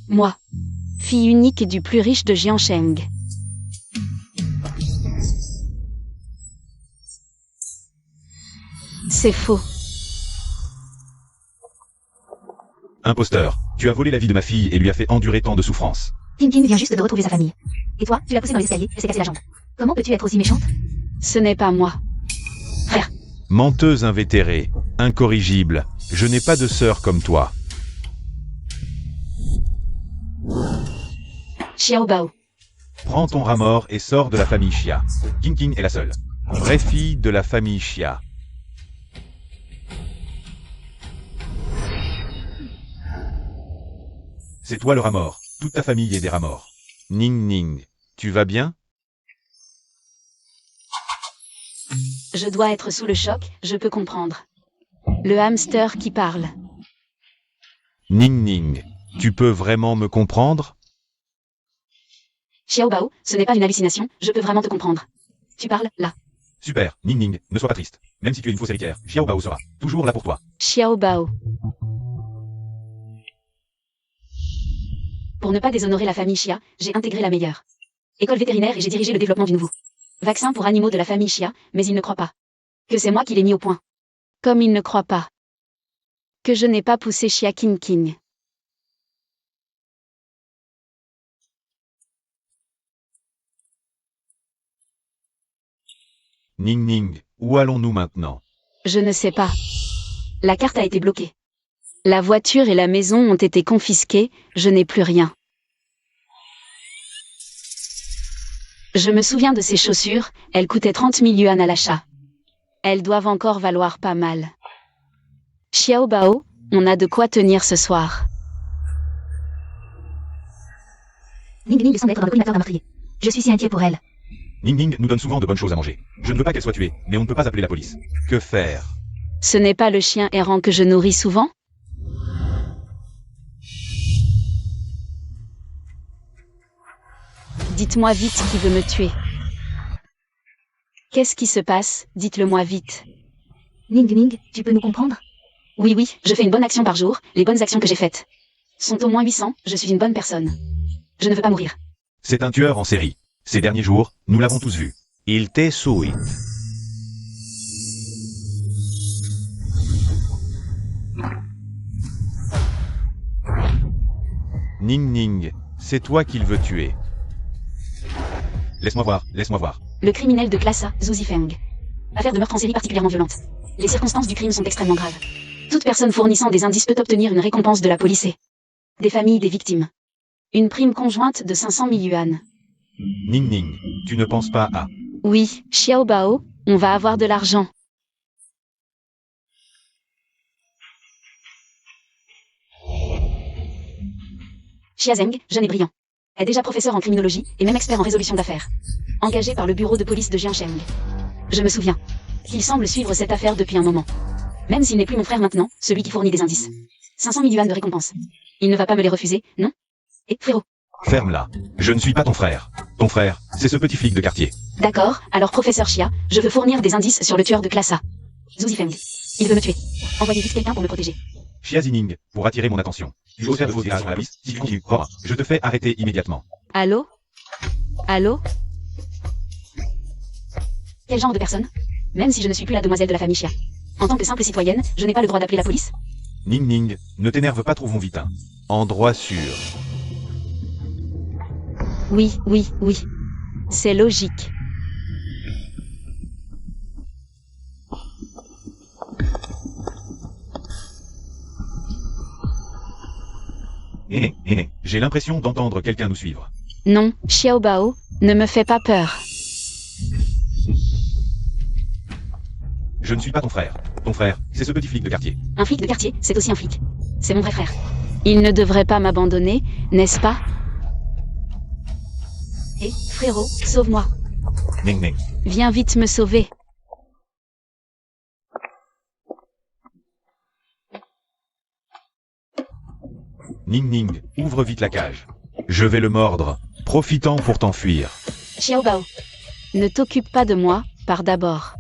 Moi. Fille unique du plus riche de Jiansheng. C'est faux. Imposteur, tu as volé la vie de ma fille et lui as fait endurer tant de souffrances. King vient juste de retrouver sa famille. Et toi, tu l'as poussé dans les escaliers, elle s'est cassé la jambe. Comment peux-tu être aussi méchante? Ce n'est pas moi. Frère. Menteuse invétérée, incorrigible, je n'ai pas de sœur comme toi. Xiao Bao. Prends ton rat mort et sors de la famille Xia. King est la seule. Vraie fille de la famille Xia. C'est toi le rat mort. Toute ta famille est des rats morts. Ning, tu vas bien? Je dois être sous le choc, je peux comprendre. Le hamster qui parle. Ning, tu peux vraiment me comprendre? Xiao Bao, ce n'est pas une hallucination, je peux vraiment te comprendre. Tu parles, là. Super, Ning, ne sois pas triste. Même si tu es une fausse héritière, Xiao Bao sera toujours là pour toi. Xiao Bao. Pour ne pas déshonorer la famille Xia, j'ai intégré la meilleure école vétérinaire et j'ai dirigé le développement du nouveau vaccin pour animaux de la famille Xia, mais il ne croit pas que c'est moi qui l'ai mis au point. Comme il ne croit pas que je n'ai pas poussé Xia King. Ning, où allons-nous maintenant? Je ne sais pas. La carte a été bloquée. La voiture et la maison ont été confisquées, je n'ai plus rien. Je me souviens de ces chaussures, elles coûtaient 30 000 yuan à l'achat. Elles doivent encore valoir pas mal. Xiao Bao, on a de quoi tenir ce soir. Ning semble être dans le collimateur d'un meurtrier. Je suis si inquiet pour elle. Ning nous donne souvent de bonnes choses à manger. Je ne veux pas qu'elle soit tuée, mais on ne peut pas appeler la police. Que faire? Ce n'est pas le chien errant que je nourris souvent? Dites-moi vite qui veut me tuer. Qu'est-ce qui se passe? Dites-le-moi vite. Ning, tu peux nous comprendre? Oui, je fais une bonne action par jour, les bonnes actions que j'ai faites sont au moins 800, je suis une bonne personne. Je ne veux pas mourir. C'est un tueur en série. Ces derniers jours, nous l'avons tous vu. Il te suit. Ning, c'est toi qu'il veut tuer. Laisse-moi voir. Le criminel de classe A, Zhu Zifeng. Affaire de meurtre en série particulièrement violente. Les circonstances du crime sont extrêmement graves. Toute personne fournissant des indices peut obtenir une récompense de la police et des familles des victimes. Une prime conjointe de 500 000 yuan. Ning, tu ne penses pas à... Oui, Xiao Bao, on va avoir de l'argent. Xia Zeng, jeune et brillant, est déjà professeur en criminologie et même expert en résolution d'affaires. Engagé par le bureau de police de Jiansheng. Je me souviens qu'il semble suivre cette affaire depuis un moment. Même s'il n'est plus mon frère maintenant, celui qui fournit des indices. 500 000 yuan de récompense. Il ne va pas me les refuser, non? Et frérot. Ferme-la. Je ne suis pas ton frère. Ton frère, c'est ce petit flic de quartier. D'accord, alors professeur Xia, je veux fournir des indices sur le tueur de classe A. Zhu Zifeng. Il veut me tuer. Envoyez vite quelqu'un pour me protéger. Xia Zining, pour attirer mon attention. Tu oses faire de fausses déclarations à la police? Si tu continues, je te fais arrêter immédiatement. Allô? Quel genre de personne? Même si je ne suis plus la demoiselle de la famille Xia. En tant que simple citoyenne, je n'ai pas le droit d'appeler la police? Ning, ne t'énerve pas, trouvons vite un endroit sûr. Oui. C'est logique. J'ai l'impression d'entendre quelqu'un nous suivre. Non, Xiao Bao, ne me fais pas peur. Je ne suis pas ton frère. Ton frère, c'est ce petit flic de quartier. Un flic de quartier, c'est aussi un flic. C'est mon vrai frère. Il ne devrait pas m'abandonner, n'est-ce pas? Hé, frérot, sauve-moi. Ning. Viens vite me sauver. Ning, ouvre vite la cage. Je vais le mordre, profitant pour t'enfuir. Xiao Bao, ne t'occupe pas de moi, pars d'abord.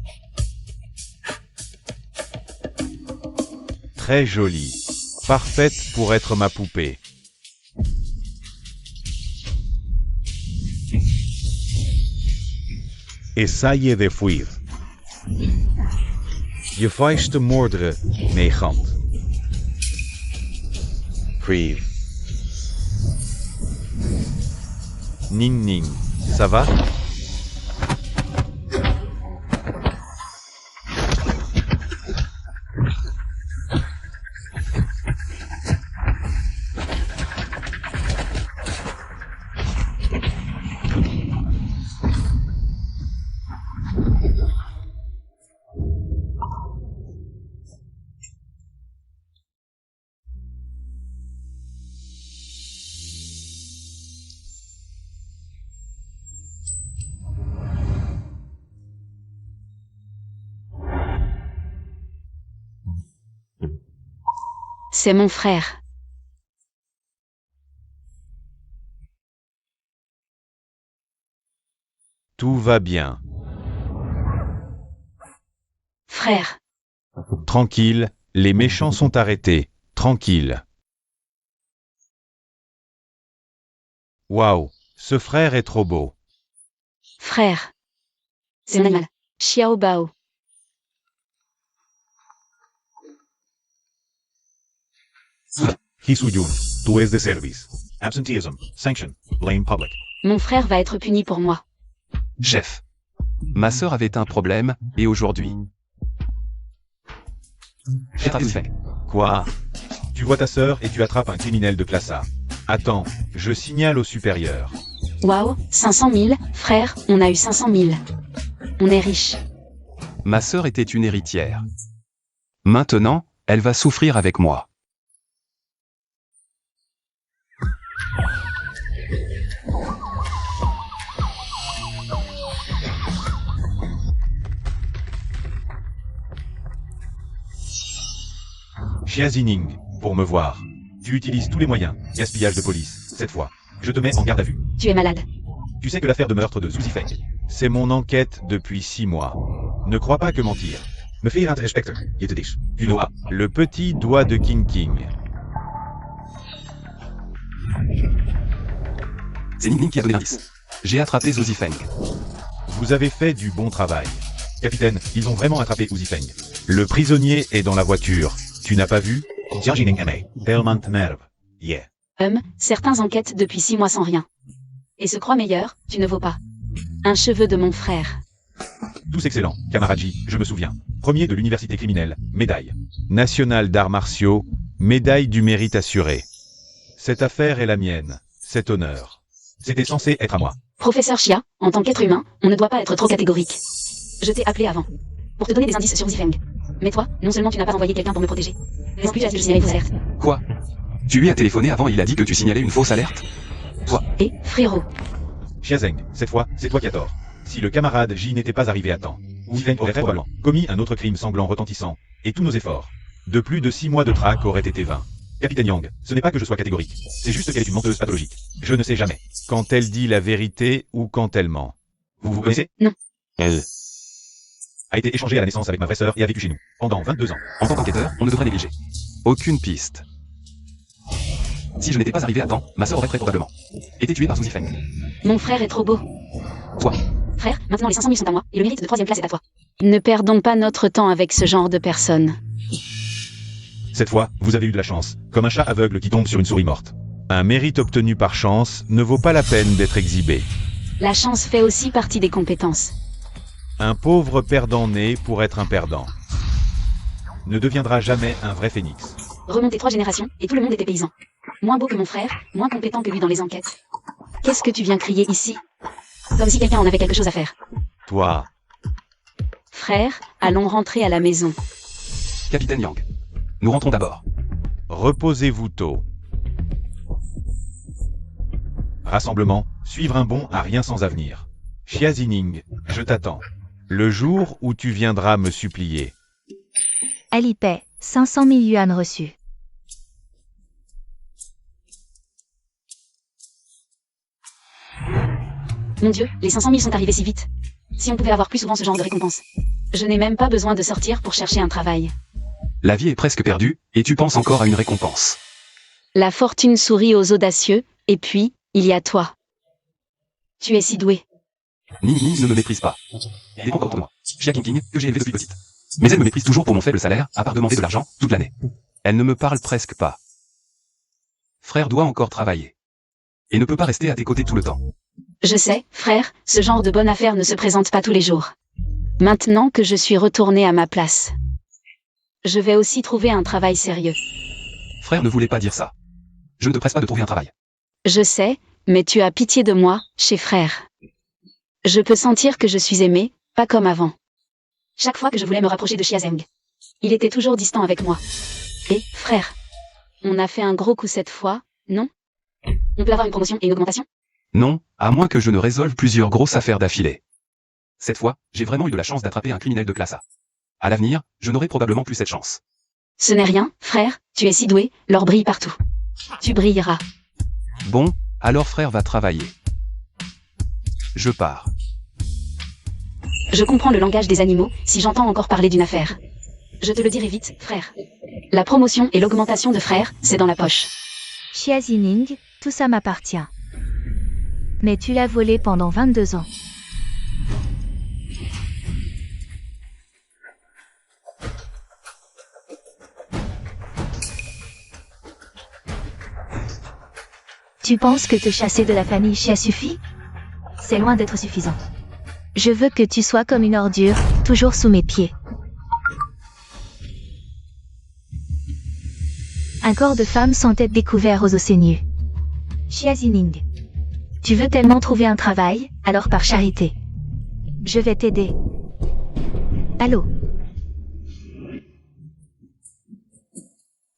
Très jolie. Parfaite pour être ma poupée. Essaye de fuir. Je vais te mordre, méchant. Prive. Ning Ning, ça va? C'est mon frère. Tout va bien. Frère. Tranquille, les méchants sont arrêtés. Tranquille. Waouh, ce frère est trop beau. Frère. C'est mon animal. Xiao Bao. Hisuyun, tu es de service. Absenteeism, sanction, blame public. Mon frère va être puni pour moi. Chef. Ma sœur avait un problème, et aujourd'hui. Fait. Quoi? Tu vois ta sœur et tu attrapes un criminel de classe A. Attends, je signale au supérieur. Waouh, 500 000, frère, on a eu 500 000. On est riche. Ma sœur était une héritière. Maintenant, elle va souffrir avec moi. Xiazining, pour me voir. Tu utilises tous les moyens. Gaspillage de police, cette fois. Je te mets en garde à vue. Tu es malade. Tu sais que l'affaire de meurtre de Zhu Zifeng, c'est mon enquête depuis 6 mois. Ne crois pas que mentir. Me fait un respect. Il te dit. Tu dois. Le petit doigt de King King. C'est Ning Ning qui a donné l'indice. J'ai attrapé Zhu Zifeng. Vous avez fait du bon travail. Capitaine, ils ont vraiment attrapé Zhu Zifeng. Le prisonnier est dans la voiture. Tu n'as pas vu? Tellement nerve. Yeah. Certains enquêtent depuis 6 mois sans rien. Et se croient meilleurs, tu ne vaux pas. Un cheveu de mon frère. Tous excellents, Kamaradji, je me souviens. Premier de l'université criminelle, médaille. Nationale d'arts martiaux, médaille du mérite assuré. Cette affaire est la mienne, cet honneur. C'était censé être à moi. Professeur Chia, en tant qu'être humain, on ne doit pas être trop catégorique. Je t'ai appelé avant. Pour te donner des indices sur Zifeng. Mais toi, non seulement tu n'as pas envoyé quelqu'un pour me protéger, mais en plus tu as signalé une fausse alerte. Quoi? Tu lui as téléphoné avant et il a dit que tu signalais une fausse alerte? Toi. Et, frérot. Xiazeng, cette fois, c'est toi qui as tort. Si le camarade J n'était pas arrivé à temps, Zifeng aurait probablement commis un autre crime sanglant retentissant, et tous nos efforts de plus de 6 mois de traque auraient été vains. Capitaine Yang, ce n'est pas que je sois catégorique, c'est juste qu'elle est une menteuse pathologique. Je ne sais jamais. Quand elle dit la vérité ou quand elle ment. Vous vous connaissez? Non. Elle a été échangée à la naissance avec ma vraie sœur et a vécu chez nous, pendant 22 ans. En tant qu'enquêteur, on ne devrait négliger aucune piste. Si je n'étais pas arrivé à temps, ma sœur aurait très probablement été tuée par Zhu Zifeng. Mon frère est trop beau. Toi. Frère, maintenant les 500 000 sont à moi, et le mérite de 3e place est à toi. Ne perdons pas notre temps avec ce genre de personnes. Cette fois, vous avez eu de la chance, comme un chat aveugle qui tombe sur une souris morte. Un mérite obtenu par chance ne vaut pas la peine d'être exhibé. La chance fait aussi partie des compétences. Un pauvre perdant né pour être un perdant ne deviendra jamais un vrai phénix. Remontez 3 générations, et tout le monde était paysan. Moins beau que mon frère, moins compétent que lui dans les enquêtes. Qu'est-ce que tu viens crier ici? Comme si quelqu'un en avait quelque chose à faire. Toi, Frère, allons rentrer à la maison. Capitaine Yang. Nous rentrons d'abord. reposez-vous tôt. Rassemblement, suivre un bon à rien sans avenir. Xiazining, je t'attends. Le jour où tu viendras me supplier. Alipay, 500 000 yuan reçus. Mon Dieu, les 500 000 sont arrivés si vite. Si on pouvait avoir plus souvent ce genre de récompense. Je n'ai même pas besoin de sortir pour chercher un travail. La vie est presque perdue, et tu penses encore à une récompense. La fortune sourit aux audacieux, et puis, il y a toi. Tu es si doué. Ning Ning ne me méprise pas. Elle dépend encore de moi. Xia Qingqing, que j'ai élevé depuis petite. Mais elle me méprise toujours pour mon faible salaire, à part demander de l'argent, toute l'année. Elle ne me parle presque pas. Frère doit encore travailler. Et ne peut pas rester à tes côtés tout le temps. Je sais, frère, ce genre de bonne affaire ne se présente pas tous les jours. Maintenant que je suis retourné à ma place, je vais aussi trouver un travail sérieux. Frère ne voulait pas dire ça. Je ne te presse pas de trouver un travail. Je sais, mais tu as pitié de moi, chez frère. Je peux sentir que je suis aimé, pas comme avant. Chaque fois que je voulais me rapprocher de Xia Zheng, il était toujours distant avec moi. Et, frère, on a fait un gros coup cette fois, non? On peut avoir une promotion et une augmentation? Non, à moins que je ne résolve plusieurs grosses affaires d'affilée. Cette fois, j'ai vraiment eu de la chance d'attraper un criminel de classe A. À l'avenir, je n'aurai probablement plus cette chance. Ce n'est rien, frère, tu es si doué, l'or brille partout. Tu brilleras. Bon, alors frère va travailler. Je pars. Je comprends le langage des animaux, si j'entends encore parler d'une affaire. Je te le dirai vite, frère. La promotion et l'augmentation de frère, c'est dans la poche. Xia Zining, tout ça m'appartient. Mais tu l'as volé pendant 22 ans. Tu penses que te chasser de la famille Xia suffit? C'est loin d'être suffisant. Je veux que tu sois comme une ordure, toujours sous mes pieds. Un corps de femme sans tête découvert aux os nus. Xia Zining. Tu veux tellement trouver un travail, alors par charité. Je vais t'aider. Allô?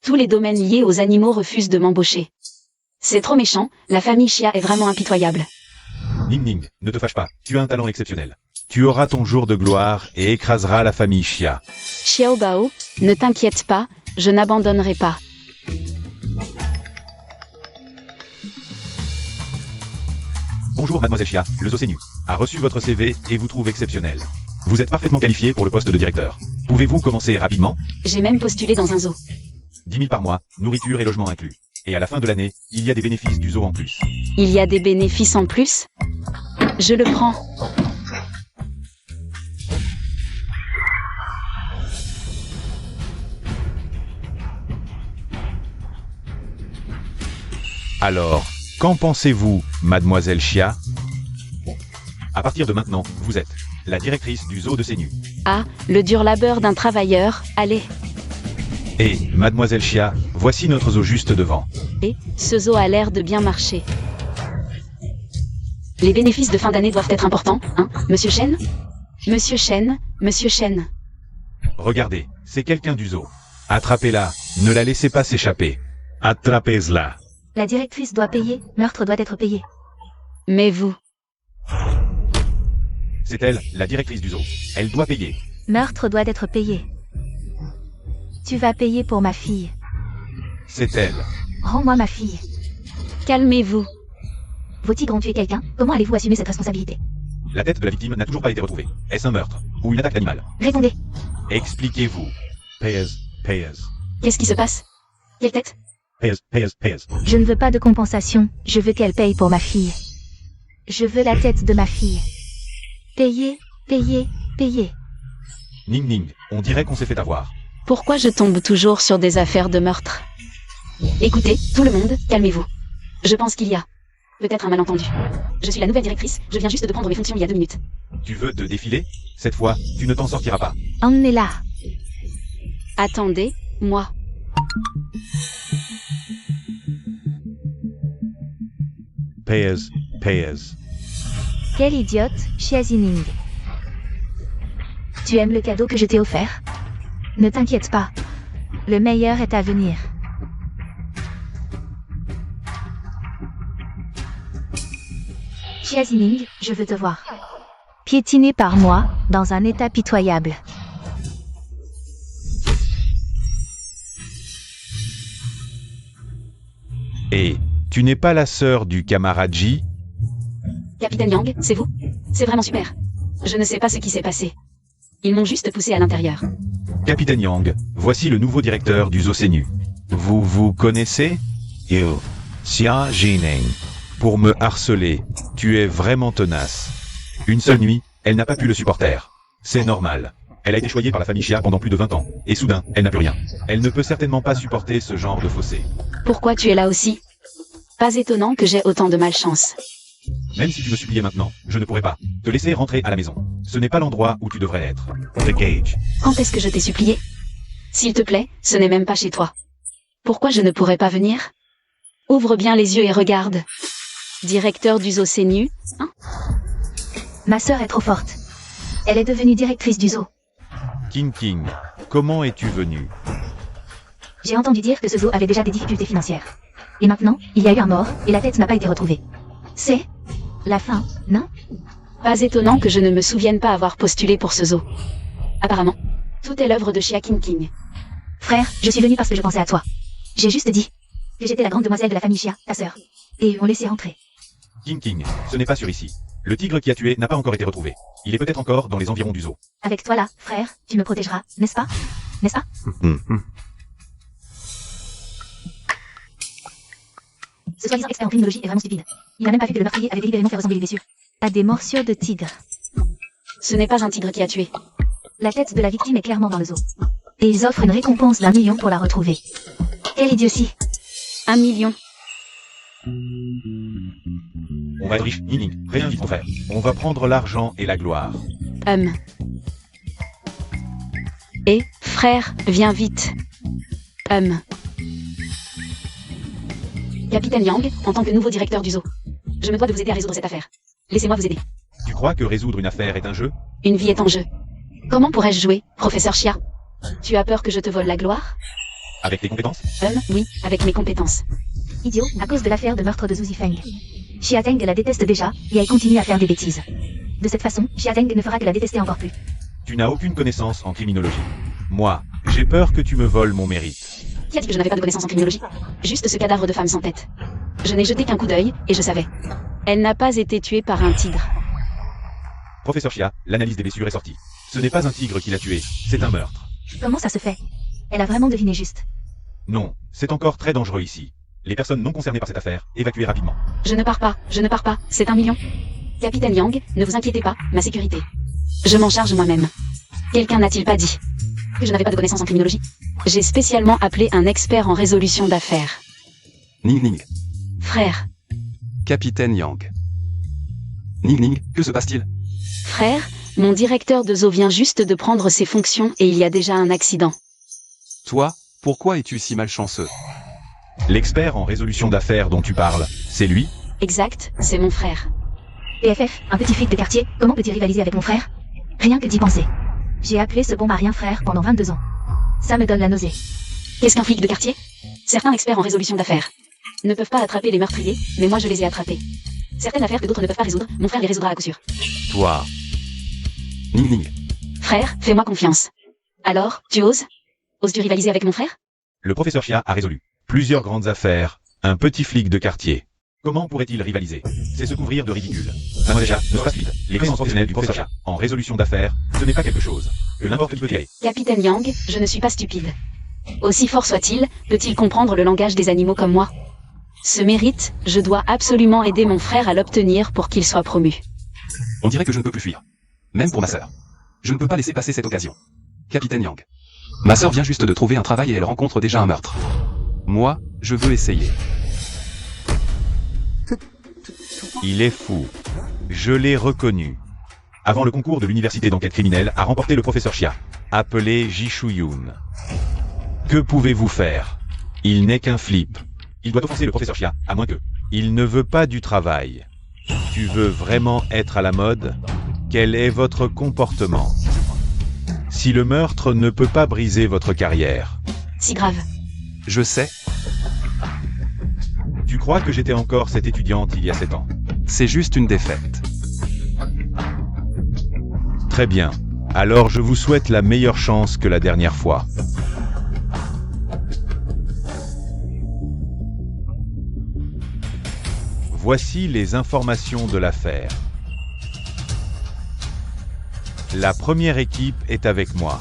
Tous les domaines liés aux animaux refusent de m'embaucher. C'est trop méchant, la famille Xia est vraiment impitoyable. Ning Ning, ne te fâche pas, tu as un talent exceptionnel. Tu auras ton jour de gloire et écraseras la famille Xia. Xiao Bao, ne t'inquiète pas, je n'abandonnerai pas. Bonjour mademoiselle Xia, le Zosenu a reçu votre CV et vous trouve exceptionnel. Vous êtes parfaitement qualifié pour le poste de directeur. Pouvez-vous commencer rapidement? J'ai même postulé dans un zoo. 10 000 par mois, nourriture et logement inclus. Et à la fin de l'année, il y a des bénéfices du zoo en plus. Il y a des bénéfices en plus? Je le prends. Alors, qu'en pensez-vous, mademoiselle Xia? À partir de maintenant, vous êtes la directrice du zoo de Senu. Ah, le dur labeur d'un travailleur, allez. Et, mademoiselle Xia, voici notre zoo juste devant. Et, ce zoo a l'air de bien marcher. Les bénéfices de fin d'année doivent être importants, hein, monsieur Chen? Monsieur Chen, monsieur Chen. Regardez, c'est quelqu'un du zoo. Attrapez-la, ne la laissez pas s'échapper. Attrapez-la. La directrice doit payer, meurtre doit être payé. Mais vous, C'est elle, la directrice du zoo. Elle doit payer. Meurtre doit être payé. Tu vas payer pour ma fille. C'est elle. Rends-moi ma fille. calmez-vous. Vos tigres ont tué quelqu'un, comment allez-vous assumer cette responsabilité? La tête de la victime n'a toujours pas été retrouvée. Est-ce un meurtre ou une attaque d'animal? Répondez. Expliquez-vous. Payez. Qu'est-ce qui se passe? Quelle tête? Payez. Je ne veux pas de compensation, je veux qu'elle paye pour ma fille. Je veux la tête de ma fille. Payez. Ning, on dirait qu'on s'est fait avoir. Pourquoi je tombe toujours sur des affaires de meurtre? Écoutez, tout le monde, calmez-vous. Je pense qu'il y a peut-être un malentendu. Je suis la nouvelle directrice, je viens juste de prendre mes fonctions il y a 2 minutes. Tu veux te défiler? Cette fois, tu ne t'en sortiras pas. Emmenez-la. Attendez, moi. Payez. Quelle idiote, Xia Zining. Tu aimes le cadeau que je t'ai offert? Ne t'inquiète pas. Le meilleur est à venir. Xia Zining, je veux te voir. Piétiné par moi, dans un état pitoyable. Et, tu n'es pas la sœur du camarade J? Capitaine Yang, c'est vous? C'est vraiment super. Je ne sais pas ce qui s'est passé. Ils m'ont juste poussé à l'intérieur. Capitaine Yang, voici le nouveau directeur du zoo Senu. Vous connaissez? Xia Jining. Pour me harceler, tu es vraiment tenace. Une seule nuit, elle n'a pas pu le supporter. C'est normal. Elle a été choyée par la famille Chia pendant plus de 20 ans, et soudain, elle n'a plus rien. Elle ne peut certainement pas supporter ce genre de fossé. Pourquoi tu es là aussi? Pas étonnant que j'ai autant de malchance. Même si tu me suppliais maintenant, je ne pourrais pas te laisser rentrer à la maison. Ce n'est pas l'endroit où tu devrais être. The Cage. Quand est-ce que je t'ai supplié? S'il te plaît, ce n'est même pas chez toi. Pourquoi je ne pourrais pas venir? Ouvre bien les yeux et regarde. Directeur du zoo nu, hein? Ma sœur est trop forte. Elle est devenue directrice du zoo. King, comment es-tu venu? J'ai entendu dire que ce zoo avait déjà des difficultés financières. Et maintenant, il y a eu un mort, et la tête n'a pas été retrouvée. C'est la fin, non? Pas étonnant que je ne me souvienne pas avoir postulé pour ce zoo. Apparemment, tout est l'œuvre de Chia King. Frère, je suis venu parce que je pensais à toi. J'ai juste dit que j'étais la grande demoiselle de la famille Chia, ta sœur. Et ils m'ont laissé rentrer. King, ce n'est pas sûr ici. Le tigre qui a tué n'a pas encore été retrouvé. Il est peut-être encore dans les environs du zoo. Avec toi là, frère, tu me protégeras, n'est-ce pas? N'est-ce pas? Ce soi-disant expert en criminologie est vraiment stupide. Il n'a même pas vu que le meurtrier avait délibérément fait ressembler les blessures à des morsures de tigre. Ce n'est pas un tigre qui a tué. La tête de la victime est clairement dans le zoo. Et ils offrent une récompense d'1 million pour la retrouver. Quelle idiotie! 1 million. On va être riche, rien vite mon frère. On va prendre l'argent et la gloire. Et, frère, viens vite. Capitaine Yang, en tant que nouveau directeur du zoo, je me dois de vous aider à résoudre cette affaire. Laissez-moi vous aider. Tu crois que résoudre une affaire est un jeu? Une vie est en jeu. Comment pourrais-je jouer, professeur Chia? Tu as peur que je te vole la gloire? Avec tes compétences? Oui, avec mes compétences. Idiot, à cause de l'affaire de meurtre de Zhu Zifeng. Xia Zheng la déteste déjà, et elle continue à faire des bêtises. De cette façon, Xia Zheng ne fera que la détester encore plus. Tu n'as aucune connaissance en criminologie. Moi, j'ai peur que tu me voles mon mérite. Qui a dit que je n'avais pas de connaissance en criminologie? Juste ce cadavre de femme sans tête. Je n'ai jeté qu'un coup d'œil, et je savais. Elle n'a pas été tuée par un tigre. Professeur Chia, l'analyse des blessures est sortie. Ce n'est pas un tigre qui l'a tué, c'est un meurtre. Comment ça se fait? Elle a vraiment deviné juste. Non, c'est encore très dangereux ici. Les personnes non concernées par cette affaire, évacuées rapidement. Je ne pars pas, c'est 1 million. Capitaine Yang, ne vous inquiétez pas, ma sécurité. Je m'en charge moi-même. Quelqu'un n'a-t-il pas dit que je n'avais pas de connaissances en criminologie? J'ai spécialement appelé un expert en résolution d'affaires. Ning. Frère. Capitaine Yang. Ning, que se passe-t-il? Frère, mon directeur de zoo vient juste de prendre ses fonctions et il y a déjà un accident. Toi, pourquoi es-tu si malchanceux? L'expert en résolution d'affaires dont tu parles, c'est lui? Exact, c'est mon frère. PFF, un petit flic de quartier, comment peut-il rivaliser avec mon frère? Rien que d'y penser. J'ai appelé ce bon marien frère pendant 22 ans. Ça me donne la nausée. Qu'est-ce qu'un flic de quartier? Certains experts en résolution d'affaires ne peuvent pas attraper les meurtriers, mais moi je les ai attrapés. Certaines affaires que d'autres ne peuvent pas résoudre, mon frère les résoudra à coup sûr. Toi. Ning. Frère, fais-moi confiance. Alors, tu oses? Oses-tu rivaliser avec mon frère? Le professeur Chia a résolu plusieurs grandes affaires. Un petit flic de quartier. Comment pourrait-il rivaliser? C'est se couvrir de ridicule. Mademoiselle Chia, ne sois pas stupide. Les connaissances professionnelles du professeur Chia en résolution d'affaires, ce n'est pas quelque chose que n'importe qui peut tirer. Capitaine Yang, je ne suis pas stupide. Aussi fort soit-il, peut-il comprendre le langage des animaux comme moi? Ce mérite, je dois absolument aider mon frère à l'obtenir pour qu'il soit promu. On dirait que je ne peux plus fuir. Même pour ma sœur. Je ne peux pas laisser passer cette occasion. Capitaine Yang. Ma sœur vient juste de trouver un travail et elle rencontre déjà un meurtre. Moi, je veux essayer. Il est fou. Je l'ai reconnu. Avant le concours de l'université d'enquête criminelle a remporté le professeur Chia, appelé Jishuyun. Que pouvez-vous faire? Il n'est qu'un flip. Il doit offenser le professeur Chia, à moins que... Il ne veut pas du travail. Tu veux vraiment être à la mode? Quel est votre comportement? Si le meurtre ne peut pas briser votre carrière... Si grave. Je sais. Tu crois que j'étais encore cette étudiante il y a 7 ans? C'est juste une défaite. Très bien. Alors je vous souhaite la meilleure chance que la dernière fois. Voici les informations de l'affaire. La première équipe est avec moi.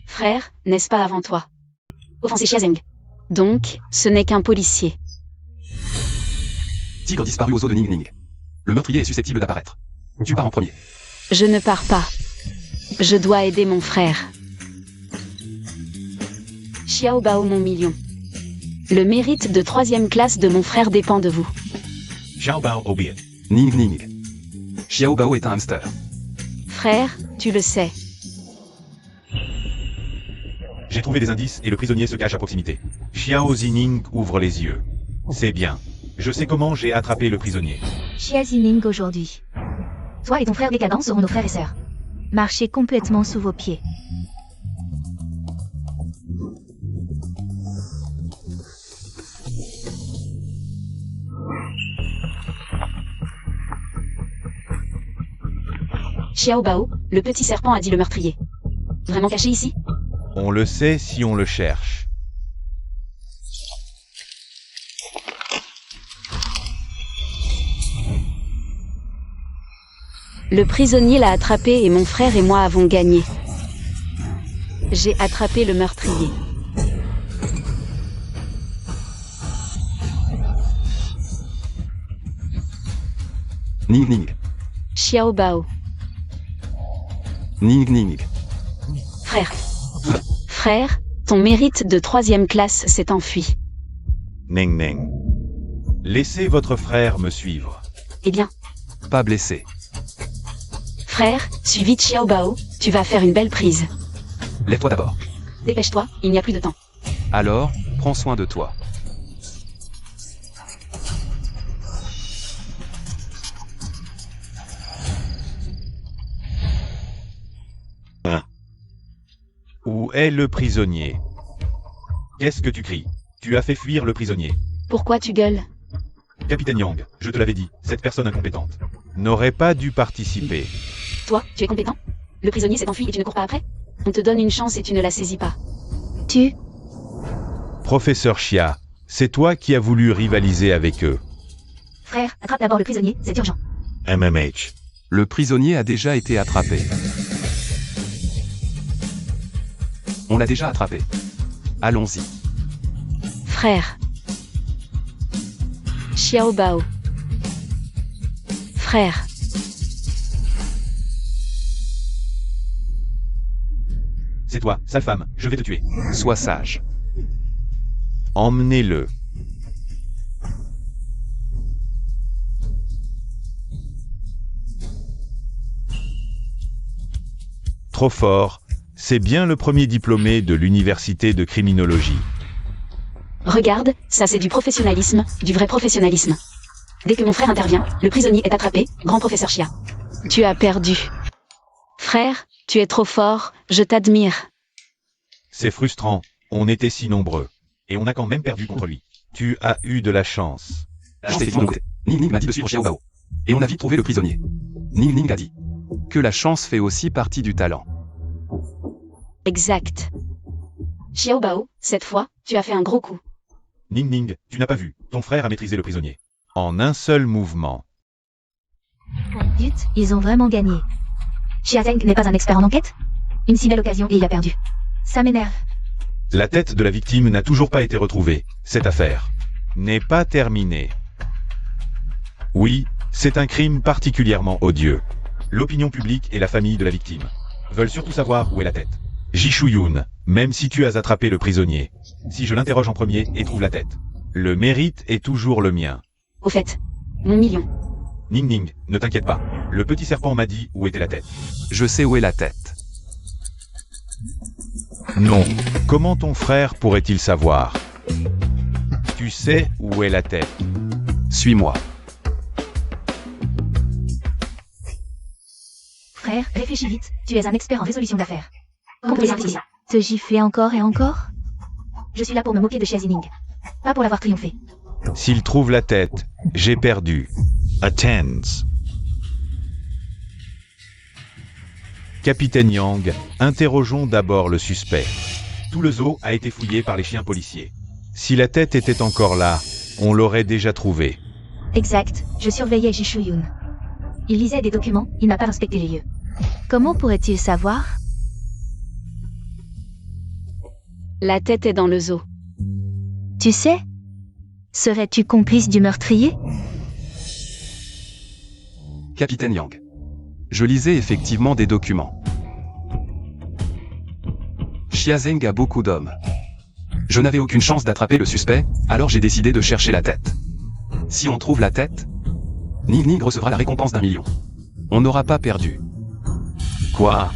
Frère, n'est-ce pas avant toi? Offensé Xia Zheng. Donc, ce n'est qu'un policier. Tigre disparu aux eaux de Ning Ning. Le meurtrier est susceptible d'apparaître. Tu pars en premier. Je ne pars pas. Je dois aider mon frère. Xiao Bao mon million. Le mérite de 3e classe de mon frère dépend de vous. Xiao Bao obéit. Ning Ning. Xiao Bao est un hamster. Frère, tu le sais. J'ai trouvé des indices et le prisonnier se cache à proximité. Xiao Zining ouvre les yeux. C'est bien. Je sais comment j'ai attrapé le prisonnier. Xia Zining aujourd'hui. Toi et ton frère décadent seront nos frères et sœurs. Marchez complètement sous vos pieds. Xiao Bao, le petit serpent a dit le meurtrier. Vraiment caché ici? On le sait si on le cherche. Le prisonnier l'a attrapé et mon frère et moi avons gagné. J'ai attrapé le meurtrier. Ning Ning. Xiao Bao. Ning Ning. Frère. Frère, ton mérite de 3e classe s'est enfui. Ning Ning. Laissez votre frère me suivre. Eh bien, Pas blessé. frère, suis vite Xiao Bao, tu vas faire une belle prise. Lève-toi d'abord. Dépêche-toi, il n'y a plus de temps. Alors, prends soin de toi. Où est le prisonnier? Qu'est-ce que tu cries? Tu as fait fuir le prisonnier. Pourquoi tu gueules? Capitaine Yang, je te l'avais dit, cette personne incompétente n'aurait pas dû participer. Toi, tu es compétent? Le prisonnier s'est enfui et tu ne cours pas après? On te donne une chance et tu ne la saisis pas. Tu... Professeur Xia, c'est toi qui as voulu rivaliser avec eux. Frère, attrape d'abord le prisonnier, c'est urgent. MMH. Le prisonnier a déjà été attrapé. On l'a déjà attrapé. Allons-y. Frère. Xiao Bao. Frère. C'est toi, sale femme, je vais te tuer. Sois sage. Emmenez-le. Trop fort, c'est bien le premier diplômé de l'université de criminologie. Regarde, ça c'est du professionnalisme, du vrai professionnalisme. Dès que mon frère intervient, le prisonnier est attrapé, grand professeur Xia. Tu as perdu. Frère, tu es trop fort, je t'admire. C'est frustrant, on était si nombreux. Et on a quand même perdu contre lui. Tu as eu de la chance. Je t'ai effectivement noté. Ning Ning m'a dit de suivre Xiao Bao. Et on a vite trouvé le prisonnier. Ning Ning a dit que la chance fait aussi partie du talent. Exact. Xiao Bao, cette fois, tu as fait un gros coup. Ning Ning, tu n'as pas vu, ton frère a maîtrisé le prisonnier. En un seul mouvement. Zut, ils ont vraiment gagné. Xia Zeng n'est pas un expert en enquête? Une si belle occasion et il a perdu. Ça m'énerve. La tête de la victime n'a toujours pas été retrouvée. Cette affaire n'est pas terminée. Oui, c'est un crime particulièrement odieux. L'opinion publique et la famille de la victime veulent surtout savoir où est la tête. Jishuyun, même si tu as attrapé le prisonnier, si je l'interroge en premier et trouve la tête, le mérite est toujours le mien. Au fait, mon million. Ning Ning, ne t'inquiète pas. Le petit serpent m'a dit où était la tête. Je sais où est la tête. Non. Comment ton frère pourrait-il savoir? Tu sais où est la tête. Suis-moi. Frère, réfléchis vite, tu es un expert en résolution d'affaires. Compris. Te gifler encore et encore? Je suis là pour me moquer de Xia Zining. Pas pour l'avoir triomphé. S'il trouve la tête, j'ai perdu. Attends. Capitaine Yang, interrogeons d'abord le suspect. Tout le zoo a été fouillé par les chiens policiers. Si la tête était encore là, on l'aurait déjà trouvée. Exact, je surveillais Jishuyun. Il lisait des documents, il n'a pas inspecté les lieux. Comment pourrait-il savoir? La tête est dans le zoo. Tu sais? Serais-tu complice du meurtrier? Capitaine Yang. Je lisais effectivement des documents. Xia Zeng a beaucoup d'hommes. Je n'avais aucune chance d'attraper le suspect, alors j'ai décidé de chercher la tête. Si on trouve la tête, Ning Ning recevra la récompense d'1 million. On n'aura pas perdu. Quoi?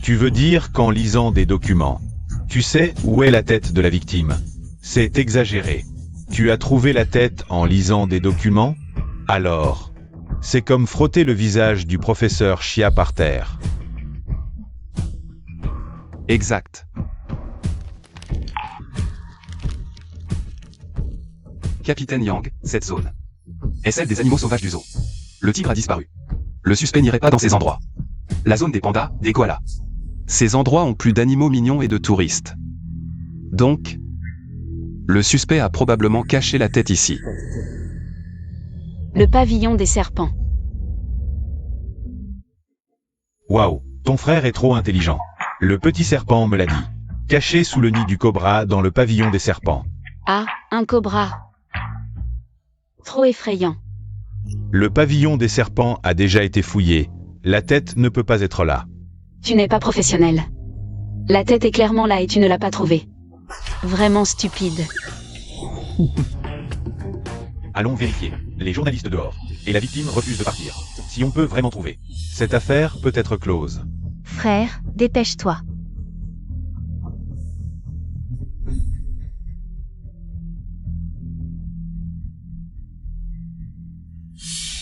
Tu veux dire qu'en lisant des documents, tu sais où est la tête de la victime? C'est exagéré. Tu as trouvé la tête en lisant des documents? Alors, c'est comme frotter le visage du professeur Xia par terre. Exact. Capitaine Yang, cette zone est celle des animaux sauvages du zoo. Le tigre a disparu. Le suspect n'irait pas dans ces endroits. La zone des pandas, des koalas. Ces endroits ont plus d'animaux mignons et de touristes. Donc, le suspect a probablement caché la tête ici. Le pavillon des serpents. Waouh, ton frère est trop intelligent. Le petit serpent me l'a dit. Caché sous le nid du cobra dans le pavillon des serpents. Ah, un cobra. Trop effrayant. Le pavillon des serpents a déjà été fouillé. La tête ne peut pas être là. Tu n'es pas professionnel. La tête est clairement là et tu ne l'as pas trouvée. Vraiment stupide. Allons vérifier. Les journalistes dehors. Et la victime refuse de partir. Si on peut vraiment trouver. Cette affaire peut être close. Frère, dépêche-toi.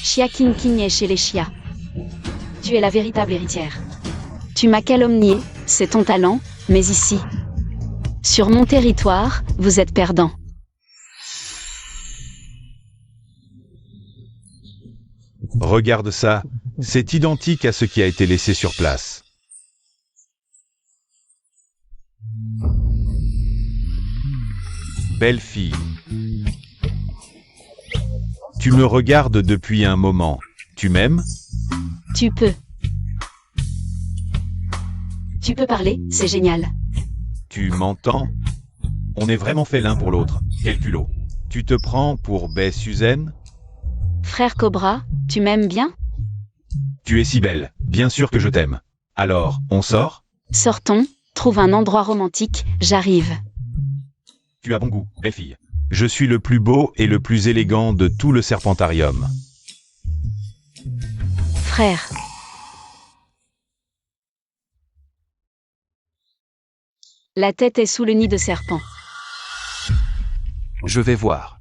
Xia Qingqing est chez les Xia. Tu es la véritable héritière. Tu m'as calomnié, c'est ton talent, mais ici, sur mon territoire, vous êtes perdant. Regarde ça, c'est identique à ce qui a été laissé sur place. Belle fille. Tu me regardes depuis un moment. Tu m'aimes? Tu peux. Tu peux parler, c'est génial. Tu m'entends? On est vraiment fait l'un pour l'autre. Quel culot. Tu te prends pour Bae Suzen? Frère Cobra, tu m'aimes bien? Tu es si belle. Bien sûr que je t'aime. Alors, on sort? Sortons, trouve un endroit romantique, j'arrive. Tu as bon goût, belle fille. Je suis le plus beau et le plus élégant de tout le serpentarium. Frère. La tête est sous le nid de serpent. Je vais voir.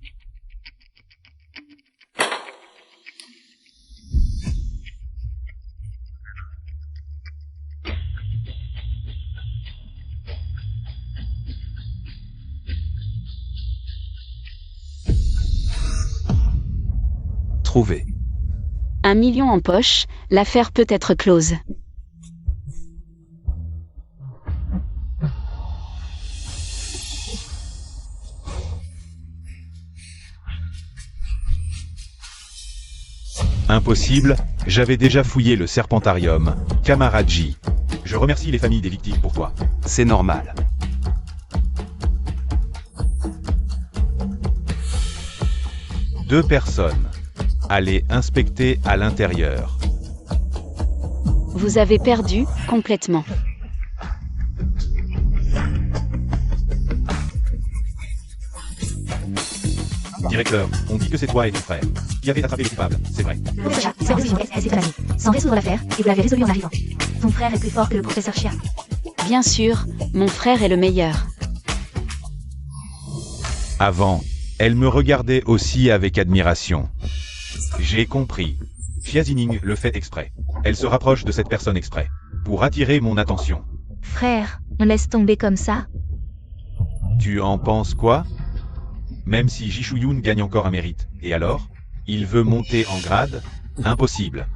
Trouvé. 1 million en poche, l'affaire peut être close. Impossible, j'avais déjà fouillé le serpentarium. Camarade J. Je remercie les familles des victimes pour toi. C'est normal. Deux personnes. Allez inspecter à l'intérieur. Vous avez perdu, complètement. Directeur, on dit que c'est toi et ton frère qui avez attrapé les coupables, c'est vrai. Professeur Chia, supervision est étonné. Sans résoudre l'affaire, et vous l'avez résolu en arrivant. Ton frère est plus fort que le professeur Chia. Bien sûr, mon frère est le meilleur. Avant, elle me regardait aussi avec admiration. J'ai compris. Xia Zining le fait exprès. Elle se rapproche de cette personne exprès. Pour attirer mon attention. Frère, on laisse tomber comme ça? Tu en penses quoi? Même si Jishuyun gagne encore un mérite. Et alors? Il veut monter en grade? Impossible.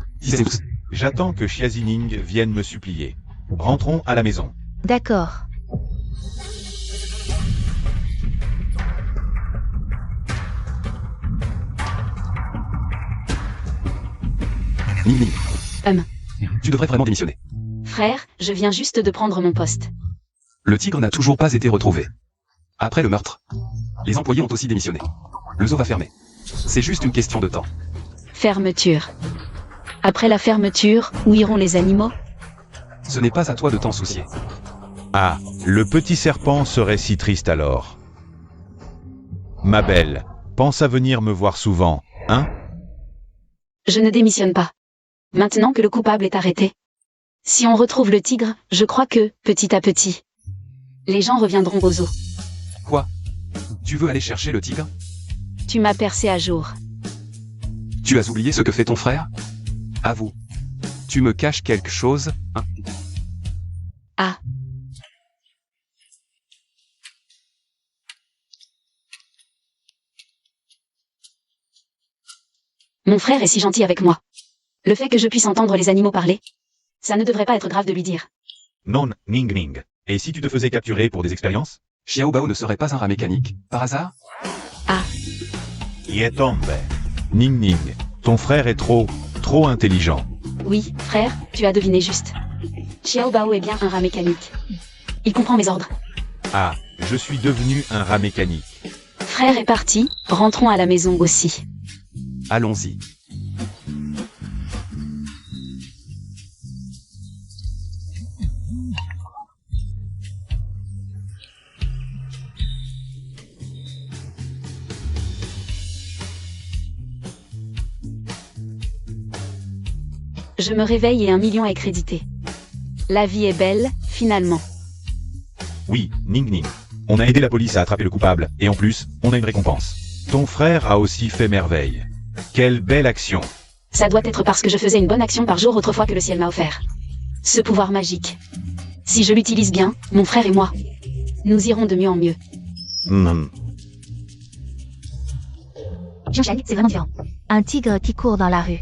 J'attends que Xia Zining vienne me supplier. Rentrons à la maison. D'accord. Ning Ning. Tu devrais vraiment démissionner. Frère, je viens juste de prendre mon poste. Le tigre n'a toujours pas été retrouvé. Après le meurtre, les employés ont aussi démissionné. Le zoo va fermer. C'est juste une question de temps. Fermeture. Après la fermeture, où iront les animaux? Ce n'est pas à toi de t'en soucier. Ah, le petit serpent serait si triste alors. Ma belle, pense à venir me voir souvent, hein? Je ne démissionne pas. Maintenant que le coupable est arrêté. Si on retrouve le tigre, je crois que, petit à petit, les gens reviendront aux eaux. Quoi? Tu veux aller chercher le tigre? Tu m'as percé à jour. Tu as oublié ce que fait ton frère? Avoue. Tu me caches quelque chose, hein? Ah. Mon frère est si gentil avec moi. Le fait que je puisse entendre les animaux parler, ça ne devrait pas être grave de lui dire. Non, Ning Ning. Et si tu te faisais capturer pour des expériences? Xiao Bao ne serait pas un rat mécanique, par hasard? Ah, Y est tombé. Ning Ning, ton frère est trop intelligent. oui, frère, tu as deviné juste. Xiao Bao est bien un rat mécanique. Il comprend mes ordres. Ah, je suis devenu un rat mécanique. Frère est parti, rentrons à la maison aussi. Allons-y. Je me réveille et 1 million est crédité. La vie est belle, finalement. Oui, Ning Ning. On a aidé la police à attraper le coupable, et en plus, on a une récompense. Ton frère a aussi fait merveille. Quelle belle action. Ça doit être parce que je faisais une bonne action par jour autrefois que le ciel m'a offert. Ce pouvoir magique. Si je l'utilise bien, mon frère et moi, nous irons de mieux en mieux. Jiangsheng, c'est vraiment différent. Un tigre qui court dans la rue.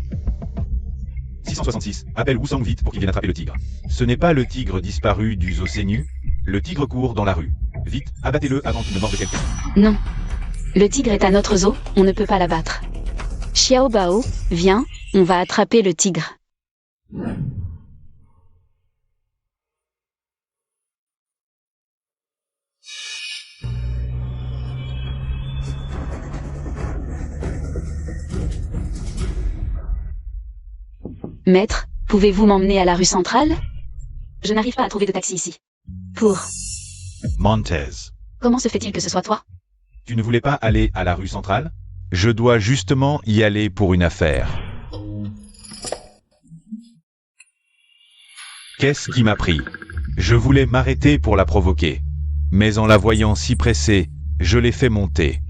666, appelle Wusang vite pour qu'il vienne attraper le tigre. Ce n'est pas le tigre disparu du zoo Senyu. Le tigre court dans la rue. Vite, abattez-le avant qu'il ne morde quelqu'un. Non. Le tigre est à notre zoo, on ne peut pas l'abattre. Xiao Bao, viens, on va attraper le tigre. Maître, pouvez-vous m'emmener à la rue centrale? Je n'arrive pas à trouver de taxi ici. Pour... Montez. Comment se fait-il que ce soit toi? Tu ne voulais pas aller à la rue centrale? Je dois justement y aller pour une affaire. Qu'est-ce qui m'a pris? Je voulais m'arrêter pour la provoquer. Mais en la voyant si pressée, je l'ai fait monter.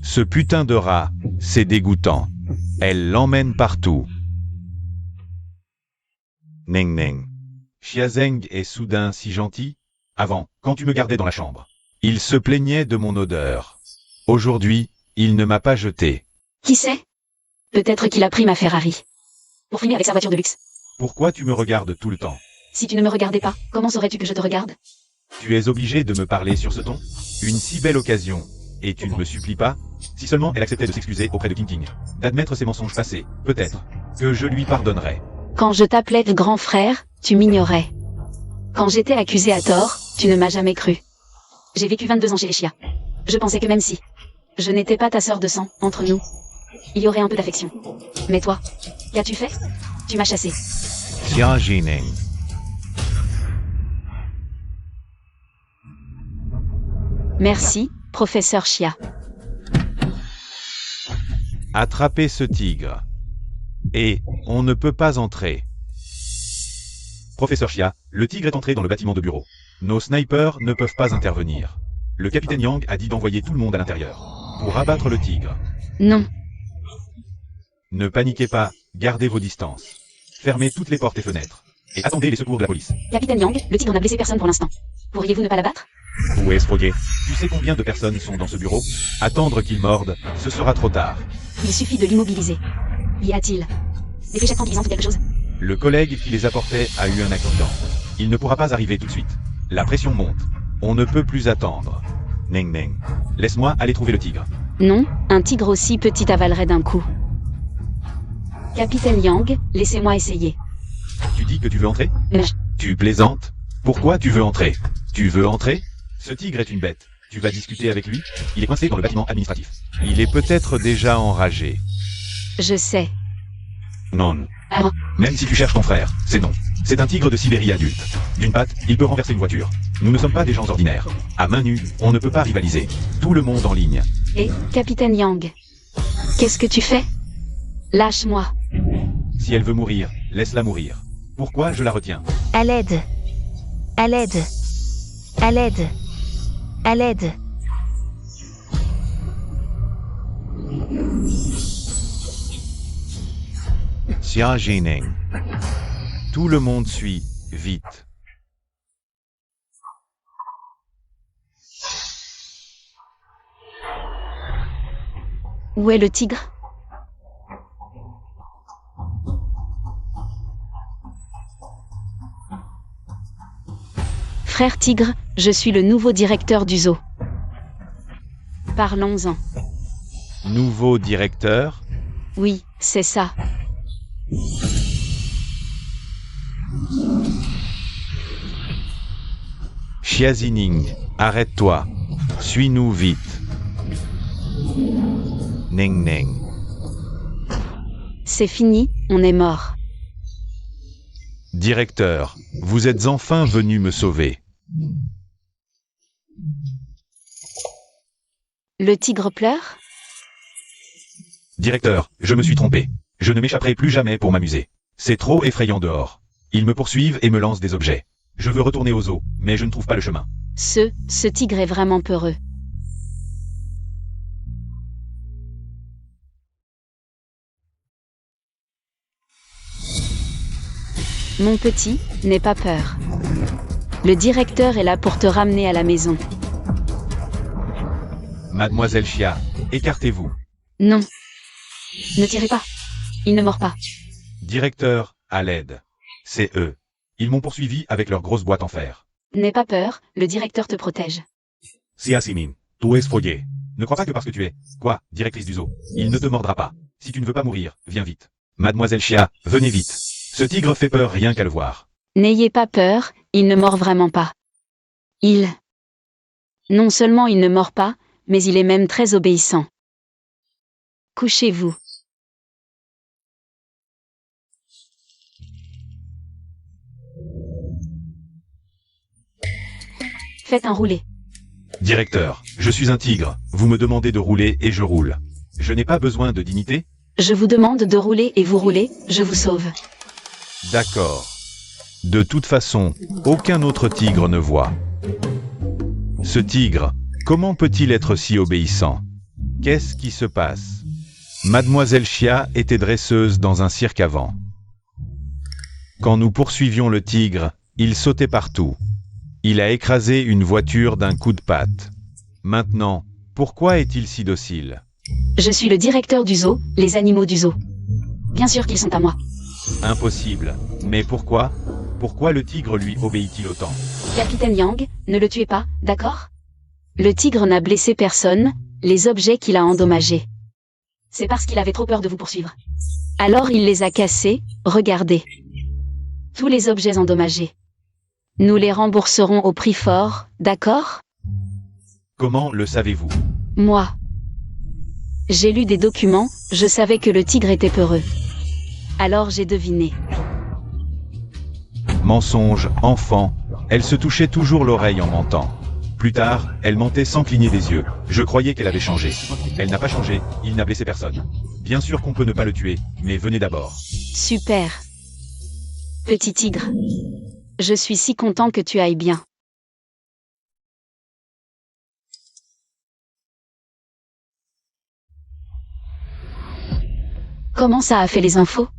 Ce putain de rat, c'est dégoûtant. Elle l'emmène partout. Ning Ning. Xiazeng est soudain si gentil. Avant, quand tu me gardais dans la chambre, il se plaignait de mon odeur. Aujourd'hui, il ne m'a pas jeté. Qui sait? Peut-être qu'il a pris ma Ferrari. Pour frimer avec sa voiture de luxe. Pourquoi tu me regardes tout le temps? Si tu ne me regardais pas, comment saurais-tu que je te regarde? Tu es obligé de me parler sur ce ton? Une si belle occasion. Et tu ne me supplies pas? Si seulement elle acceptait de s'excuser auprès de King King, d'admettre ses mensonges passés, peut-être, que je lui pardonnerais. Quand je t'appelais grand frère, tu m'ignorais. Quand j'étais accusé à tort, tu ne m'as jamais cru. J'ai vécu 22 ans chez les Chia. Je pensais que même si je n'étais pas ta sœur de sang, entre nous, il y aurait un peu d'affection. Mais toi, qu'as-tu fait? Tu m'as chassé. Xia Jining. Merci, professeur Chia. Attrapez ce tigre. Et, on ne peut pas entrer. Professeur Chia, le tigre est entré dans le bâtiment de bureau. Nos snipers ne peuvent pas intervenir. Le capitaine Yang a dit d'envoyer tout le monde à l'intérieur. Pour abattre le tigre. Non. Ne paniquez pas, gardez vos distances. Fermez toutes les portes et fenêtres. Et attendez les secours de la police. Capitaine Yang, le tigre n'a blessé personne pour l'instant. Pourriez-vous ne pas l'abattre? Où est Sproguet? Tu sais combien de personnes sont dans ce bureau? Attendre qu'il morde, ce sera trop tard. Il suffit de l'immobiliser. Y a-t-il des fléchettes tranquillisantes ou quelque chose? Le collègue qui les apportait a eu un accident. Il ne pourra pas arriver tout de suite. La pression monte. On ne peut plus attendre. Ning Ning. Laisse-moi aller trouver le tigre. Non, un tigre aussi petit avalerait d'un coup. Capitaine Yang, laissez-moi essayer. Tu dis que tu veux entrer? Mais Tu plaisantes? Pourquoi tu veux entrer? Tu veux entrer? Ce tigre est une bête. Tu vas discuter avec lui? Il est coincé dans le bâtiment administratif. Il est peut-être déjà enragé. je sais. Non. Ah, Même si tu cherches ton frère, c'est non. C'est un tigre de Sibérie adulte. D'une patte, il peut renverser une voiture. Nous ne sommes pas des gens ordinaires. À main nue, on ne peut pas rivaliser. Tout le monde en ligne. et, capitaine Yang. Qu'est-ce que tu fais? Lâche-moi. Si elle veut mourir, laisse-la mourir. Pourquoi je la retiens? À l'aide. À l'aide. À l'aide. À l'aide. Xia Jining. Tout le monde suit, vite. Où est le tigre? Frère Tigre, je suis le nouveau directeur du zoo. Parlons-en. Nouveau directeur? Oui, c'est ça. Xia Jining, arrête-toi. Suis-nous vite. Ning Ning. C'est fini, on est mort. Directeur, vous êtes enfin venu me sauver. Le tigre pleure? Directeur, je me suis trompé. Je ne m'échapperai plus jamais pour m'amuser. C'est trop effrayant dehors. Ils me poursuivent et me lancent des objets. Je veux retourner au zoo, mais je ne trouve pas le chemin. Ce tigre est vraiment peureux. Mon petit, n'aie pas peur. Le directeur est là pour te ramener à la maison. Mademoiselle Xia, écartez-vous. Non. Ne tirez pas. Il ne mord pas. Directeur, à l'aide. C'est eux. Ils m'ont poursuivi avec leur grosse boîte en fer. N'aie pas peur, le directeur te protège. Xia Jining, tu es foyer. Ne crois pas que parce que tu es, quoi, directrice du zoo, il ne te mordra pas. Si tu ne veux pas mourir, viens vite. Mademoiselle Xia, venez vite. Ce tigre fait peur rien qu'à le voir. N'ayez pas peur, il ne mord vraiment pas. Non seulement il ne mord pas, mais il est même très obéissant. Couchez-vous. Faites un roulé. Directeur, je suis un tigre. Vous me demandez de rouler et je roule. Je n'ai pas besoin de dignité? Je vous demande de rouler et vous roulez, je vous sauve. D'accord. De toute façon, aucun autre tigre ne voit. Ce tigre, comment peut-il être si obéissant? Qu'est-ce qui se passe? Mademoiselle Xia était dresseuse dans un cirque avant. Quand nous poursuivions le tigre, il sautait partout. Il a écrasé une voiture d'un coup de patte. Maintenant, pourquoi est-il si docile? Je suis le directeur du zoo, les animaux du zoo. Bien sûr qu'ils sont à moi. Impossible. Mais pourquoi? Pourquoi le tigre lui obéit-il autant? Capitaine Yang, ne le tuez pas, d'accord? Le tigre n'a blessé personne, les objets qu'il a endommagés. C'est parce qu'il avait trop peur de vous poursuivre. Alors il les a cassés, regardez. Tous les objets endommagés. Nous les rembourserons au prix fort, d'accord? Comment le savez-vous? Moi. J'ai lu des documents, je savais que le tigre était peureux. Alors j'ai deviné. Mensonge, enfant. Elle se touchait toujours l'oreille en mentant. Plus tard, elle mentait sans cligner des yeux. Je croyais qu'elle avait changé. Elle n'a pas changé, il n'a blessé personne. Bien sûr qu'on peut ne pas le tuer, mais venez d'abord. Super. Petit tigre. Je suis si content que tu ailles bien. Comment ça a fait les infos?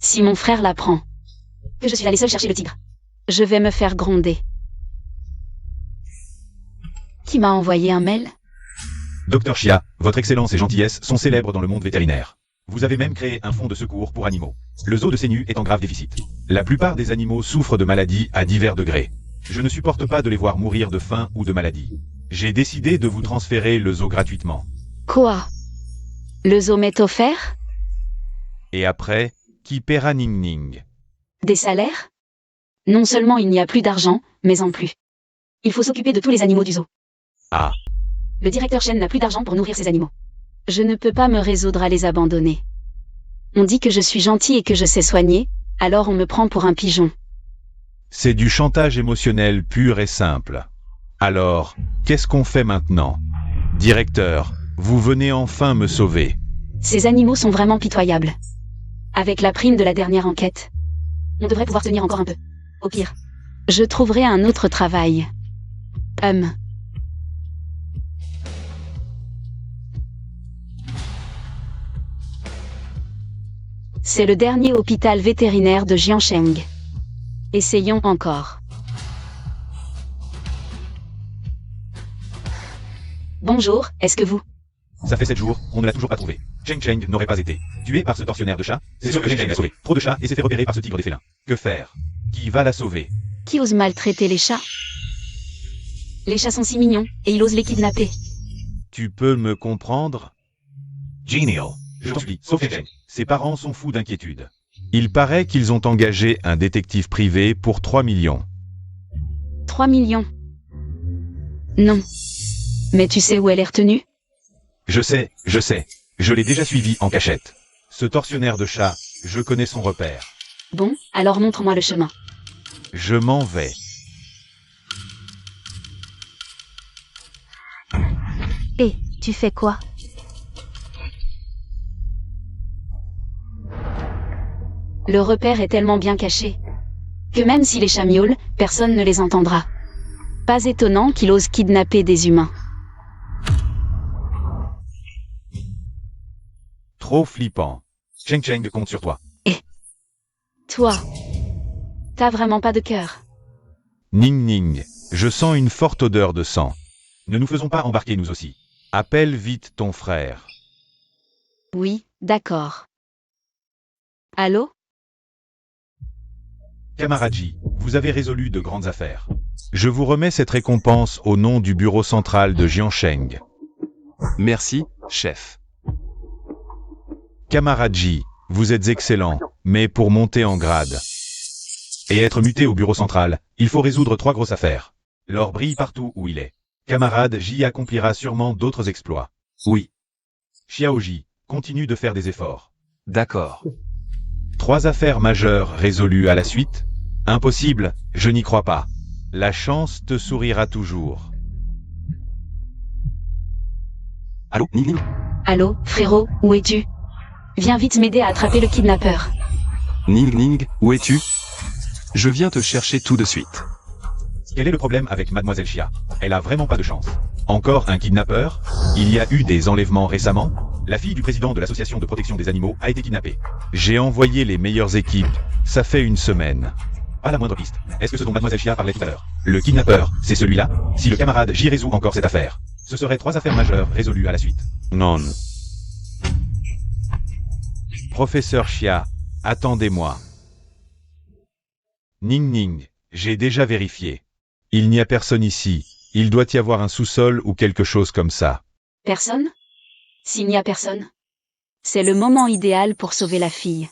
Si mon frère l'apprend. Que je suis allée seule chercher le tigre. Je vais me faire gronder. Qui m'a envoyé un mail? Docteur Xia, votre excellence et gentillesse sont célèbres dans le monde vétérinaire. Vous avez même créé un fonds de secours pour animaux. Le zoo de Sénu est en grave déficit. La plupart des animaux souffrent de maladies à divers degrés. Je ne supporte pas de les voir mourir de faim ou de maladie. J'ai décidé de vous transférer le zoo gratuitement. Quoi? Le zoo m'est offert? Et après, qui paiera Ning Ning? Des salaires? Non seulement il n'y a plus d'argent, mais en plus. Il faut s'occuper de tous les animaux du zoo. Ah. Le directeur Chen n'a plus d'argent pour nourrir ses animaux. Je ne peux pas me résoudre à les abandonner. On dit que je suis gentil et que je sais soigner, alors on me prend pour un pigeon. C'est du chantage émotionnel pur et simple. Alors, qu'est-ce qu'on fait maintenant? Directeur, vous venez enfin me sauver. Ces animaux sont vraiment pitoyables. Avec la prime de la dernière enquête, on devrait pouvoir tenir encore un peu. Au pire, je trouverai un autre travail. C'est le dernier hôpital vétérinaire de Jiancheng. Essayons encore. Bonjour, est-ce que vous... Ça fait 7 jours, on ne l'a toujours pas trouvé. Cheng Cheng n'aurait pas été tué par ce tortionnaire de chat. C'est sûr que Cheng Cheng a sauvé trop de chats et s'est fait repérer par ce tigre des félins. Que faire? Qui va la sauver? Qui ose maltraiter les chats? Les chats sont si mignons, et il ose les kidnapper. Tu peux me comprendre? Genial. Je t'en supplie, sauf Cheng Cheng. Ses parents sont fous d'inquiétude. Il paraît qu'ils ont engagé un détective privé pour 3 millions. 3 millions. Non. Mais tu sais où elle est retenue? Je sais. Je l'ai déjà suivi en cachette. Ce tortionnaire de chat, je connais son repère. Bon, alors montre-moi le chemin. Je m'en vais. Et, tu fais quoi? Le repère est tellement bien caché que même si les chats miaulent, personne ne les entendra. Pas étonnant qu'il ose kidnapper des humains. Trop flippant. Cheng Cheng compte sur toi. Toi, t'as vraiment pas de cœur. Ning Ning, je sens une forte odeur de sang. Ne nous faisons pas embarquer nous aussi. Appelle vite ton frère. Oui, d'accord. Allô? Kamaradji, vous avez résolu de grandes affaires. Je vous remets cette récompense au nom du bureau central de Jiancheng. Merci, chef. Kamaradji, vous êtes excellent, mais pour monter en grade et être muté au bureau central, il faut résoudre 3 grosses affaires. L'or brille partout où il est. Camarade J accomplira sûrement d'autres exploits. Oui, Xiaoji, continue de faire des efforts. d'accord. 3 affaires majeures résolues à la suite? Impossible, je n'y crois pas. La chance te sourira toujours. Allô, Ning Ning? Allô, frérot, où es-tu? Viens vite m'aider à attraper le kidnappeur. Ning Ning, où es-tu? Je viens te chercher tout de suite. Quel est le problème avec Mademoiselle Chia? Elle a vraiment pas de chance. Encore un kidnappeur? Il y a eu des enlèvements récemment? La fille du président de l'association de protection des animaux a été kidnappée. J'ai envoyé les meilleures équipes. Ça fait une semaine. Pas la moindre piste. Est-ce que ce dont Mademoiselle Chia parlait tout à l'heure? Le kidnappeur, c'est celui-là? Si le camarade J résout encore cette affaire, ce seraient 3 affaires majeures résolues à la suite. Non. Professeur Chia, attendez-moi. Ning Ning, j'ai déjà vérifié. Il n'y a personne ici. Il doit y avoir un sous-sol ou quelque chose comme ça. Personne? S'il n'y a personne, c'est le moment idéal pour sauver la fille.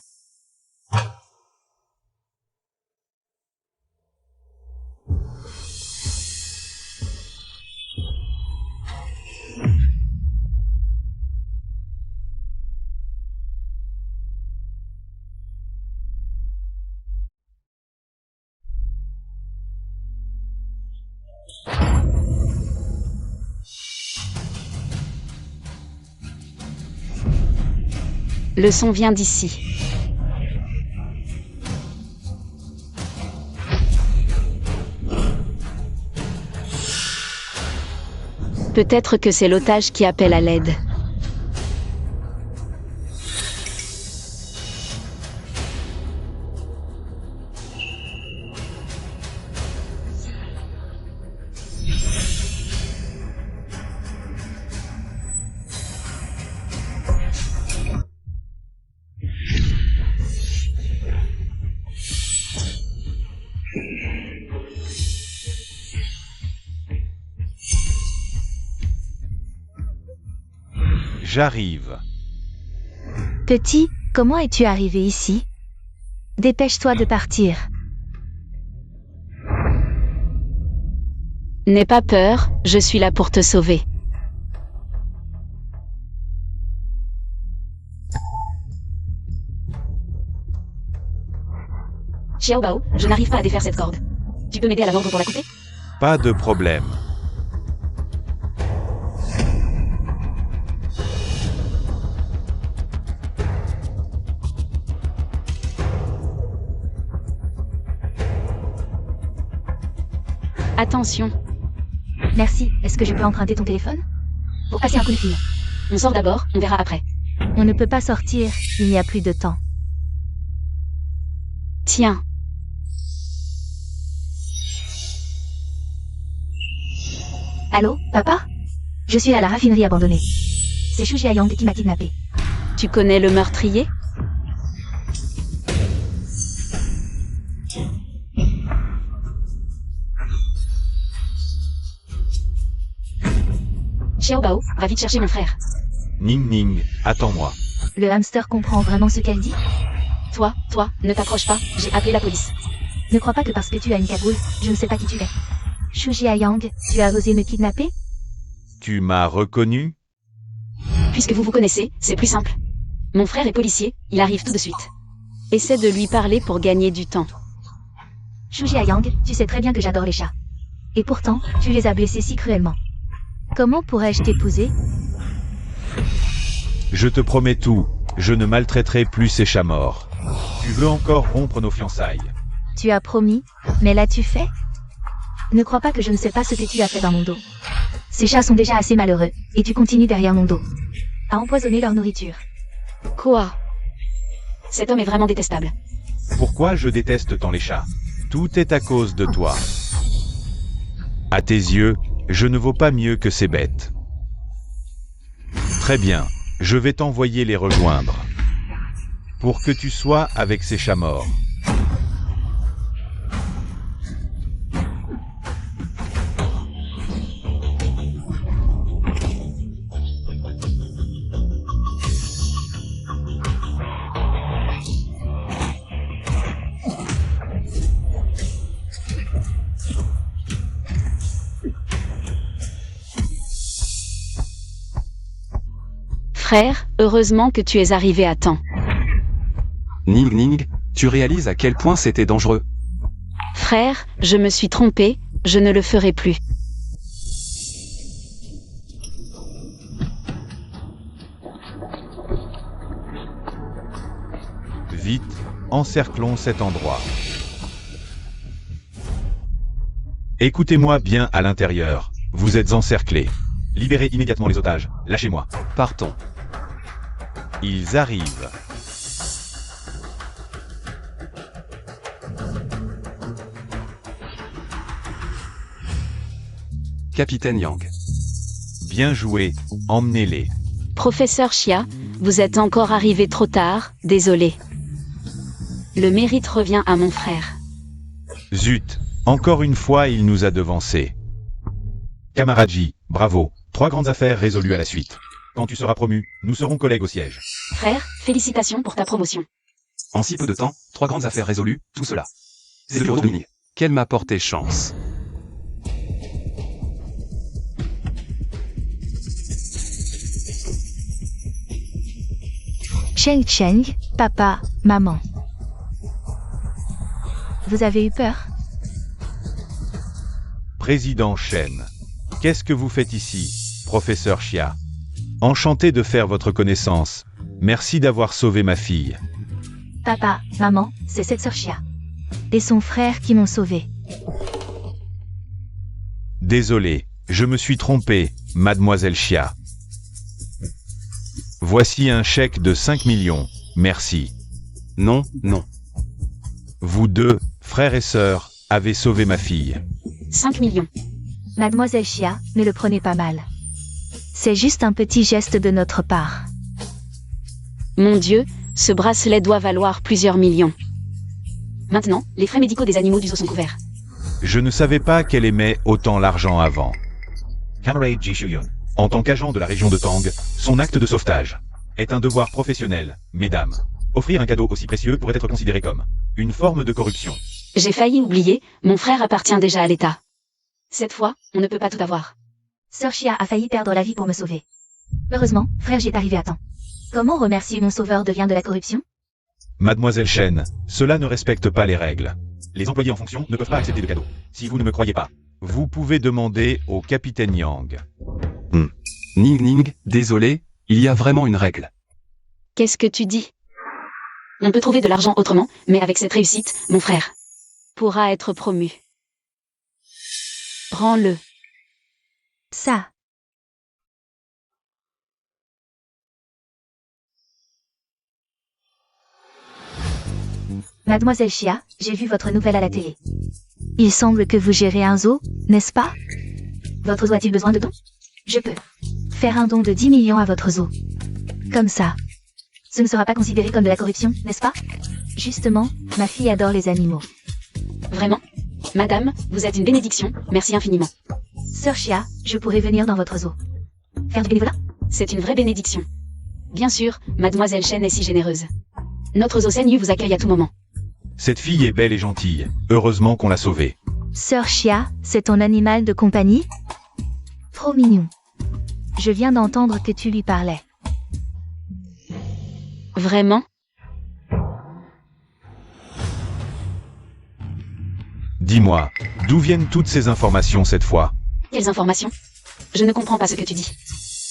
Le son vient d'ici. Peut-être que c'est l'otage qui appelle à l'aide. J'arrive. Petit, comment es-tu arrivé ici? Dépêche-toi de partir. N'aie pas peur, je suis là pour te sauver. Xiaobao, je n'arrive pas à défaire cette corde. Tu peux m'aider à la vendre pour la couper? Pas de problème. Attention, Merci, est-ce que je peux emprunter ton téléphone pour passer un coup de fil? on sort d'abord, on verra après. On ne peut pas sortir, il n'y a plus de temps. Tiens. Allô, papa? Je suis à la raffinerie abandonnée. C'est Shu Jiayang qui m'a kidnappé. Tu connais le meurtrier? Xiaobao, va vite chercher mon frère. Ning Ning, attends-moi. Le hamster comprend vraiment ce qu'elle dit? Toi, ne t'approche pas, j'ai appelé la police. Ne crois pas que parce que tu as une cagoule, je ne sais pas qui tu es. Shu Jiayang, tu as osé me kidnapper? Tu m'as reconnu? Puisque vous vous connaissez, c'est plus simple. Mon frère est policier, il arrive tout de suite. Essaie de lui parler pour gagner du temps. Shu Jiayang, tu sais très bien que j'adore les chats. Et pourtant, tu les as blessés si cruellement. Comment pourrais-je t'épouser? Je te promets tout, je ne maltraiterai plus ces chats morts. Tu veux encore rompre nos fiançailles? Tu as promis, mais l'as-tu fait? Ne crois pas que je ne sais pas ce que tu as fait dans mon dos. Ces chats sont déjà assez malheureux, et tu continues derrière mon dos à empoisonner leur nourriture. Quoi? Cet homme est vraiment détestable. Pourquoi je déteste tant les chats? Tout est à cause de toi. À tes yeux, je ne vaux pas mieux que ces bêtes. Très bien, je vais t'envoyer les rejoindre. Pour que tu sois avec ces chats morts. Frère, heureusement que tu es arrivé à temps. Ning Ning, tu réalises à quel point c'était dangereux. Frère, je me suis trompé, je ne le ferai plus. Vite, encerclons cet endroit. Écoutez-moi bien à l'intérieur. Vous êtes encerclés. Libérez immédiatement les otages. Lâchez-moi. Partons. Ils arrivent. Capitaine Yang. Bien joué. Emmenez-les. Professeur Xia, vous êtes encore arrivé trop tard, désolé. Le mérite revient à mon frère. Zut. Encore une fois, il nous a devancés. Camarade J, bravo. 3 grandes affaires résolues à la suite. Quand tu seras promu, nous serons collègues au siège. Frère, félicitations pour ta promotion. En si peu de temps, 3 grandes affaires résolues, tout cela. C'est le bureau de Ning. Qu'elle m'a porté chance. Cheng Cheng, papa, maman. Vous avez eu peur? Président Shen. Qu'est-ce que vous faites ici, professeur Xia? Enchanté de faire votre connaissance. Merci d'avoir sauvé ma fille. Papa, maman, c'est cette sœur Xia. Et son frère qui m'ont sauvé. Désolé, je me suis trompé, mademoiselle Xia. Voici un chèque de 5 millions, merci. Non, non. Vous deux, frères et sœurs, avez sauvé ma fille. 5 millions. Mademoiselle Xia, ne le prenez pas mal. C'est juste un petit geste de notre part. Mon Dieu, ce bracelet doit valoir plusieurs millions. Maintenant, les frais médicaux des animaux du zoo sont couverts. Je ne savais pas qu'elle aimait autant l'argent avant. Camarade Ji Shuyun. En tant qu'agent de la région de Tang, son acte de sauvetage est un devoir professionnel, mesdames. Offrir un cadeau aussi précieux pourrait être considéré comme une forme de corruption. J'ai failli oublier, mon frère appartient déjà à l'État. Cette fois, on ne peut pas tout avoir. Sœur Xia a failli perdre la vie pour me sauver. Heureusement, frère, j'y est arrivé à temps. Comment remercier mon sauveur devient de la corruption? Mademoiselle Chen, cela ne respecte pas les règles. Les employés en fonction ne peuvent pas accepter de cadeaux. Si vous ne me croyez pas, vous pouvez demander au capitaine Yang. Ning Ning, désolé, il y a vraiment une règle. Qu'est-ce que tu dis? On peut trouver de l'argent autrement, mais avec cette réussite, mon frère pourra être promu. Prends-le. Ça. Mademoiselle Chia, j'ai vu votre nouvelle à la télé. Il semble que vous gérez un zoo, n'est-ce pas? Votre zoo a-t-il besoin de dons? Je peux faire un don de 10 millions à votre zoo. Comme ça. Ce ne sera pas considéré comme de la corruption, n'est-ce pas? Justement, ma fille adore les animaux. Vraiment? Madame, vous êtes une bénédiction, merci infiniment. Sœur Chia, je pourrais venir dans votre zoo. Faire du bénévolat? C'est une vraie bénédiction. Bien sûr, Mademoiselle Chen est si généreuse. Notre zoo Senyu vous accueille à tout moment. Cette fille est belle et gentille. Heureusement qu'on l'a sauvée. Sœur Chia, c'est ton animal de compagnie? Trop mignon. Je viens d'entendre que tu lui parlais. Vraiment? Dis-moi, d'où viennent toutes ces informations cette fois? Quelles informations? Je ne comprends pas ce que tu dis.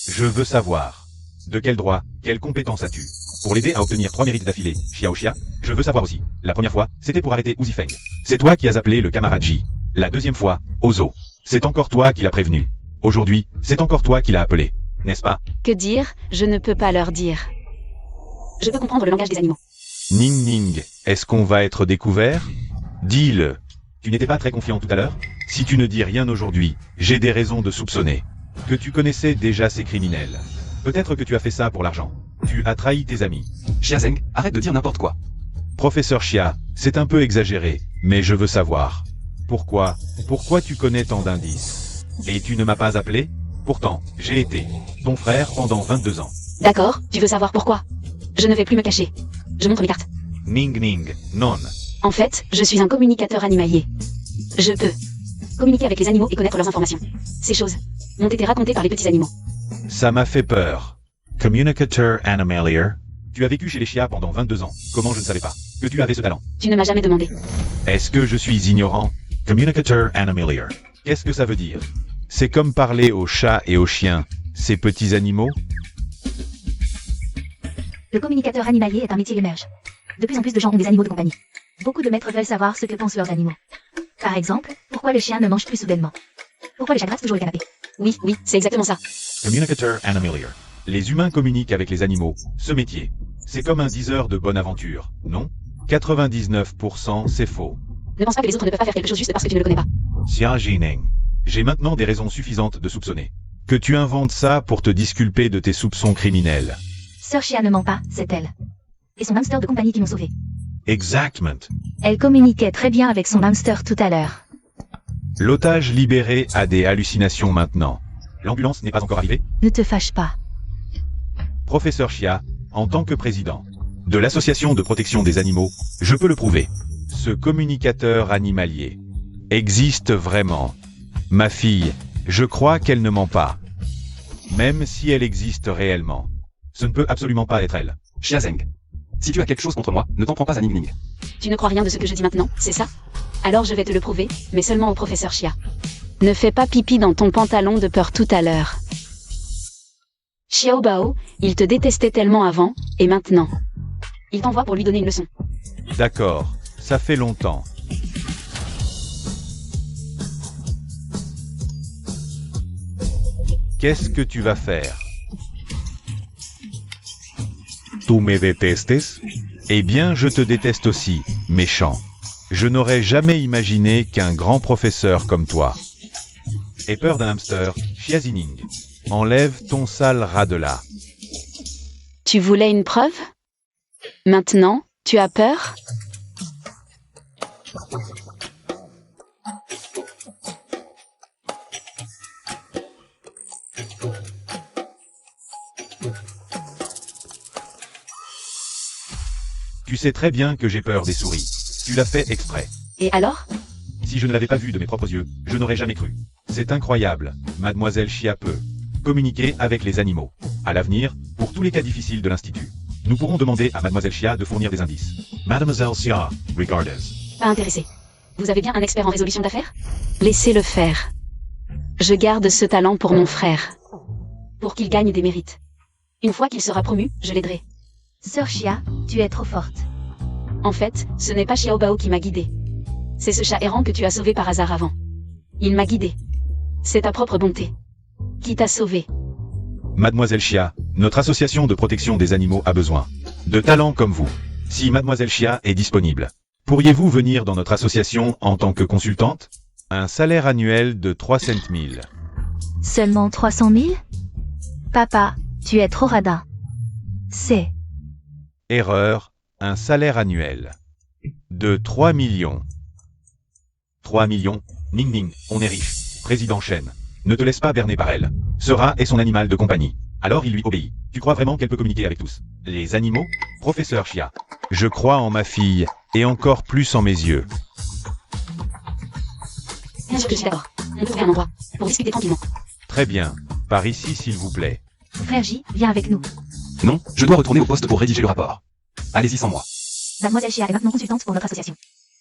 Je veux savoir. De quel droit, quelle compétence as-tu? Pour l'aider à obtenir 3 mérites d'affilée, Xiao Xia, je veux savoir aussi. La première fois, c'était pour arrêter Wu Zifeng. C'est toi qui as appelé le camarade Ji. La deuxième fois, au zoo. C'est encore toi qui l'as prévenu. Aujourd'hui, c'est encore toi qui l'as appelé. N'est-ce pas? Que dire? Je ne peux pas leur dire. Je peux comprendre le langage des animaux. Ning Ning, est-ce qu'on va être découvert? Dis-le. Tu n'étais pas très confiant tout à l'heure? Si tu ne dis rien aujourd'hui, j'ai des raisons de soupçonner que tu connaissais déjà ces criminels. Peut-être que tu as fait ça pour l'argent. Tu as trahi tes amis. Xia Zheng, arrête de dire n'importe quoi. Professeur Xia, c'est un peu exagéré, mais je veux savoir. Pourquoi tu connais tant d'indices? Et tu ne m'as pas appelé? Pourtant, j'ai été ton frère pendant 22 ans. D'accord, tu veux savoir pourquoi? Je ne vais plus me cacher. Je montre mes cartes. Ning Ning, non. En fait, je suis un communicateur animalier. Je peux communiquer avec les animaux et connaître leurs informations. Ces choses m'ont été racontées par les petits animaux. Ça m'a fait peur. Communicateur animalier. Tu as vécu chez les chias pendant 22 ans. Comment je ne savais pas que tu avais ce talent? Tu ne m'as jamais demandé. Est-ce que je suis ignorant? Communicateur animalier. Qu'est-ce que ça veut dire? C'est comme parler aux chats et aux chiens, ces petits animaux? Le communicateur animalier est un métier émerge. De plus en plus de gens ont des animaux de compagnie. Beaucoup de maîtres veulent savoir ce que pensent leurs animaux. Par exemple, pourquoi le chien ne mange plus soudainement? Pourquoi le chat gratte toujours le canapé? Oui, c'est exactement ça. Communicateur animalier. Les humains communiquent avec les animaux. Ce métier, c'est comme un diseur de bonne aventure, non? 99% c'est faux. Ne pense pas que les autres ne peuvent pas faire quelque chose juste parce que tu ne le connais pas. Xia Jining. J'ai maintenant des raisons suffisantes de soupçonner que tu inventes ça pour te disculper de tes soupçons criminels. Sœur Chia ne ment pas, c'est elle. Et son hamster de compagnie qui m'ont sauvé. Exactement. Elle communiquait très bien avec son hamster tout à l'heure. L'otage libéré a des hallucinations maintenant. L'ambulance n'est pas encore arrivée? Ne te fâche pas. Professeur Xia, en tant que président de l'association de protection des animaux, je peux le prouver. Ce communicateur animalier existe vraiment. Ma fille, je crois qu'elle ne ment pas. Même si elle existe réellement. Ce ne peut absolument pas être elle. Xia Zheng. Si tu as quelque chose contre moi, ne t'en prends pas à Ning Ning. Tu ne crois rien de ce que je dis maintenant, c'est ça? Alors je vais te le prouver, mais seulement au professeur Xia. Ne fais pas pipi dans ton pantalon de peur tout à l'heure. Xiao Bao, il te détestait tellement avant, et maintenant. Il t'envoie pour lui donner une leçon. D'accord, ça fait longtemps. Qu'est-ce que tu vas faire? Tu me détestes? Eh bien, je te déteste aussi, méchant. Je n'aurais jamais imaginé qu'un grand professeur comme toi ait peur d'un hamster. Xia Zining. Enlève ton sale rat de là. Tu voulais une preuve? Maintenant, tu as peur? Tu sais très bien que j'ai peur des souris. Tu l'as fait exprès. Et alors? Si je ne l'avais pas vu de mes propres yeux, je n'aurais jamais cru. C'est incroyable. Mademoiselle Chia peut communiquer avec les animaux. À l'avenir, pour tous les cas difficiles de l'Institut, Nous pourrons demander à Mademoiselle Xia de fournir des indices. Mademoiselle Xia, regardez. Pas intéressé. Vous avez bien un expert en résolution d'affaires? Laissez-le faire. Je garde ce talent pour mon frère. Pour qu'il gagne des mérites. Une fois qu'il sera promu, je l'aiderai. Sœur Xia, tu es trop forte. En fait, ce n'est pas Xiaobao qui m'a guidé. C'est ce chat errant que tu as sauvé par hasard avant. Il m'a guidé. C'est ta propre bonté. Qui t'a sauvé. Mademoiselle Xia, notre association de protection des animaux a besoin de talents comme vous. Si Mademoiselle Xia est disponible, pourriez-vous venir dans notre association en tant que consultante? Un salaire annuel de 300 000. Seulement 300 000? Papa, tu es trop radin. C'est... Erreur, un salaire annuel de 3 millions. 3 millions, Ning Ning, on est riche. Président Shen, ne te laisse pas berner par elle. Ce rat est son animal de compagnie. Alors il lui obéit. Tu crois vraiment qu'elle peut communiquer avec tous? Les animaux? Professeur Xia. Je crois en ma fille, et encore plus en mes yeux. Bien sûr que je suis d'accord. On peut trouver un endroit pour discuter tranquillement. Très bien. Par ici s'il vous plaît. Frère J, viens avec nous. Non, je dois retourner au poste pour rédiger le rapport. Allez-y sans moi. Mademoiselle Xia est maintenant consultante pour notre association.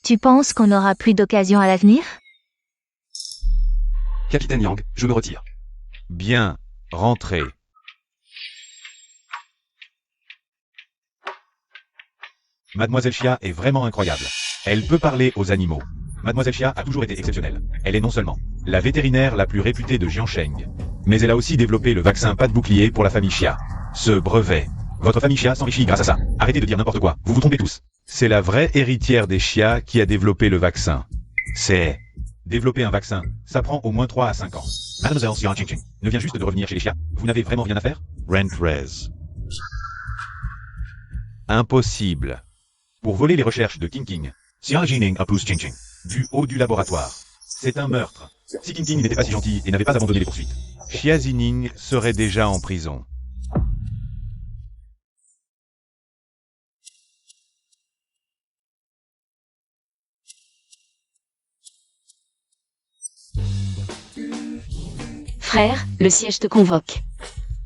Tu penses qu'on n'aura plus d'occasion à l'avenir? Capitaine Yang, je me retire. Bien, rentrez. Mademoiselle Xia est vraiment incroyable. Elle peut parler aux animaux. Mademoiselle Xia a toujours été exceptionnelle. Elle est non seulement la vétérinaire la plus réputée de Jiansheng, mais elle a aussi développé le vaccin pas de bouclier pour la famille Xia. Ce brevet. Votre famille Xia s'enrichit grâce à ça. Arrêtez de dire n'importe quoi, vous vous trompez tous. C'est la vraie héritière des Xia qui a développé le vaccin. C'est... Développer un vaccin, ça prend au moins 3 à 5 ans. Mademoiselle Xia Qingqing ne vient juste de revenir chez les Xia. Vous n'avez vraiment rien à faire? Rentrez. Impossible. Pour voler les recherches de Qingqing, Xia Jining a poussé Qingqing du haut du laboratoire. C'est un meurtre. Si Qingqing n'était pas si gentil et n'avait pas abandonné les poursuites, Xia Zining serait déjà en prison. Frère, le siège te convoque.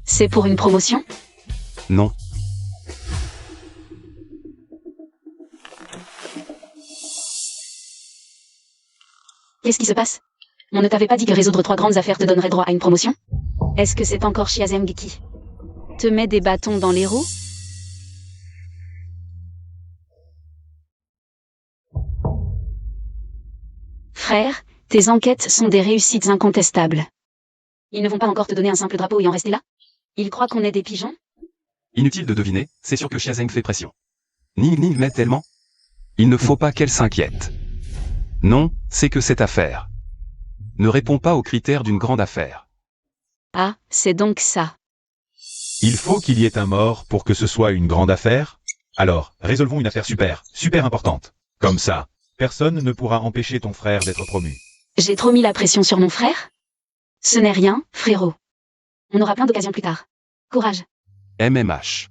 C'est pour une promotion? Non. Qu'est-ce qui se passe? On ne t'avait pas dit que résoudre 3 grandes affaires te donnerait droit à une promotion? Est-ce que c'est encore Xiazeng qui te met des bâtons dans les roues? Frère, tes enquêtes sont des réussites incontestables. Ils ne vont pas encore te donner un simple drapeau et en rester là? Ils croient qu'on est des pigeons? Inutile de deviner, c'est sûr que Xiazeng fait pression. Ning Ning m'aide tellement. Il ne faut pas qu'elle s'inquiète. Non, c'est que cette affaire ne répond pas aux critères d'une grande affaire. Ah, c'est donc ça. Il faut qu'il y ait un mort pour que ce soit une grande affaire? Alors, résolvons une affaire super importante. Comme ça, personne ne pourra empêcher ton frère d'être promu. J'ai trop mis la pression sur mon frère? Ce n'est rien, frérot. On aura plein d'occasions plus tard. Courage. MMH.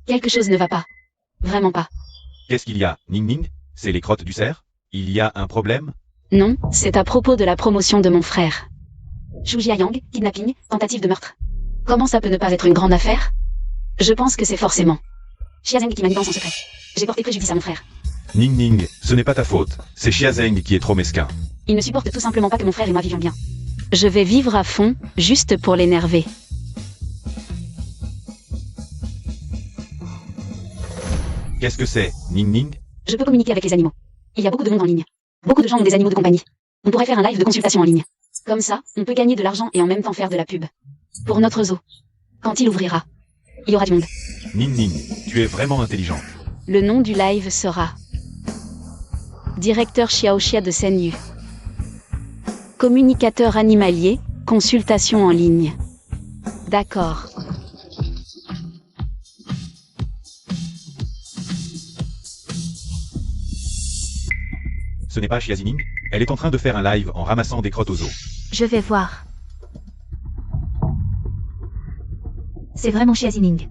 Quelque chose ne va pas. Vraiment pas. Qu'est-ce qu'il y a, Ning Ning? C'est les crottes du cerf? Il y a un problème? Non, c'est à propos de la promotion de mon frère. Zhu Jiayang, kidnapping, tentative de meurtre. Comment ça peut ne pas être une grande affaire? Je pense que c'est forcément Xiazeng qui manipule son secret. J'ai porté préjudice à mon frère. Ning Ning, ce n'est pas ta faute. C'est Xiazeng qui est trop mesquin. Il ne supporte tout simplement pas que mon frère et moi vivions bien. Je vais vivre à fond, juste pour l'énerver. Qu'est-ce que c'est, Ning Ning? Je peux communiquer avec les animaux. Il y a beaucoup de monde en ligne. Beaucoup de gens ont des animaux de compagnie. On pourrait faire un live de consultation en ligne. Comme ça, on peut gagner de l'argent et en même temps faire de la pub. Pour notre zoo. Quand il ouvrira, il y aura du monde. Ning Ning, tu es vraiment intelligente. Le nom du live sera Directeur Xiaoxia de Senyu. Communicateur animalier, consultation en ligne. D'accord. Ce n'est pas Xia Zining? Elle est en train de faire un live en ramassant des crottes aux os. Je vais voir. C'est vraiment Xia Zining.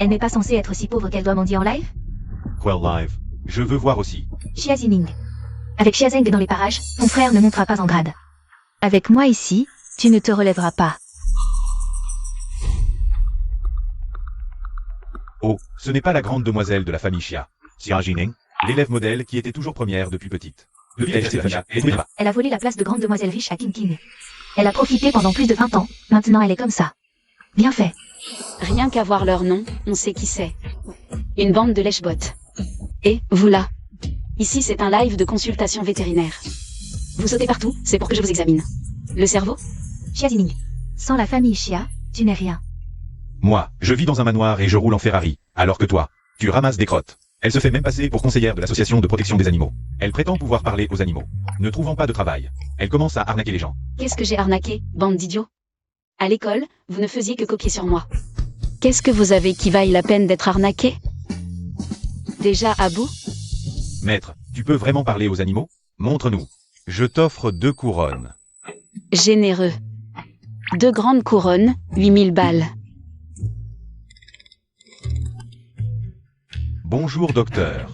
Elle n'est pas censée être si pauvre qu'elle doit mendier en live? Quel live? Je veux voir aussi. Xia Zining. Avec Xiazeng dans les parages, ton frère ne montera pas en grade. Avec moi ici, Tu ne te relèveras pas. Oh, ce n'est pas la grande demoiselle de la famille Xia. Xia Jining, l'élève modèle qui était toujours première depuis petite. Elle a volé la place de grande demoiselle riche à King King. Elle a profité pendant plus de 20 ans. Maintenant elle est comme ça. Bien fait. Rien qu'à voir leur nom, on sait qui c'est. Une bande de lèche-bottes. Et, vous là. Ici c'est un live de consultation vétérinaire. Vous sautez partout, c'est pour que je vous examine. Le cerveau? Xia Zining. Sans la famille Xia, tu n'es rien. Moi, je vis dans un manoir et je roule en Ferrari, alors que toi, tu ramasses des crottes. Elle se fait même passer pour conseillère de l'association de protection des animaux. Elle prétend pouvoir parler aux animaux. Ne trouvant pas de travail, elle commence à arnaquer les gens. Qu'est-ce que j'ai arnaqué, bande d'idiots? À l'école, vous ne faisiez que copier sur moi. Qu'est-ce que vous avez qui vaille la peine d'être arnaqué? Déjà à bout? Maître, tu peux vraiment parler aux animaux? Montre-nous. Je t'offre 2 couronnes. Généreux. 2 grandes couronnes, 8000 balles. Bonjour docteur.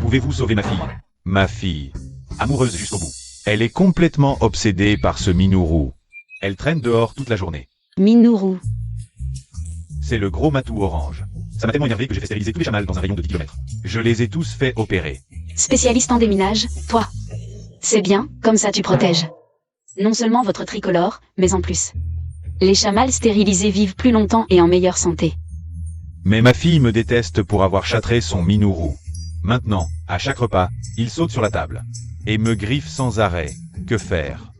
Pouvez-vous sauver ma fille? Ma fille. Amoureuse jusqu'au bout. Elle est complètement obsédée par ce Minourou. Elle traîne dehors toute la journée. Minourou. C'est le gros matou orange. Ça m'a tellement énervé que j'ai fait stériliser tous les chamals dans un rayon de 10 km. Je les ai tous fait opérer. Spécialiste en déminage, toi. C'est bien, comme ça tu protèges. Non seulement votre tricolore, mais en plus. Les chamals stérilisés vivent plus longtemps et en meilleure santé. Mais ma fille me déteste pour avoir châtré son Minourou. Maintenant, à chaque repas, il saute sur la table. Et me griffe sans arrêt. Que faire?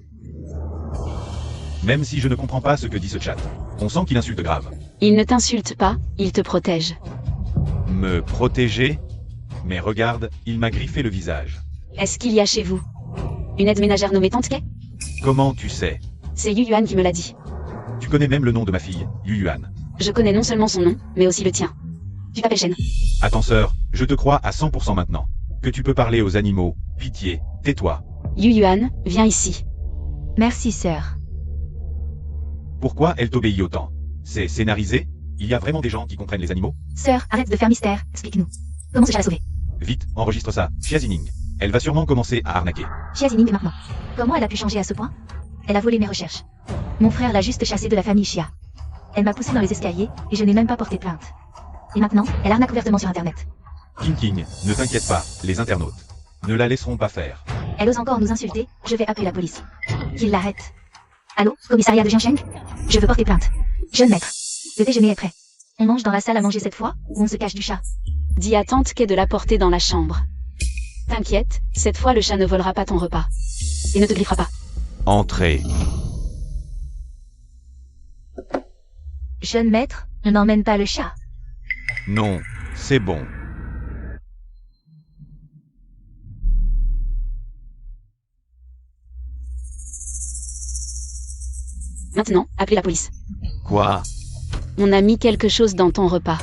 Même si je ne comprends pas ce que dit ce chat, on sent qu'il insulte grave. Il ne t'insulte pas, il te protège. Me protéger? Mais regarde, il m'a griffé le visage. Est-ce qu'il y a chez vous une aide ménagère nommée Tante Kay? Comment tu sais? C'est Yu Yuan qui me l'a dit. Tu connais même le nom de ma fille, Yu Yuan. Je connais non seulement son nom, mais aussi le tien. Tu t'appelles Shen. Attends sœur, je te crois à 100% maintenant. Que tu peux parler aux animaux, pitié, tais-toi. Yu Yuan, viens ici. Merci sœur. Pourquoi elle t'obéit autant? C'est scénarisé? Il y a vraiment des gens qui comprennent les animaux? Sœur, arrête de faire mystère. Explique-nous. Comment ce chat l'a sauvé? Vite, enregistre ça, Xia Zining. Elle va sûrement commencer à arnaquer. Xia Zining maintenant. Comment elle a pu changer à ce point? Elle a volé mes recherches. Mon frère l'a juste chassée de la famille Xia. Elle m'a poussé dans les escaliers, et je n'ai même pas porté plainte. Et maintenant, elle arnaque ouvertement sur Internet. King King, ne t'inquiète pas, les internautes ne la laisseront pas faire. Elle ose encore nous insulter, je vais appeler la police. Qu'il l'arrête. Allô, commissariat de Jiangsheng? Je veux porter plainte. Jeune maître, le déjeuner est prêt. On mange dans la salle à manger cette fois, ou on se cache du chat? Dis à Tante Kay de la porter dans la chambre. T'inquiète, cette fois le chat ne volera pas ton repas. Et ne te griffera pas. Entrez. Jeune maître, on n'emmène pas le chat. Non, c'est bon. Maintenant, appelez la police. Quoi? On a mis quelque chose dans ton repas.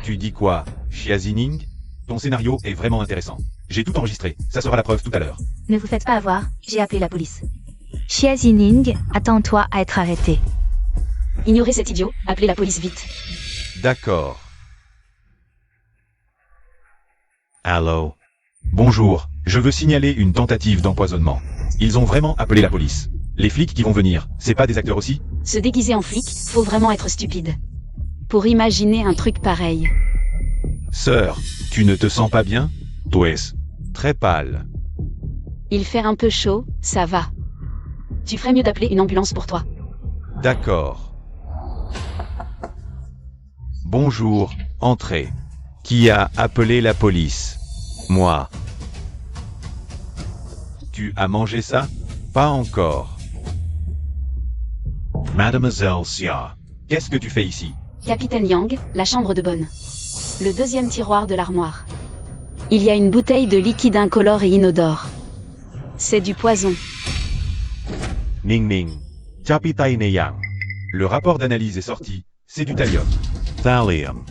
Tu dis quoi, Xia Zining? Ton scénario est vraiment intéressant. J'ai tout enregistré, ça sera la preuve tout à l'heure. Ne vous faites pas avoir, j'ai appelé la police. Xia Zining, attends-toi à être arrêté. Ignorez cet idiot, appelez la police vite. D'accord. Allô? Bonjour, je veux signaler une tentative d'empoisonnement. Ils ont vraiment appelé la police. Les flics qui vont venir, c'est pas des acteurs aussi? Se déguiser en flic, faut vraiment être stupide. Pour imaginer un truc pareil. Sœur, tu ne te sens pas bien? Tu es très pâle. Il fait un peu chaud, ça va. Tu ferais mieux d'appeler une ambulance pour toi. D'accord. Bonjour, entrez. Qui a appelé la police? Moi. Tu as mangé ça? Pas encore. Mademoiselle Xia, qu'est-ce que tu fais ici? Capitaine Yang, la chambre de bonne. Le deuxième tiroir de l'armoire. Il y a une bouteille de liquide incolore et inodore. C'est du poison. Ning Ning. Capitaine Yang. Le rapport d'analyse est sorti, c'est du thallium. Thallium.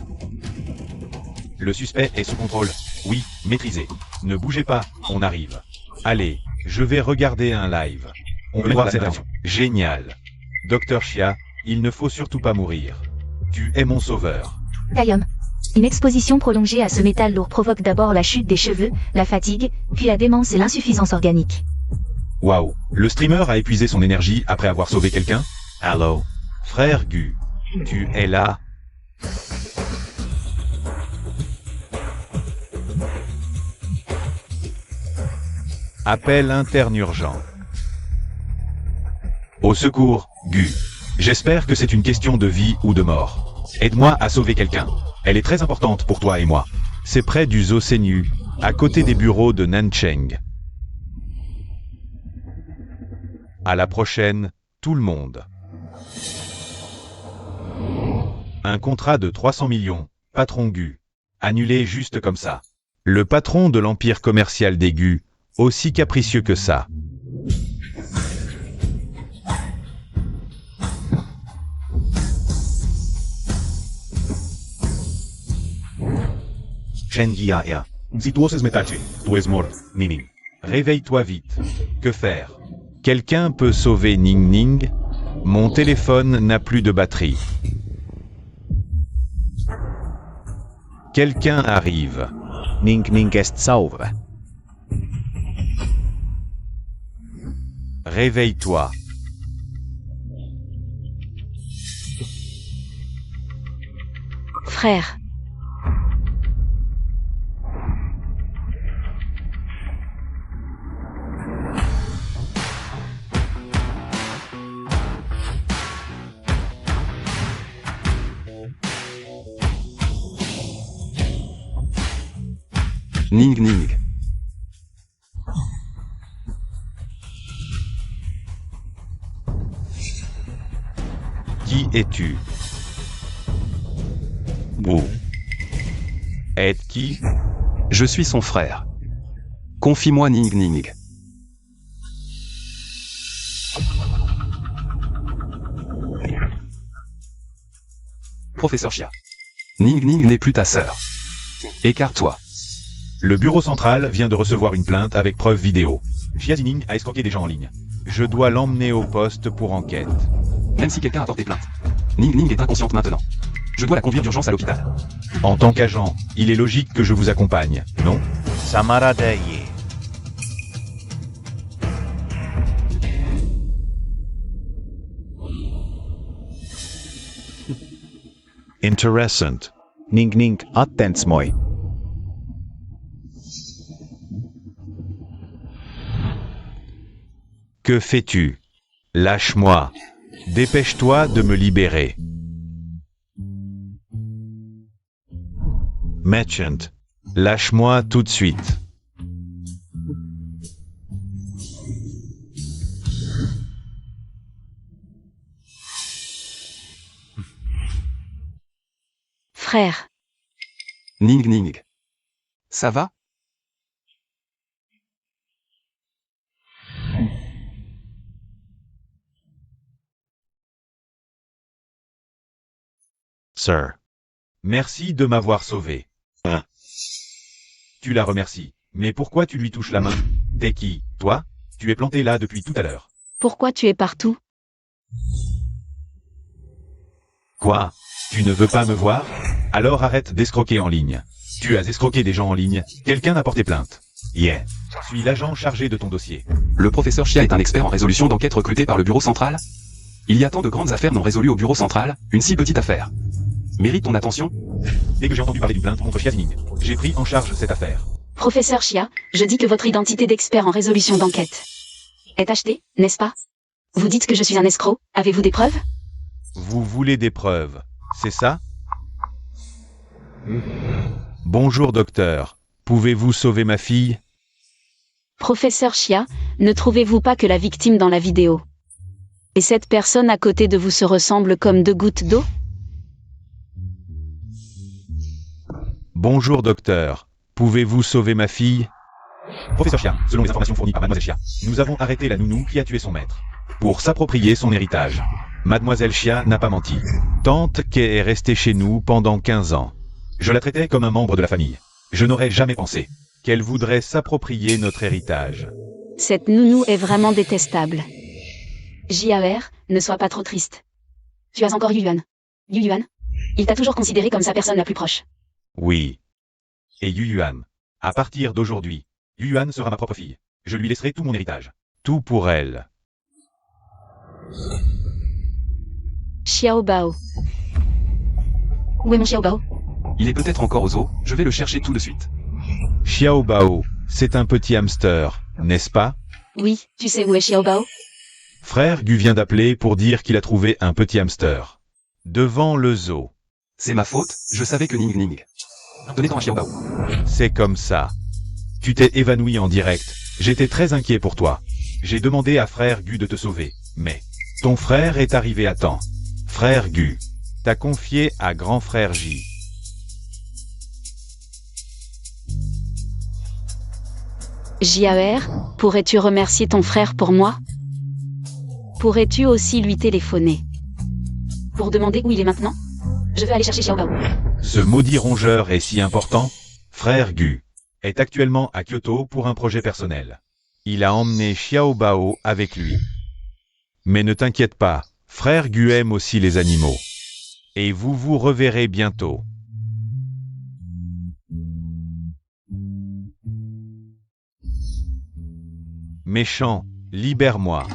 Le suspect est sous contrôle. Oui, maîtrisé. Ne bougez pas, on arrive. Allez, je vais regarder un live. On peut voir cette action. Génial. Docteur Xia, il ne faut surtout pas mourir. Tu es mon sauveur. Thallium. Une exposition prolongée à ce métal lourd provoque d'abord la chute des cheveux, la fatigue, puis la démence et l'insuffisance organique. Waouh, le streamer a épuisé son énergie après avoir sauvé quelqu'un? Allô? Frère Gu, tu es là? Appel interne urgent. Au secours, Gu. J'espère que c'est une question de vie ou de mort. Aide-moi à sauver quelqu'un. Elle est très importante pour toi et moi. C'est près du Zosenyu, à côté des bureaux de Nancheng. À la prochaine, tout le monde. Un contrat de 300 millions, patron Gu. Annulé juste comme ça. Le patron de l'empire commercial des Gu, aussi capricieux que ça. Shengia. Si tu oses me tacher, tu es mort, Ning. Réveille-toi vite. Que faire? Quelqu'un peut sauver Ning Ning? Mon téléphone n'a plus de batterie. Quelqu'un arrive. Ning Ning est sauve. Réveille-toi. Frère. Ning Ning. Qui es-tu? Où? Est qui? Je suis son frère. Confie-moi Ning Ning. Professeur Chia. Ning Ning n'est plus ta sœur. Écarte-toi. Le bureau central vient de recevoir une plainte avec preuve vidéo. Xia Zining a escroqué des gens en ligne. Je dois l'emmener au poste pour enquête. Même si quelqu'un a porté plainte. Ning Ning est inconsciente maintenant. Je dois la conduire d'urgence à l'hôpital. En tant qu'agent, il est logique que je vous accompagne, non? Samaradaye. Interessant. Ning Ning attends moi. Que fais-tu? Lâche-moi. Dépêche-toi de me libérer. Merchant. Lâche-moi tout de suite. Frère. Ning Ning. Ça va? Sir. Merci de m'avoir sauvé. Hein? Tu la remercies. Mais pourquoi tu lui touches la main? T'es qui, toi? Tu es planté là depuis tout à l'heure. Pourquoi tu es partout? Quoi? Tu ne veux pas me voir? Alors arrête d'escroquer en ligne. Tu as escroqué des gens en ligne. Quelqu'un a porté plainte. Yeah. Je suis l'agent chargé de ton dossier. Le professeur Chia est un expert en résolution d'enquête recruté par le bureau central? Il y a tant de grandes affaires non résolues au bureau central, une si petite affaire mérite ton attention? Dès que j'ai entendu parler d'une plainte contre Xia Zining, j'ai pris en charge cette affaire. Professeur Chia, je dis que votre identité d'expert en résolution d'enquête est achetée, n'est-ce pas? Vous dites que je suis un escroc, avez-vous des preuves? Vous voulez des preuves, c'est ça? Bonjour docteur, pouvez-vous sauver ma fille? Professeur Chia, ne trouvez-vous pas que la victime dans la vidéo et cette personne à côté de vous se ressemblent comme deux gouttes d'eau? Bonjour docteur, pouvez-vous sauver ma fille? Professeur Chia, selon les informations fournies par Mademoiselle Chia, nous avons arrêté la nounou qui a tué son maître pour s'approprier son héritage. Mademoiselle Chia n'a pas menti. Tante Kay est restée chez nous pendant 15 ans. Je la traitais comme un membre de la famille. Je n'aurais jamais pensé qu'elle voudrait s'approprier notre héritage. Cette nounou est vraiment détestable. JAR, ne sois pas trop triste. Tu as encore Yuyuan. Yuyuan? Il t'a toujours considéré comme sa personne la plus proche. Oui. Et Yuyuan. À partir d'aujourd'hui, Yuyuan sera ma propre fille. Je lui laisserai tout mon héritage. Tout pour elle. Xiao Bao. Où est mon Xiao Bao? Il est peut-être encore aux eaux, je vais le chercher tout de suite. Xiao Bao, c'est un petit hamster, n'est-ce pas? Oui, tu sais où est Xiao Bao? Frère Gu vient d'appeler pour dire qu'il a trouvé un petit hamster. Devant le zoo. C'est ma faute, je savais que Ning Ning. Donnez-en un Xiaobao. C'est comme ça. Tu t'es évanoui en direct. J'étais très inquiet pour toi. J'ai demandé à frère Gu de te sauver, mais ton frère est arrivé à temps. Frère Gu, t'as confié à grand frère J. JAR, pourrais-tu remercier ton frère pour moi? Pourrais-tu aussi lui téléphoner? Pour demander où il est maintenant? Je veux aller chercher Xiao Bao. Ce maudit rongeur est si important. Frère Gu est actuellement à Kyoto pour un projet personnel. Il a emmené Xiao Bao avec lui. Mais ne t'inquiète pas, frère Gu aime aussi les animaux. Et vous vous reverrez bientôt. Méchant, libère-moi.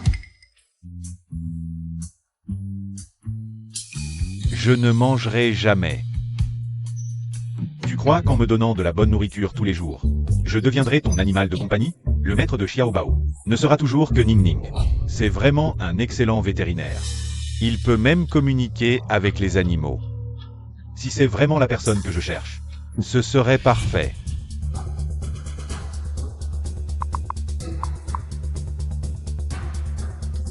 Je ne mangerai jamais. Tu crois qu'en me donnant de la bonne nourriture tous les jours, je deviendrai ton animal de compagnie? Le maître de Xiao Bao ne sera toujours que Ning Ning. C'est vraiment un excellent vétérinaire. Il peut même communiquer avec les animaux. Si c'est vraiment la personne que je cherche, ce serait parfait.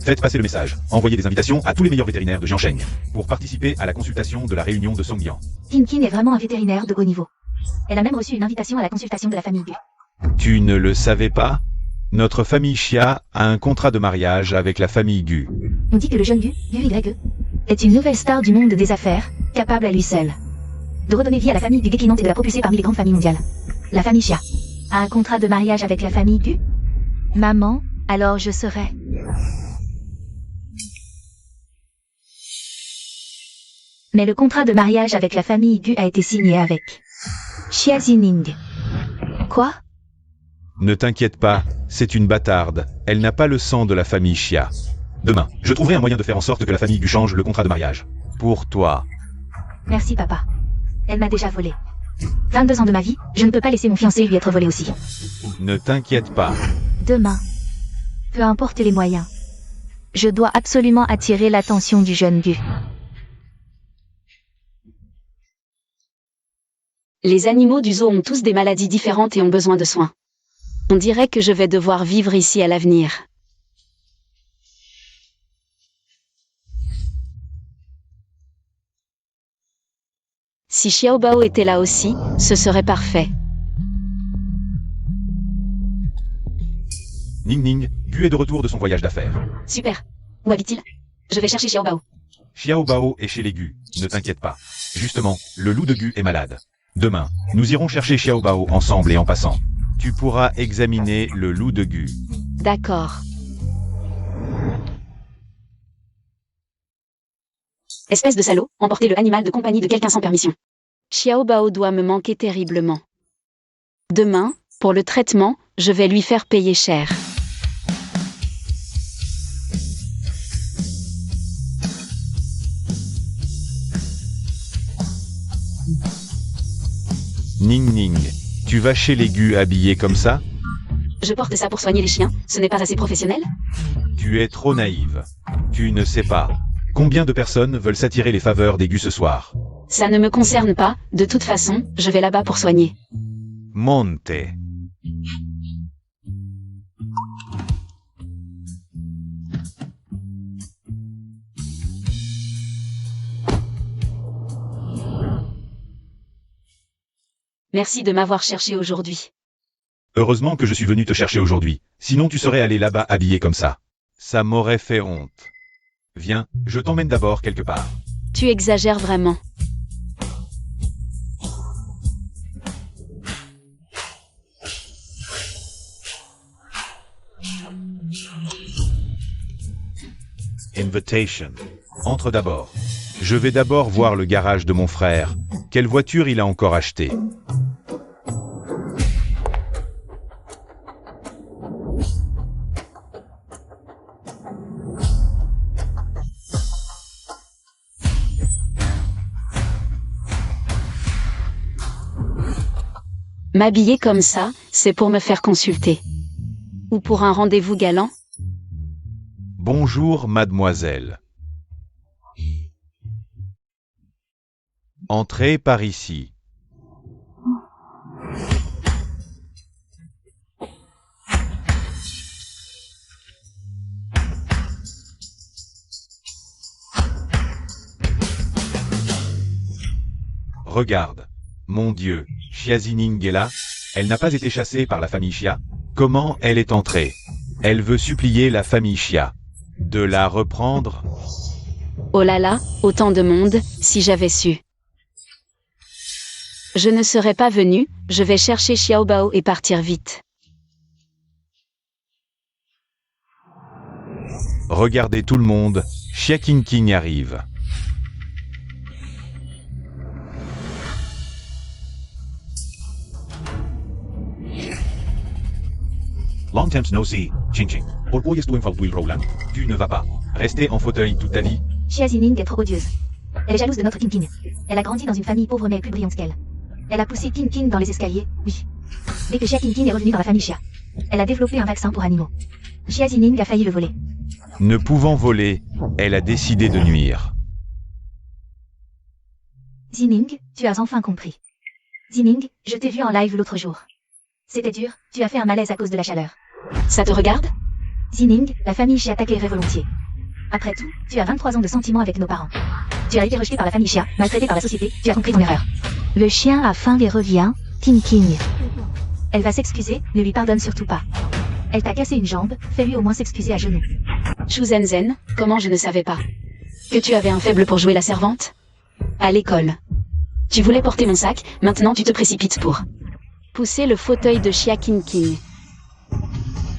Faites passer le message. Envoyez des invitations à tous les meilleurs vétérinaires de Jiangsheng pour participer à la consultation de la réunion de Songyan. Tinkin est vraiment un vétérinaire de haut niveau. Elle a même reçu une invitation à la consultation de la famille Gu. Tu ne le savais pas? Notre famille Xia a un contrat de mariage avec la famille Gu. On dit que le jeune Gu, Gu-Y, est une nouvelle star du monde des affaires, capable à lui seul de redonner vie à la famille Gu déclinante et de la propulser parmi les grandes familles mondiales. La famille Xia a un contrat de mariage avec la famille Gu? Maman, alors je serai... Mais le contrat de mariage avec la famille Gu a été signé avec Xia Zining. Quoi? Ne t'inquiète pas, c'est une bâtarde. Elle n'a pas le sang de la famille Xia. Demain, je trouverai un moyen de faire en sorte que la famille Gu change le contrat de mariage. Pour toi. Merci papa. Elle m'a déjà volé. 22 ans de ma vie, je ne peux pas laisser mon fiancé lui être volé aussi. Ne t'inquiète pas. Demain, peu importe les moyens, je dois absolument attirer l'attention du jeune Gu. Les animaux du zoo ont tous des maladies différentes et ont besoin de soins. On dirait que je vais devoir vivre ici à l'avenir. Si Xiao Bao était là aussi, ce serait parfait. Ning Ning, Gu est de retour de son voyage d'affaires. Super. Où habite-t-il? Je vais chercher Xiao Bao. Xiao Bao est chez les Gu, ne t'inquiète pas. Justement, le loup de Gu est malade. Demain, nous irons chercher Xiao Bao ensemble et en passant. Tu pourras examiner le loup de Gu. D'accord. Espèce de salaud, emporter le animal de compagnie de quelqu'un sans permission. Xiao Bao doit me manquer terriblement. Demain, pour le traitement, je vais lui faire payer cher. Ning Ning, tu vas chez les Gu habillé comme ça? Je porte ça pour soigner les chiens, ce n'est pas assez professionnel? Tu es trop naïve. Tu ne sais pas. Combien de personnes veulent s'attirer les faveurs des Gu ce soir? Ça ne me concerne pas, de toute façon, je vais là-bas pour soigner. Monte. Merci de m'avoir cherché aujourd'hui. Heureusement que je suis venu te chercher aujourd'hui, sinon tu serais allé là-bas habillé comme ça. Ça m'aurait fait honte. Viens, je t'emmène d'abord quelque part. Tu exagères vraiment. Invitation. Entre d'abord. Je vais d'abord voir le garage de mon frère. Quelle voiture il a encore acheté? M'habiller comme ça, c'est pour me faire consulter. Ou pour un rendez-vous galant? Bonjour, mademoiselle. Entrez par ici. Regarde. Mon Dieu, Xia Zining est là. Elle n'a pas été chassée par la famille Xia. Comment elle est entrée? Elle veut supplier la famille Xia de la reprendre. Oh là là, autant de monde, si j'avais su. Je ne serais pas venu, je vais chercher Xiaobao et partir vite. Regardez tout le monde, Xia Qingqing arrive. Long temps no see, Qingqing. Pourquoi est-ce que tu Roland? Tu ne vas pas rester en fauteuil toute ta vie? Xia Zining est trop odieuse. Elle est jalouse de notre Qingqing. Elle a grandi dans une famille pauvre mais plus brillante qu'elle. Elle a poussé Qingqing dans les escaliers, oui. Dès que Xia Qingqing est revenue dans la famille Xia, elle a développé un vaccin pour animaux. Xia Zining a failli le voler. Ne pouvant voler, elle a décidé de nuire. Zining, tu as enfin compris. Zining, je t'ai vu en live l'autre jour. C'était dur, tu as fait un malaise à cause de la chaleur. Ça te regarde? Zining, la famille Xia t'accueillerait volontiers. Après tout, tu as 23 ans de sentiments avec nos parents. Tu as été rejeté par la famille Xia, maltraité par la société, tu as compris ton erreur. Le chien a faim et revient, Qingqing. Elle va s'excuser, ne lui pardonne surtout pas. Elle t'a cassé une jambe, fais-lui au moins s'excuser à genoux. Shu Zenzhen, comment je ne savais pas que tu avais un faible pour jouer la servante? À l'école. Tu voulais porter mon sac, maintenant tu te précipites pour pousser le fauteuil de Xia Qingqing.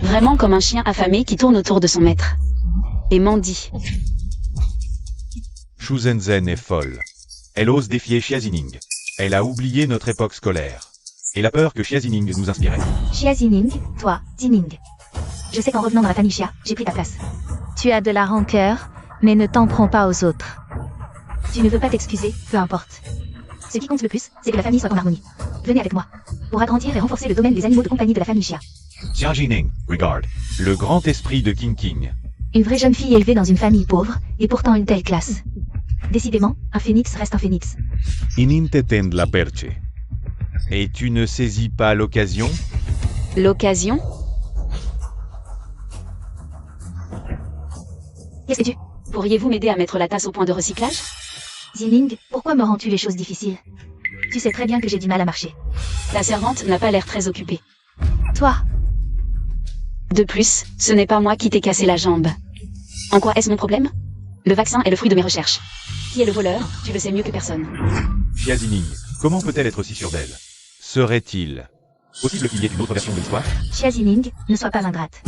Vraiment comme un chien affamé qui tourne autour de son maître. Et mendie. Shu Zenzhen est folle. Elle ose défier Xia Zining. Elle a oublié notre époque scolaire. Et la peur que Xia Zining nous inspirait. Xia Zining, toi, Zining. Je sais qu'en revenant dans la famille Xia, j'ai pris ta place. Tu as de la rancœur, mais ne t'en prends pas aux autres. Tu ne veux pas t'excuser, peu importe. Ce qui compte le plus, c'est que la famille soit en harmonie. Venez avec moi. Pour agrandir et renforcer le domaine des animaux de compagnie de la famille Xia. Xia Zining, regarde. Le grand esprit de Qingqing. Une vraie jeune fille élevée dans une famille pauvre, et pourtant une telle classe. Décidément, un phénix reste un phénix. Ininteten la perche. Et tu ne saisis pas l'occasion? L'occasion? Qu'est-ce que tu... Pourriez-vous m'aider à mettre la tasse au point de recyclage? Zining, pourquoi me rends-tu les choses difficiles? Tu sais très bien que j'ai du mal à marcher. La servante n'a pas l'air très occupée. Toi, De plus, ce n'est pas moi qui t'ai cassé la jambe. En quoi est-ce mon problème? Le vaccin est le fruit de mes recherches. Qui est le voleur? Tu le sais mieux que personne. Xia Zining, comment peut-elle être aussi sûre d'elle? Serait-il possible qu'il y ait une autre version de l'histoire? Xia Zining, ne sois pas ingrate.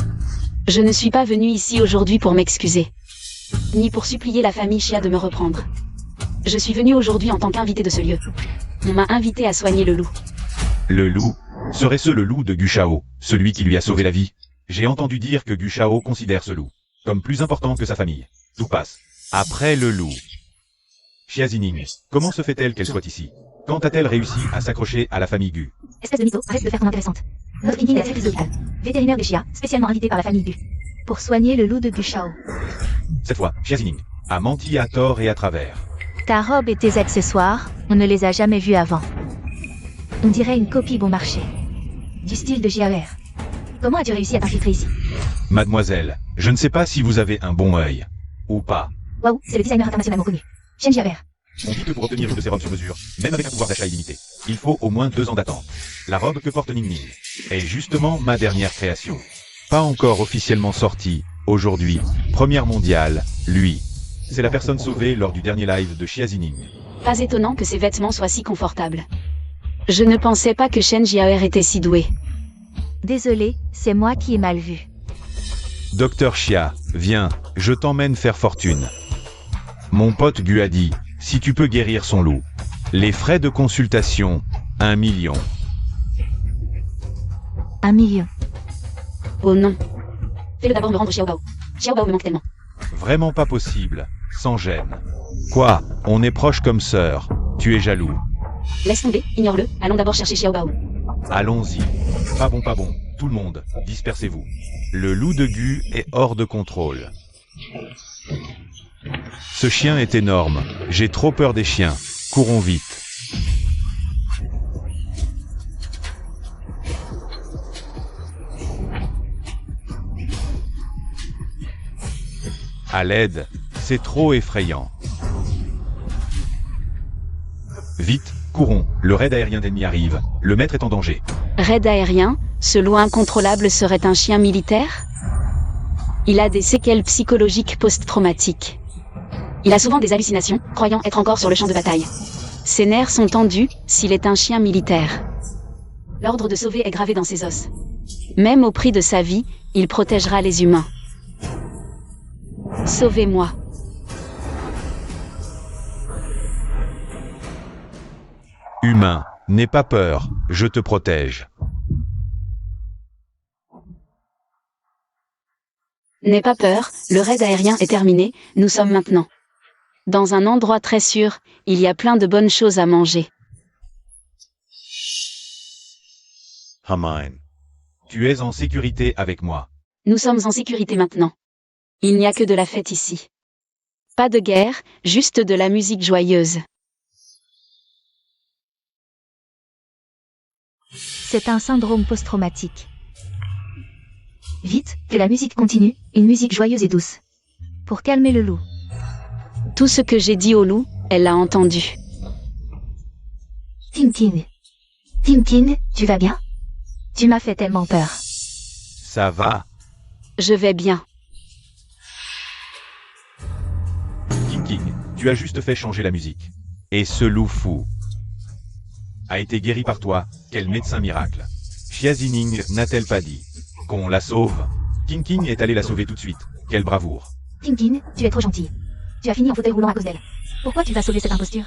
Je ne suis pas venue ici aujourd'hui pour m'excuser. Ni pour supplier la famille Xia de me reprendre. Je suis venue aujourd'hui en tant qu'invitée de ce lieu. On m'a invité à soigner le loup. Le loup? Serait-ce le loup de Gu Shao, celui qui lui a sauvé la vie? J'ai entendu dire que Gu Shao considère ce loup comme plus important que sa famille. Tout passe après le loup. Xia Zining, comment se fait-elle qu'elle soit ici? Quand a-t-elle réussi à s'accrocher à la famille Gu? Espèce de mytho, arrête de faire ton intéressante. Notre Qingqing est directrice de l'hôpital. Vétérinaire des Xia, spécialement invité par la famille Gu. Pour soigner le loup de Gu Shao. Cette fois, Xia Zining a menti à tort et à travers. Ta robe et tes accessoires, on ne les a jamais vus avant. On dirait une copie bon marché. Du style de JAR. Comment as-tu réussi à t'infiltrer ici? Mademoiselle, je ne sais pas si vous avez un bon œil. Ou pas. Waouh, c'est le designer international reconnu. Shen JAR. On dit que pour obtenir une de ces robes sur mesure, même avec un pouvoir d'achat illimité, il faut au moins 2 ans d'attente. La robe que porte Ning Ning est justement ma dernière création. Pas encore officiellement sortie, aujourd'hui, première mondiale, lui. C'est la personne sauvée lors du dernier live de Xia Zining. Pas étonnant que ces vêtements soient si confortables. Je ne pensais pas que Shen Jiaer était si doué. Désolé, c'est moi qui ai mal vu. Docteur Xia, viens, je t'emmène faire fortune. Mon pote Gu a dit, si tu peux guérir son loup. Les frais de consultation, 1 million. 1 million. Oh non. Fais-le d'abord me rendre Xiaobao. Xiaobao me manque tellement. Vraiment pas possible, sans gêne. Quoi, on est proches comme sœurs, tu es jaloux. Laisse tomber, ignore-le, allons d'abord chercher Xiaobao. Allons-y. Pas bon, tout le monde, dispersez-vous. Le loup de Gu est hors de contrôle. Ce chien est énorme, j'ai trop peur des chiens, courons vite. À l'aide, c'est trop effrayant. Vite, courons, le raid aérien d'ennemi arrive, le maître est en danger. Raid aérien, ce loup incontrôlable serait un chien militaire? Il a des séquelles psychologiques post-traumatiques. Il a souvent des hallucinations, croyant être encore sur le champ de bataille. Ses nerfs sont tendus, s'il est un chien militaire. L'ordre de sauver est gravé dans ses os. Même au prix de sa vie, il protégera les humains. Sauvez-moi. Humain, n'aie pas peur, je te protège. N'aie pas peur, le raid aérien est terminé, nous sommes maintenant. Dans un endroit très sûr, il y a plein de bonnes choses à manger. Hamine. Tu es en sécurité avec moi. Nous sommes en sécurité maintenant. Il n'y a que de la fête ici. Pas de guerre, juste de la musique joyeuse. C'est un syndrome post-traumatique. Vite, que la musique continue, une musique joyeuse et douce. Pour calmer le loup. Tout ce que j'ai dit au loup, elle l'a entendu. Tintin. Tintin, tu vas bien? Tu m'as fait tellement peur. Ça va. Je vais bien. King, tu as juste fait changer la musique. Et ce loup fou a été guéri par toi, quel médecin miracle. Xiazining n'a-t-elle pas dit qu'on la sauve? King est allé la sauver tout de suite, quelle bravoure. Tintin, tu es trop gentil. Tu as fini en fauteuil roulant à cause d'elle. Pourquoi tu vas sauver cette imposture?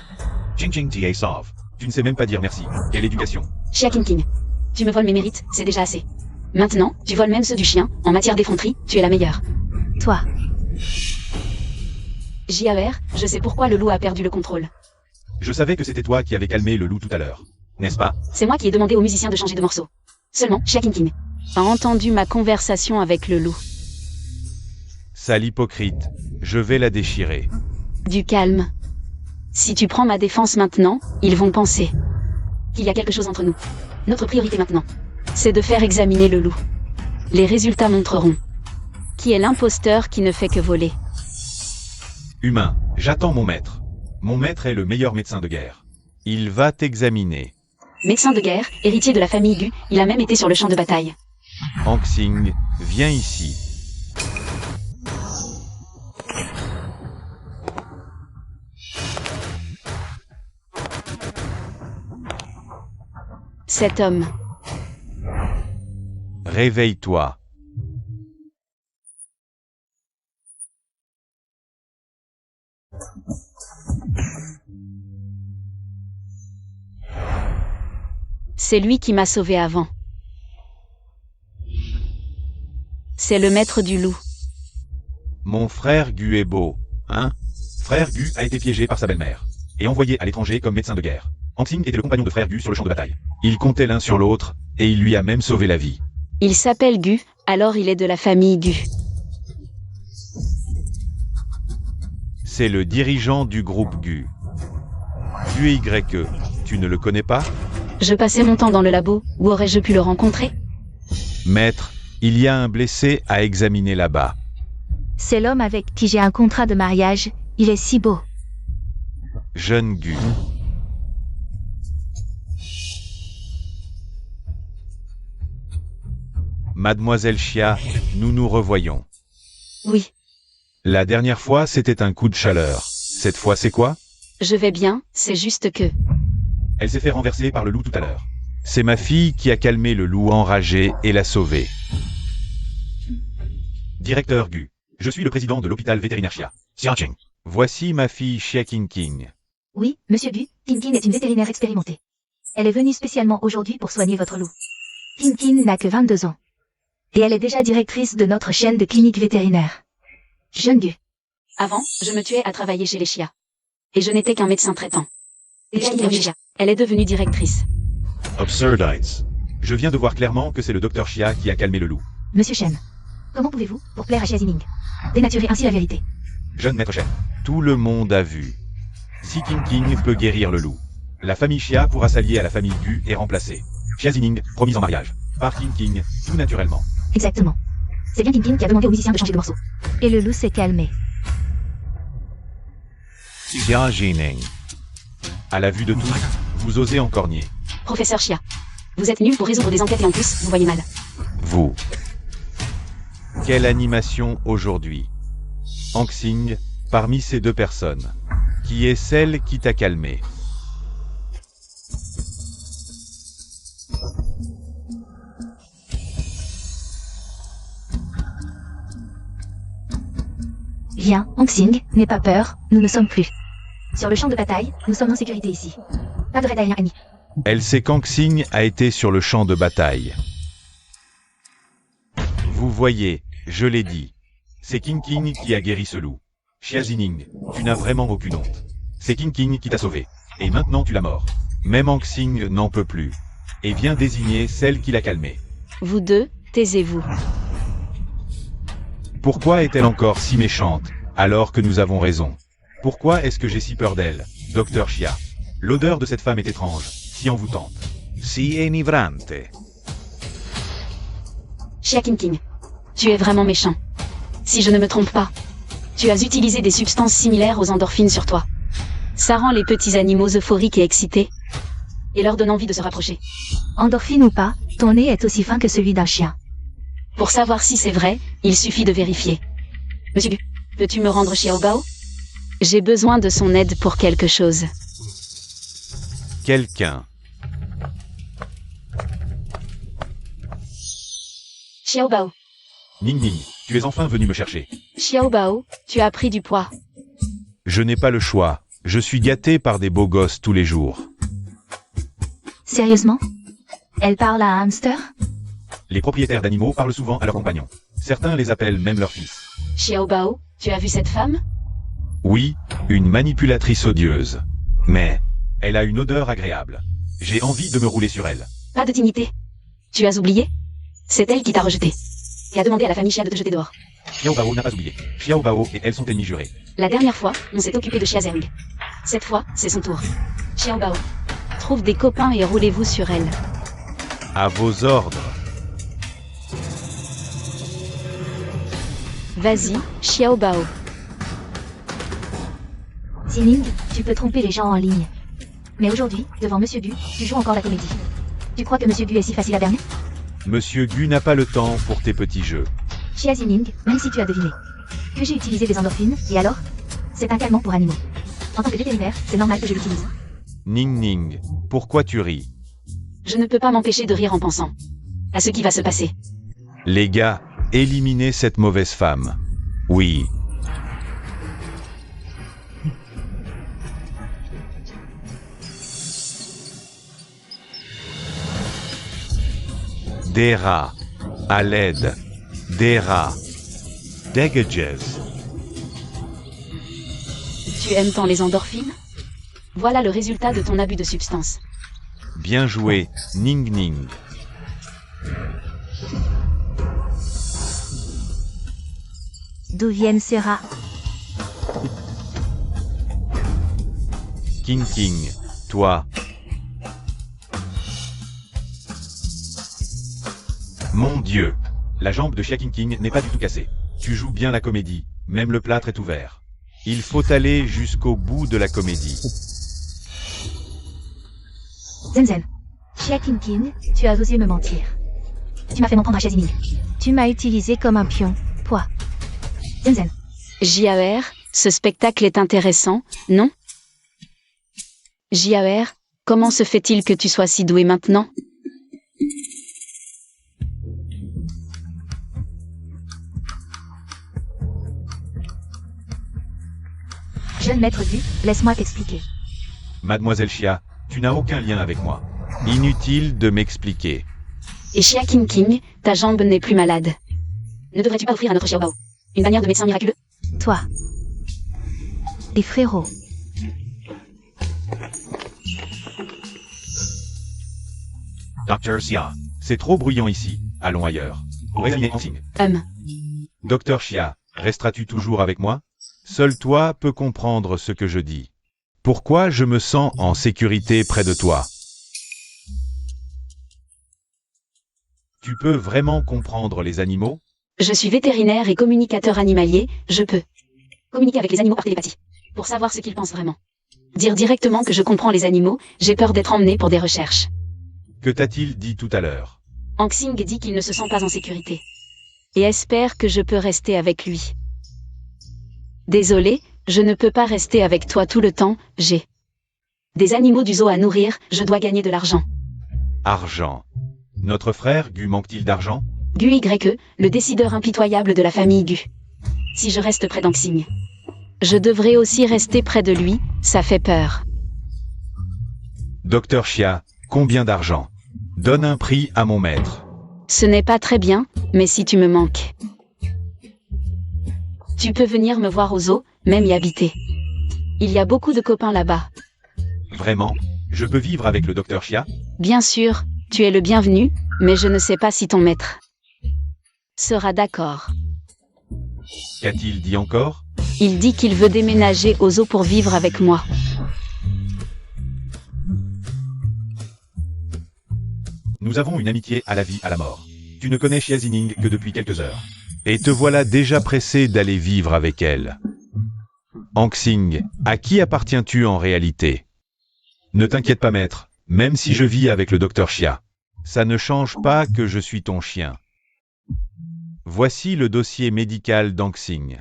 Ching t'y sauve. Tu ne sais même pas dire merci, quelle éducation. Chia King. Tu me voles mes mérites, c'est déjà assez. Maintenant, tu voles même ceux du chien, en matière d'effronterie, tu es la meilleure. Toi. JAR, je sais pourquoi le loup a perdu le contrôle. Je savais que c'était toi qui avais calmé le loup tout à l'heure, n'est-ce pas? C'est moi qui ai demandé aux musiciens de changer de morceau. Seulement, Chia King a entendu ma conversation avec le loup. Sale hypocrite, je vais la déchirer. Du calme. Si tu prends ma défense maintenant, ils vont penser qu'il y a quelque chose entre nous. Notre priorité maintenant, c'est de faire examiner le loup. Les résultats montreront qui est l'imposteur qui ne fait que voler. Humain, j'attends mon maître. Mon maître est le meilleur médecin de guerre. Il va t'examiner. Médecin de guerre, héritier de la famille Gu, il a même été sur le champ de bataille. Anxing, viens ici. Cet homme. Réveille-toi. C'est lui qui m'a sauvé avant. C'est le maître du loup. Mon frère Gu est beau, hein? Frère Gu a été piégé par sa belle-mère et envoyé à l'étranger comme médecin de guerre. Anxing était le compagnon de frère Gu sur le champ de bataille. Ils comptaient l'un sur l'autre, et il lui a même sauvé la vie. Il s'appelle Gu, alors il est de la famille Gu. C'est le dirigeant du groupe Gu. Gu-YE, tu ne le connais pas? Je passais mon temps dans le labo, où aurais-je pu le rencontrer? Maître, il y a un blessé à examiner là-bas. C'est l'homme avec qui j'ai un contrat de mariage, il est si beau. Jeune Gu. Mademoiselle Chia, nous nous revoyons. Oui. La dernière fois, c'était un coup de chaleur. Cette fois, c'est quoi? Je vais bien, c'est juste que... Elle s'est fait renverser par le loup tout à l'heure. C'est ma fille qui a calmé le loup enragé et l'a sauvé. Directeur Gu, je suis le président de l'hôpital vétérinaire Chia. Xiaoqing. Voici ma fille Xia King. Oui, monsieur Gu, Tintin est une vétérinaire expérimentée. Elle est venue spécialement aujourd'hui pour soigner votre loup. Tintin n'a que 22 ans. Et elle est déjà directrice de notre chaîne de clinique vétérinaire. Jeune Gu. Avant, je me tuais à travailler chez les Chia. Et je n'étais qu'un médecin traitant. Elle est devenue directrice. Absurdites. Je viens de voir clairement que c'est le docteur Chia qui a calmé le loup. Monsieur Shen, comment pouvez-vous, pour plaire à Xia Zining, dénaturer ainsi la vérité? Jeune maître Shen. Tout le monde a vu. Si King King peut guérir le loup, la famille Chia pourra s'allier à la famille Gu et remplacer Xia Zining, promise en mariage, par King King, tout naturellement. Exactement. C'est bien King King qui a demandé aux musiciens de changer de morceau. Et le loup s'est calmé. Xia Jining. À la vue de tous, vous osez encore nier. Professeur Chia. Vous êtes nul pour résoudre des enquêtes et en plus, vous voyez mal. Vous. Quelle animation aujourd'hui. Hansing, parmi ces deux personnes, qui est celle qui t'a calmé? Viens, Hansing, n'aie pas peur, nous ne sommes plus. Sur le champ de bataille, nous sommes en sécurité ici. Pas de raid aérien ennemi. Elle sait qu'Hansing a été sur le champ de bataille. Vous voyez, je l'ai dit. C'est King King qui a guéri ce loup. Xia Zining, tu n'as vraiment aucune honte. C'est King King qui t'a sauvé. Et maintenant tu l'as mort. Même Hansing n'en peut plus. Et vient désigner celle qui l'a calmé. Vous deux, taisez-vous. Pourquoi est-elle encore si méchante, alors que nous avons raison? Pourquoi est-ce que j'ai si peur d'elle, docteur Chia? L'odeur de cette femme est étrange, si envoûtante. Si enivrante. Xia King King. Tu es vraiment méchant. Si je ne me trompe pas, tu as utilisé des substances similaires aux endorphines sur toi. Ça rend les petits animaux euphoriques et excités, et leur donne envie de se rapprocher. Endorphine ou pas, ton nez est aussi fin que celui d'un chien. Pour savoir si c'est vrai, il suffit de vérifier. Monsieur Gu, peux-tu me rendre Xiao Bao? J'ai besoin de son aide pour quelque chose. Quelqu'un. Xiao Bao. Ning Ning, tu es enfin venu me chercher. Xiao Bao, tu as pris du poids. Je n'ai pas le choix. Je suis gâté par des beaux gosses tous les jours. Sérieusement? Elle parle à un hamster? Les propriétaires d'animaux parlent souvent à leurs compagnons. Certains les appellent même leur fils. Xiao Bao, tu as vu cette femme? Oui, une manipulatrice odieuse. Mais, elle a une odeur agréable. J'ai envie de me rouler sur elle. Pas de dignité. Tu as oublié? C'est elle qui t'a rejeté. Et a demandé à la famille Chia de te jeter dehors. Xiao Bao n'a pas oublié. Xiao Bao et elle sont ennemis jurés. La dernière fois, on s'est occupé de Xia Zeng. Cette fois, c'est son tour. Xiao Bao. Trouve des copains et roulez-vous sur elle. À vos ordres. Vas-y, Xiao Bao. Zining, tu peux tromper les gens en ligne. Mais aujourd'hui, devant Monsieur Gu, tu joues encore la comédie. Tu crois que Monsieur Gu est si facile à berner? Monsieur Gu n'a pas le temps pour tes petits jeux. Xia Zining, même si tu as deviné que j'ai utilisé des endorphines, et alors? C'est un calmant pour animaux. En tant que vétérinaire, c'est normal que je l'utilise. Ning Ning, pourquoi tu ris? Je ne peux pas m'empêcher de rire en pensant à ce qui va se passer. Les gars, éliminez cette mauvaise femme. Oui. Des rats. À l'aide. Des rats. Dagages. Tu aimes tant les endorphines? Voilà le résultat de ton abus de substance. Bien joué, Ning Ning. D'où viennent ces rats? King King, toi. Mon Dieu. La jambe de Xia King King n'est pas du tout cassée. Tu joues bien la comédie, même le plâtre est ouvert. Il faut aller jusqu'au bout de la comédie. Zen. Xia King King, tu as osé me mentir. Tu m'as fait m'en prendre à Xia Zining. Tu m'as utilisé comme un pion. Poids. Zen. JAR, ce spectacle est intéressant, non? JAR, comment se fait-il que tu sois si doué maintenant? Jeune maître Gu, laisse-moi t'expliquer. Mademoiselle Xia, tu n'as aucun lien avec moi. Inutile de m'expliquer. Et Xia King King, ta jambe n'est plus malade. Ne devrais-tu pas offrir à notre Xiao Bao une bannière de médecin miraculeux? Toi. Les frérots. Dr. Xia, C'est trop bruyant ici. Allons ailleurs. Pour examiner Hansing. Docteur Chia, resteras-tu toujours avec moi? Seul toi peux comprendre ce que je dis. Pourquoi je me sens en sécurité près de toi? Tu peux vraiment comprendre les animaux? Je suis vétérinaire et communicateur animalier, je peux communiquer avec les animaux par télépathie, pour savoir ce qu'ils pensent vraiment. Dire directement que je comprends les animaux, j'ai peur d'être emmené pour des recherches. Que t'a-t-il dit tout à l'heure? Hansing dit qu'il ne se sent pas en sécurité. Et espère que je peux rester avec lui. Désolé, je ne peux pas rester avec toi tout le temps, j'ai des animaux du zoo à nourrir, je dois gagner de l'argent. Argent. Notre frère Gu manque-t-il d'argent? Gu Y, le décideur impitoyable de la famille Gu. Si je reste près d'Hansing, je devrais aussi rester près de lui, ça fait peur. Docteur Chia, combien d'argent? Donne un prix à mon maître. Ce n'est pas très bien, mais si tu me manques, tu peux venir me voir au zoo, même y habiter. Il y a beaucoup de copains là-bas. Vraiment? Je peux vivre avec le docteur Chia? Bien sûr, tu es le bienvenu, mais je ne sais pas si ton maître sera d'accord. Qu'a-t-il dit encore? Il dit qu'il veut déménager au zoo pour vivre avec moi. Nous avons une amitié à la vie, à la mort. Tu ne connais Xia Zining que depuis quelques heures. Et te voilà déjà pressé d'aller vivre avec elle. Hansing, à qui appartiens-tu en réalité? Ne t'inquiète pas, maître, même si je vis avec le docteur Chia. Ça ne change pas que je suis ton chien. Voici le dossier médical d'Hansing.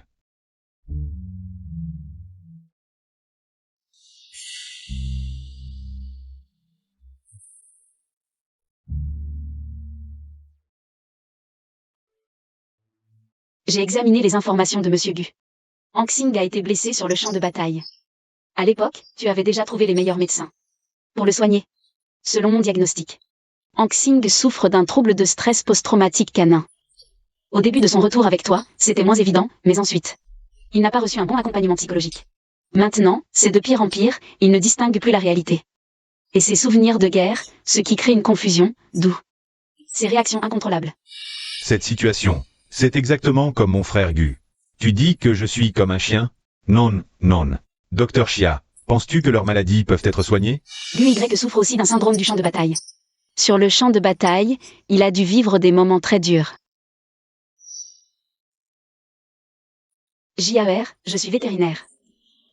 J'ai examiné les informations de Monsieur Gu. Hansing a été blessé sur le champ de bataille. À l'époque, tu avais déjà trouvé les meilleurs médecins pour le soigner. Selon mon diagnostic, Hansing souffre d'un trouble de stress post-traumatique canin. Au début de son retour avec toi, c'était moins évident, mais ensuite, il n'a pas reçu un bon accompagnement psychologique. Maintenant, c'est de pire en pire, il ne distingue plus la réalité. Et ses souvenirs de guerre, ce qui crée une confusion, d'où ses réactions incontrôlables. Cette situation, c'est exactement comme mon frère Gu. Tu dis que je suis comme un chien? Non, non. Docteur Chia, penses-tu que leurs maladies peuvent être soignées? Gu Y souffre aussi d'un syndrome du champ de bataille. Sur le champ de bataille, il a dû vivre des moments très durs. JAR, je suis vétérinaire.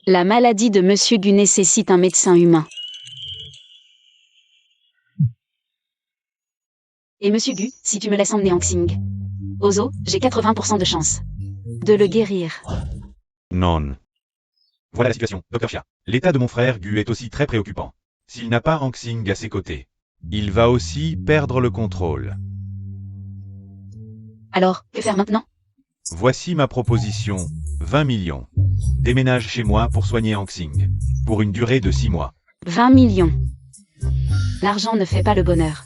La maladie de Monsieur Gu nécessite un médecin humain. Et Monsieur Gu, si tu me laisses emmener Hansing au zoo, j'ai 80% de chance de le guérir. Non. Voilà la situation, docteur Chia. L'état de mon frère Gu est aussi très préoccupant. S'il n'a pas Hansing à ses côtés, Il va aussi perdre le contrôle. Alors, que faire maintenant? Voici ma proposition. 20 millions. déménage chez moi pour soigner Hansing. Pour une durée de 6 mois. 20 millions. L'argent ne fait pas le bonheur.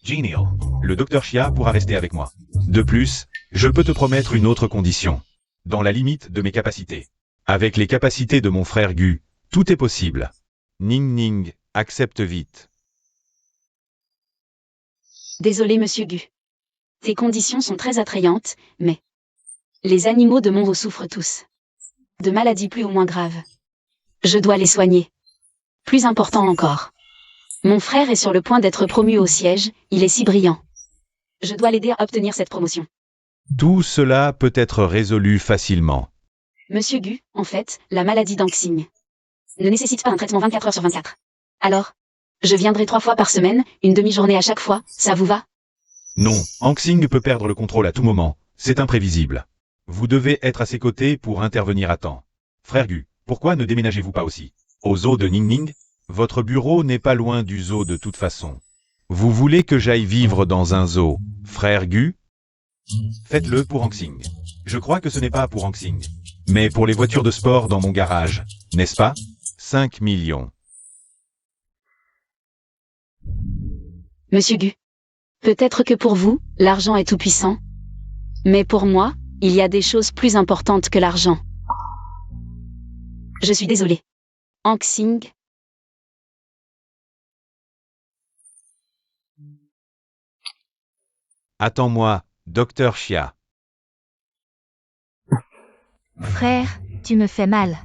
Genial. Le docteur Chia pourra rester avec moi. De plus, je peux te promettre une autre condition. Dans la limite de mes capacités. Avec les capacités de mon frère Gu, tout est possible. Ning Ning, accepte vite. Désolé, Monsieur Gu. Tes conditions sont très attrayantes, mais les animaux de mon zoo souffrent tous de maladies plus ou moins graves. Je dois les soigner. Plus important encore, mon frère est sur le point d'être promu au siège, il est si brillant. Je dois l'aider à obtenir cette promotion. Tout cela peut être résolu facilement. Monsieur Gu, en fait, la maladie d'Hansing ne nécessite pas un traitement 24 heures sur 24. Alors, je viendrai 3 fois par semaine, une demi-journée à chaque fois, ça vous va? Non, Hansing peut perdre le contrôle à tout moment. C'est imprévisible. Vous devez être à ses côtés pour intervenir à temps. Frère Gu, pourquoi ne déménagez-vous pas aussi au zoo de Ning Ning? Votre bureau n'est pas loin du zoo de toute façon. Vous voulez que j'aille vivre dans un zoo, frère Gu? Faites-le pour Hansing. Je crois que ce n'est pas pour Hansing, mais pour les voitures de sport dans mon garage, n'est-ce pas? 5 millions. Monsieur Gu, peut-être que pour vous, l'argent est tout puissant. Mais pour moi, il y a des choses plus importantes que l'argent. Je suis désolé. Hansing. Attends-moi, docteur Chia. Frère, tu me fais mal.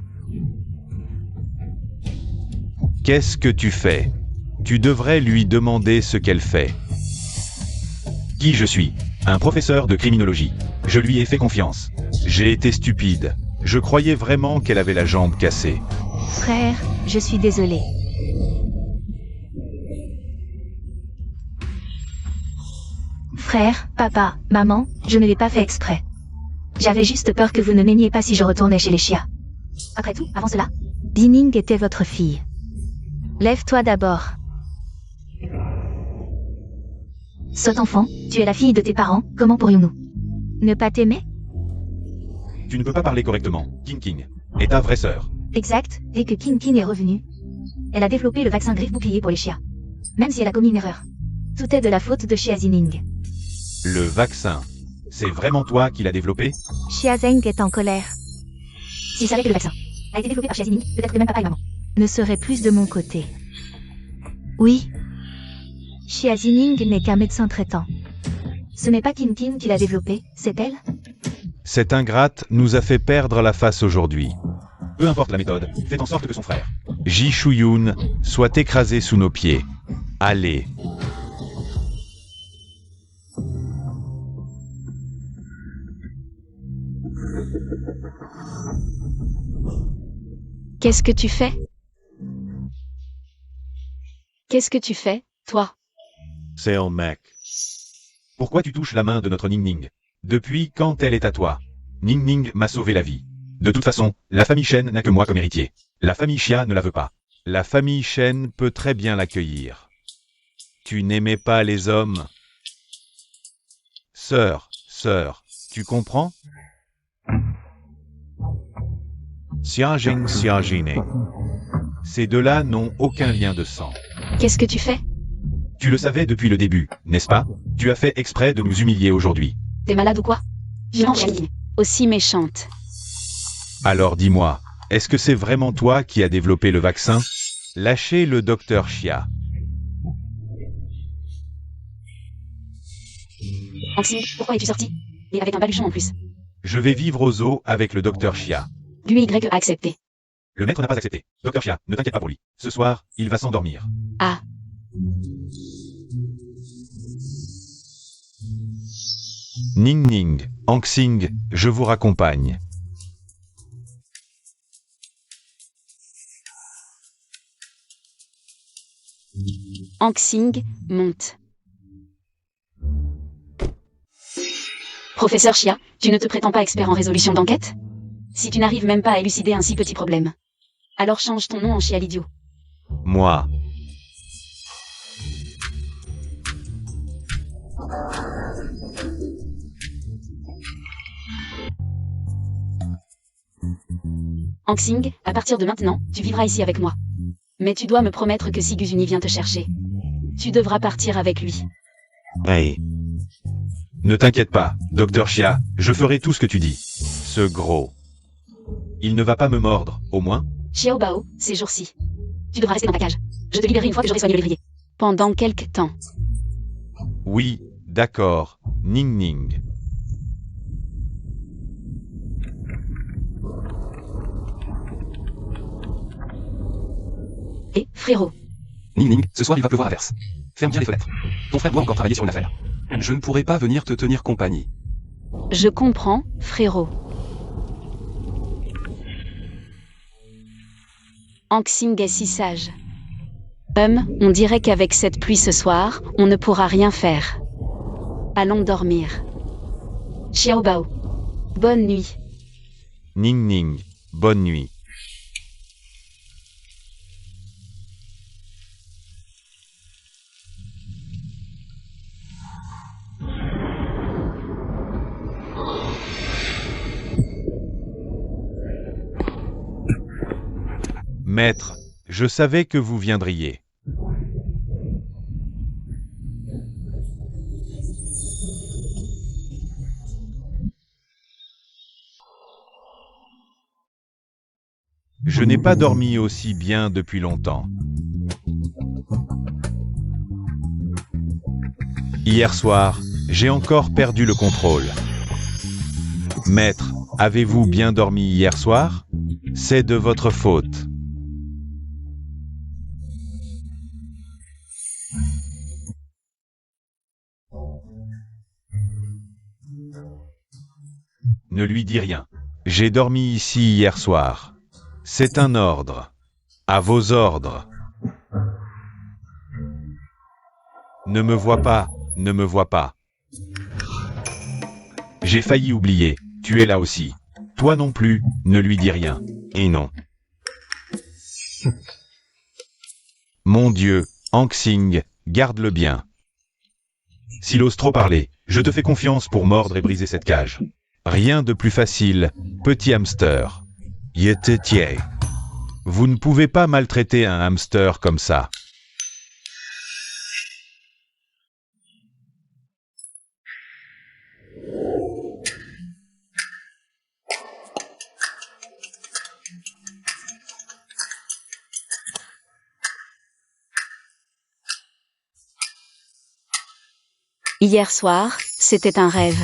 Qu'est-ce que tu fais? Tu devrais lui demander ce qu'elle fait. Qui je suis? Un professeur de criminologie. Je lui ai fait confiance. J'ai été stupide. Je croyais vraiment qu'elle avait la jambe cassée. Frère, je suis désolée. Frère, papa, maman, je ne l'ai pas fait exprès. J'avais juste peur que vous ne m'aimiez pas si je retournais chez les Chia. Après tout, avant cela, Dining était votre fille. Lève-toi d'abord. Sotte enfant, tu es la fille de tes parents, comment pourrions-nous ne pas t'aimer? Tu ne peux pas parler correctement. King est ta vraie sœur. Exact, dès que King est revenue, elle a développé le vaccin griffe bouclier pour les Chia. Même si elle a commis une erreur. Tout est de la faute de Xia Zining. Le vaccin. C'est vraiment toi qui l'as développé? Xia Zeng est en colère. S'il savait que le vaccin a été développé par Xia Zining, peut-être que même papa et maman ne seraient plus de mon côté. Oui. Xia Zining n'est qu'un médecin traitant. Ce n'est pas King qui l'a développé, c'est elle? Cette ingrate nous a fait perdre la face aujourd'hui. Peu importe la méthode, fais en sorte que son frère. Ji Shuyun soit écrasé sous nos pieds. Allez. Qu'est-ce que tu fais? Qu'est-ce que tu fais, toi? C'est un mec. Pourquoi tu touches la main de notre Ning? Depuis quand elle est à toi? Ning m'a sauvé la vie. De toute façon, la famille Shen n'a que moi comme héritier. La famille Xia ne la veut pas. La famille Shen peut très bien l'accueillir. Tu n'aimais pas les hommes? Sœur, tu comprends? Xiajing, Xiajine. Ces deux-là n'ont aucun lien de sang. Qu'est-ce que tu fais? Tu le savais depuis le début, n'est-ce pas? Tu as fait exprès de nous humilier aujourd'hui. T'es malade ou quoi? Vivant Xiaoling. Aussi méchante. Alors dis-moi, est-ce que c'est vraiment toi qui as développé le vaccin? Lâchez le docteur Xia. Anxing, pourquoi es-tu sorti? Et avec un baluchon en plus. Je vais vivre au zoo avec le docteur Xia. L'UY a accepté. Le maître n'a pas accepté. Docteur Xia, ne t'inquiète pas pour lui. Ce soir, il va s'endormir. Ah. Ning, Anxing, je vous raccompagne. Anxing monte. Professeur Xia, tu ne te prétends pas expert en résolution d'enquête? Si tu n'arrives même pas à élucider un si petit problème, alors change ton nom en Xia l'idiot. Moi. Anxing, à partir de maintenant, tu vivras ici avec moi. Mais tu dois me promettre que si Guzuni vient te chercher, tu devras partir avec lui. Hey. Ne t'inquiète pas, docteur Xia, je ferai tout ce que tu dis. Ce gros. Il ne va pas me mordre, au moins. Xiao Bao, ces jours-ci. Tu devras rester dans ta cage. Je te libérerai une fois que j'aurai soigné le lévrier. Pendant quelque temps. Oui, d'accord, Ning. Et, frérot. Ning, ce soir il va pleuvoir à verse. Ferme bien les fenêtres. Ton frère doit encore travailler sur une affaire. Je ne pourrai pas venir te tenir compagnie. Je comprends, frérot. Anxing est si sage. On dirait qu'avec cette pluie ce soir, on ne pourra rien faire. Allons dormir. Xiao Bao. Bonne nuit. Ning, bonne nuit. Maître, je savais que vous viendriez. Je n'ai pas dormi aussi bien depuis longtemps. Hier soir, J'ai encore perdu le contrôle. Maître, avez-vous bien dormi hier soir? C'est de votre faute. Ne lui dis rien. J'ai dormi ici hier soir. C'est un ordre. À vos ordres. Ne me vois pas, ne me vois pas. J'ai failli oublier, tu es là aussi. Toi non plus, ne lui dis rien. Et non. Mon Dieu, Anxing, garde-le bien. S'il ose trop parler, je te fais confiance pour mordre et briser cette cage. Rien de plus facile, petit hamster. Yetetier. Vous ne pouvez pas maltraiter un hamster comme ça. Hier soir, c'était un rêve.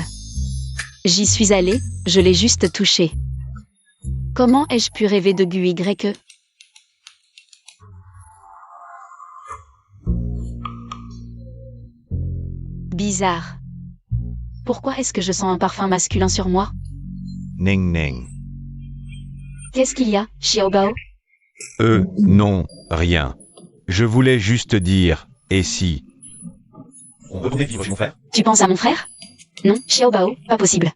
J'y suis allée, je l'ai juste touché. Comment ai-je pu rêver de GUY? Bizarre. Pourquoi est-ce que je sens un parfum masculin sur moi? Ning ning. Qu'est-ce qu'il y a, Xiaobao? Non, rien. Je voulais juste dire, et si? On retournait vivre chez mon frère? Tu penses à mon frère? Non, Xiaobao, pas possible.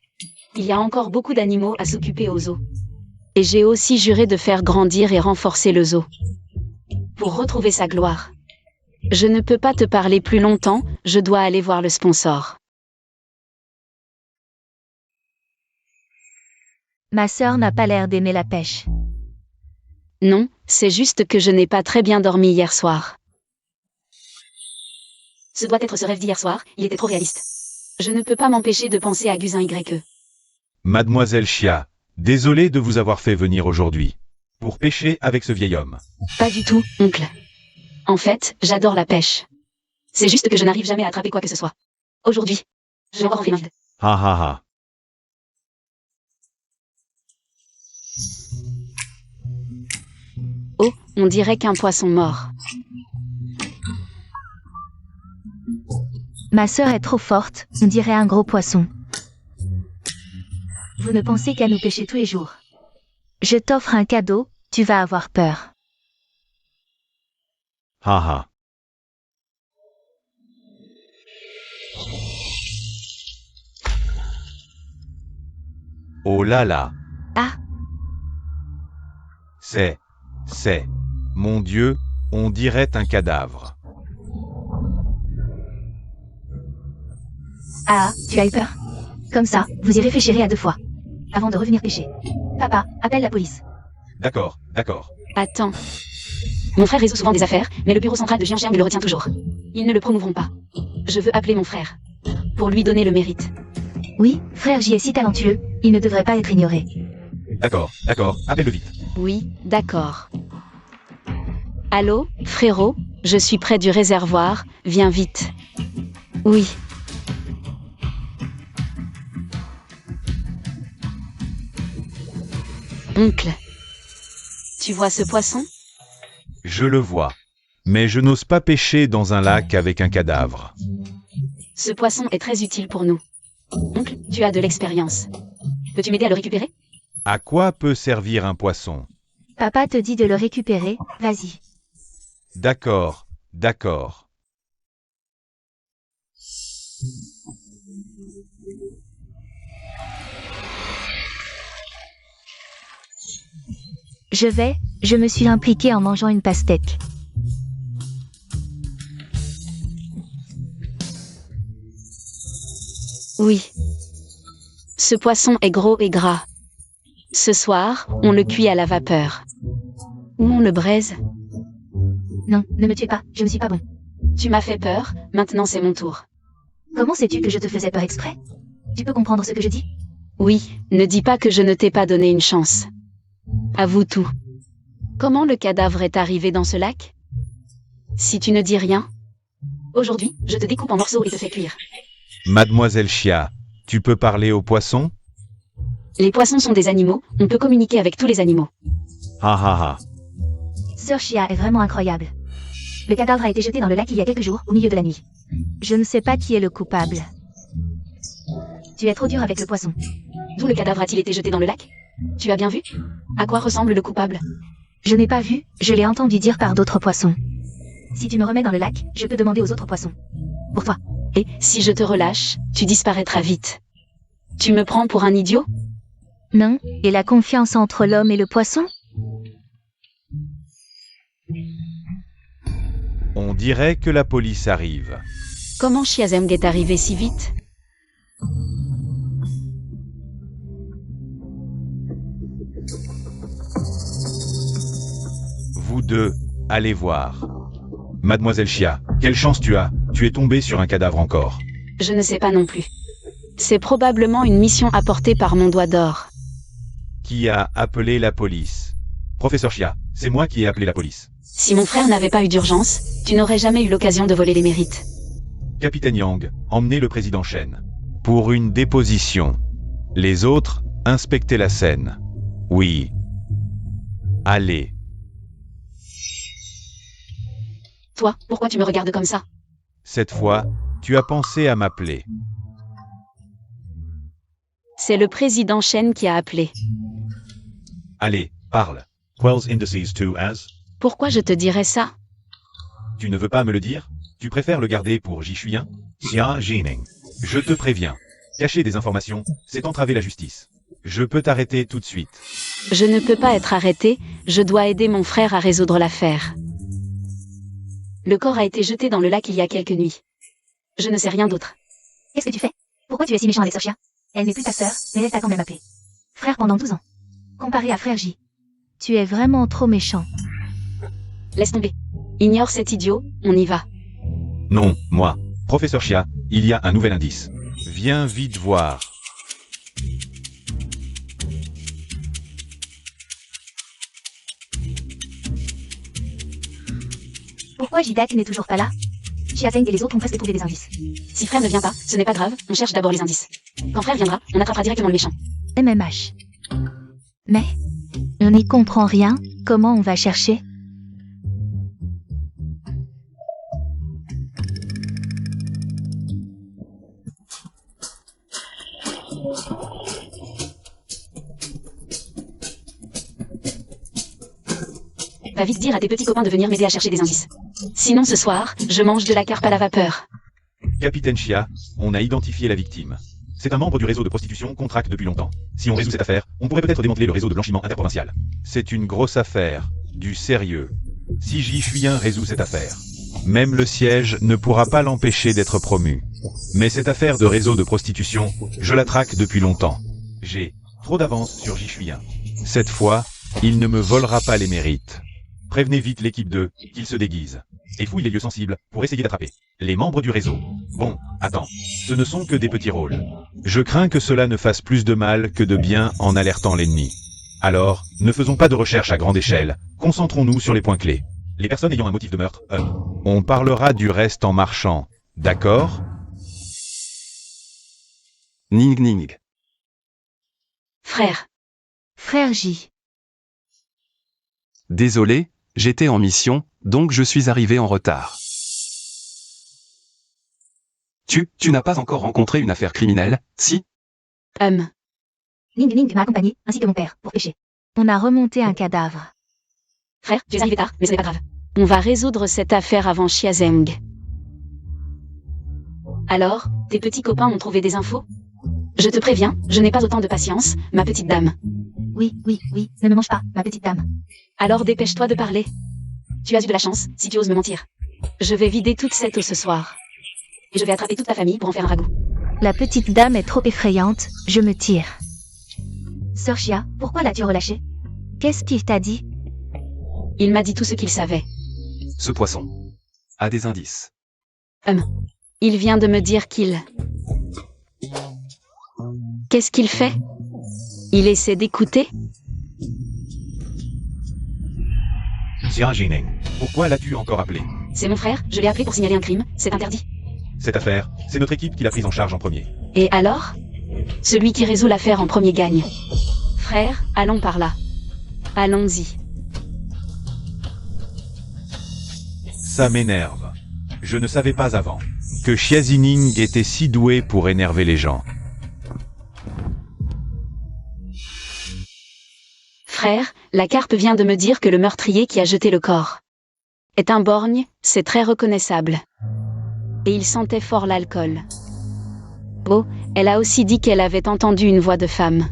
Il y a encore beaucoup d'animaux à s'occuper au zoo. Et j'ai aussi juré de faire grandir et renforcer le zoo. Pour retrouver sa gloire. Je ne peux pas te parler plus longtemps, je dois aller voir le sponsor. Ma sœur n'a pas l'air d'aimer la pêche. Non, c'est juste que je n'ai pas très bien dormi hier soir. Ce doit être ce rêve d'hier soir, il était trop réaliste. Je ne peux pas m'empêcher de penser à Guzin YE. Mademoiselle Chia, désolé de vous avoir fait venir aujourd'hui. Pour pêcher avec ce vieil homme. Pas du tout, oncle. En fait, j'adore la pêche. C'est juste que je n'arrive jamais à attraper quoi que ce soit. Aujourd'hui, j'ai encore envie. Ha ha ha. Oh, on dirait qu'un poisson mort. Ma sœur est trop forte, on dirait un gros poisson. Vous ne pensez qu'à nous pêcher tous les jours. Je t'offre un cadeau, tu vas avoir peur. Ha ha. Oh là là. Ah, C'est. Mon Dieu, on dirait un cadavre. ah, tu as eu peur. Comme ça, vous y réfléchirez à 2 fois. Avant de revenir pêcher. Papa, appelle la police. D'accord. Attends. Mon frère résout souvent des affaires, mais le bureau central de Jiangxiang le retient toujours. Ils ne le promouvront pas. Je veux appeler mon frère. Pour lui donner le mérite. Oui, frère J est si talentueux, il ne devrait pas être ignoré. D'accord, appelle-le vite. Oui, d'accord. Allô, frérot, je suis près du réservoir, viens vite. Oui. Oncle. Tu vois ce poisson? Je le vois. Mais je n'ose pas pêcher dans un lac avec un cadavre. Ce poisson est très utile pour nous. Oncle, tu as de l'expérience. Peux-tu m'aider à le récupérer? À quoi peut servir un poisson? Papa te dit de le récupérer, vas-y. D'accord. Je me suis impliquée en mangeant une pastèque. Oui. Ce poisson est gros et gras. Ce soir, on le cuit à la vapeur. Ou on le braise. Non, ne me tuez pas, je ne suis pas bon. Tu m'as fait peur, maintenant c'est mon tour. Comment sais-tu que je te faisais peur exprès? Tu peux comprendre ce que je dis? Oui, ne dis pas que je ne t'ai pas donné une chance. Avoue tout. Comment le cadavre est arrivé dans ce lac? Si tu ne dis rien, aujourd'hui, je te découpe en morceaux et te fais cuire. Mademoiselle Chia, tu peux parler aux poissons? Les poissons sont des animaux, on peut communiquer avec tous les animaux. Ha ha ha. Sœur Chia est vraiment incroyable. Le cadavre a été jeté dans le lac il y a quelques jours, au milieu de la nuit. Je ne sais pas qui est le coupable. Tu es trop dur avec le poisson. D'où le cadavre a-t-il été jeté dans le lac? Tu as bien vu? À quoi ressemble le coupable? Je n'ai pas vu, je l'ai entendu dire par d'autres poissons. Si tu me remets dans le lac, je peux demander aux autres poissons. Pour toi. Et si je te relâche, tu disparaîtras vite. Tu me prends pour un idiot? Non, et la confiance entre l'homme et le poisson? On dirait que la police arrive. Comment Chiazeng est arrivé si vite? Vous deux, allez voir. Mademoiselle Chia, quelle chance tu as, tu es tombée sur un cadavre encore. Je ne sais pas non plus. C'est probablement une mission apportée par mon doigt d'or. Qui a appelé la police? Professeur Chia, c'est moi qui ai appelé la police. Si mon frère n'avait pas eu d'urgence, tu n'aurais jamais eu l'occasion de voler les mérites. Capitaine Yang, emmenez le président Shen. Pour une déposition. Les autres, inspectez la scène. Oui. Allez. Toi, pourquoi tu me regardes comme ça? Cette fois, tu as pensé à m'appeler. C'est le président Shen qui a appelé. Allez, parle. Quells indices to as. Pourquoi je te dirais ça? Tu ne veux pas me le dire? Tu préfères le garder pour Jishuyen? Xia Jining. Je te préviens. Cacher des informations, c'est entraver la justice. Je peux t'arrêter tout de suite. Je ne peux pas être arrêté, je dois aider mon frère à résoudre l'affaire. Le corps a été jeté dans le lac il y a quelques nuits. Je ne sais rien d'autre. Qu'est-ce que tu fais? Pourquoi tu es si méchant avec Sophia? Elle n'est plus ta sœur, mais elle t'a quand même appelé. Frère pendant 12 ans. Comparé à frère J. Tu es vraiment trop méchant. Laisse tomber. Ignore cet idiot, on y va. Non, moi. Professeur Chia, il y a un nouvel indice. Viens vite voir. Pourquoi Jidak n'est toujours pas là? Chiazeng et les autres ont presque trouvé des indices. Si frère ne vient pas, ce n'est pas grave, on cherche d'abord les indices. Quand frère viendra, on attrapera directement le méchant. MMH. Mais, on n'y comprend rien, comment on va chercher? Va vite dire à tes petits copains de venir m'aider à chercher des indices. Sinon ce soir, je mange de la carpe à la vapeur. Capitaine Chia, on a identifié la victime. C'est un membre du réseau de prostitution qu'on traque depuis longtemps. Si on résout cette affaire, on pourrait peut-être démanteler le réseau de blanchiment interprovincial. C'est une grosse affaire, du sérieux. Si Jishuyen résout cette affaire, même le siège ne pourra pas l'empêcher d'être promu. Mais cette affaire de réseau de prostitution, je la traque depuis longtemps. J'ai trop d'avance sur Jishuyen. Cette fois, il ne me volera pas les mérites. Prévenez vite l'équipe 2, qu'ils se déguisent. Et fouille les lieux sensibles, pour essayer d'attraper les membres du réseau. Bon, attends, ce ne sont que des petits rôles. Je crains que cela ne fasse plus de mal que de bien en alertant l'ennemi. Alors, ne faisons pas de recherche à grande échelle, concentrons-nous sur les points clés. Les personnes ayant un motif de meurtre, on parlera du reste en marchant, d'accord? Ning Ning. Frère. Frère J. Désolé, j'étais en mission, donc je suis arrivé en retard. Tu n'as pas encore rencontré une affaire criminelle, si? Ning Ning m'a accompagné, ainsi que mon père, pour pêcher. On a remonté un cadavre. Frère, tu es arrivé tard, mais ce n'est pas grave. On va résoudre cette affaire avant Chiazeng. Alors, tes petits copains ont trouvé des infos? Je te préviens, je n'ai pas autant de patience, ma petite dame. Oui, ne me mange pas, ma petite dame. Alors dépêche-toi de parler. Tu as eu de la chance, si tu oses me mentir. Je vais vider toute cette eau ce soir. Et je vais attraper toute ta famille pour en faire un ragoût. La petite dame est trop effrayante, je me tire. Sœur Chia, pourquoi l'as-tu relâché? Qu'est-ce qu'il t'a dit? Il m'a dit tout ce qu'il savait. Ce poisson a des indices. Il vient de me dire qu'il... Qu'est-ce qu'il fait? Il essaie d'écouter? Xia Jining. Pourquoi l'as-tu encore appelé? C'est mon frère, je l'ai appelé pour signaler un crime, c'est interdit. Cette affaire, c'est notre équipe qui l'a prise en charge en premier. Et alors? Celui qui résout l'affaire en premier gagne. Frère, allons par là. Allons-y. Ça m'énerve. Je ne savais pas avant que Xia Zining était si doué pour énerver les gens. Frère, la carpe vient de me dire que le meurtrier qui a jeté le corps est un borgne, c'est très reconnaissable. Et il sentait fort l'alcool. Oh, elle a aussi dit qu'elle avait entendu une voix de femme.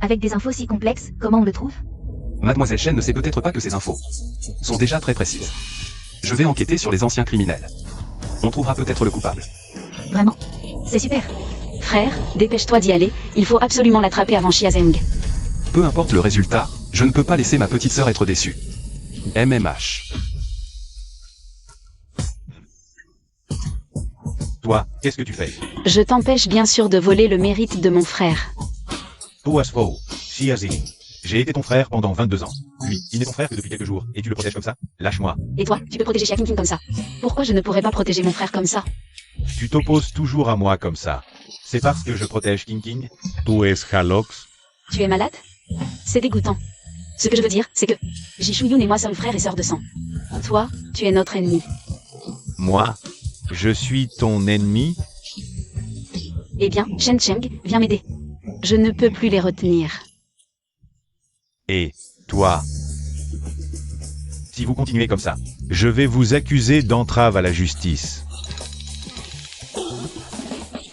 Avec des infos si complexes, comment on le trouve? Mademoiselle Chen ne sait peut-être pas que ces infos sont déjà très précises. Je vais enquêter sur les anciens criminels. On trouvera peut-être le coupable. Vraiment. C'est super. Frère, dépêche-toi d'y aller, il faut absolument l'attraper avant Xia Zheng. Peu importe le résultat, je ne peux pas laisser ma petite sœur être déçue. MMH. Toi, qu'est-ce que tu fais? Je t'empêche bien sûr de voler le mérite de mon frère. Toasfo, Xiazing. J'ai été ton frère pendant 22 ans. Lui, il n'est ton frère que depuis quelques jours, et tu le protèges comme ça? Lâche-moi. Et toi, tu peux protéger Xia Qingqing comme ça. Pourquoi je ne pourrais pas protéger mon frère comme ça? Tu t'opposes toujours à moi comme ça. C'est parce que je protège King King? Tu es Halox. Tu es malade? C'est dégoûtant. Ce que je veux dire, c'est que Jishuyun et moi sommes frères et sœurs de sang. Toi, tu es notre ennemi. Moi, je suis ton ennemi? Eh bien, Shen Cheng, viens m'aider. Je ne peux plus les retenir. Et toi, Si vous continuez comme ça, je vais vous accuser d'entrave à la justice.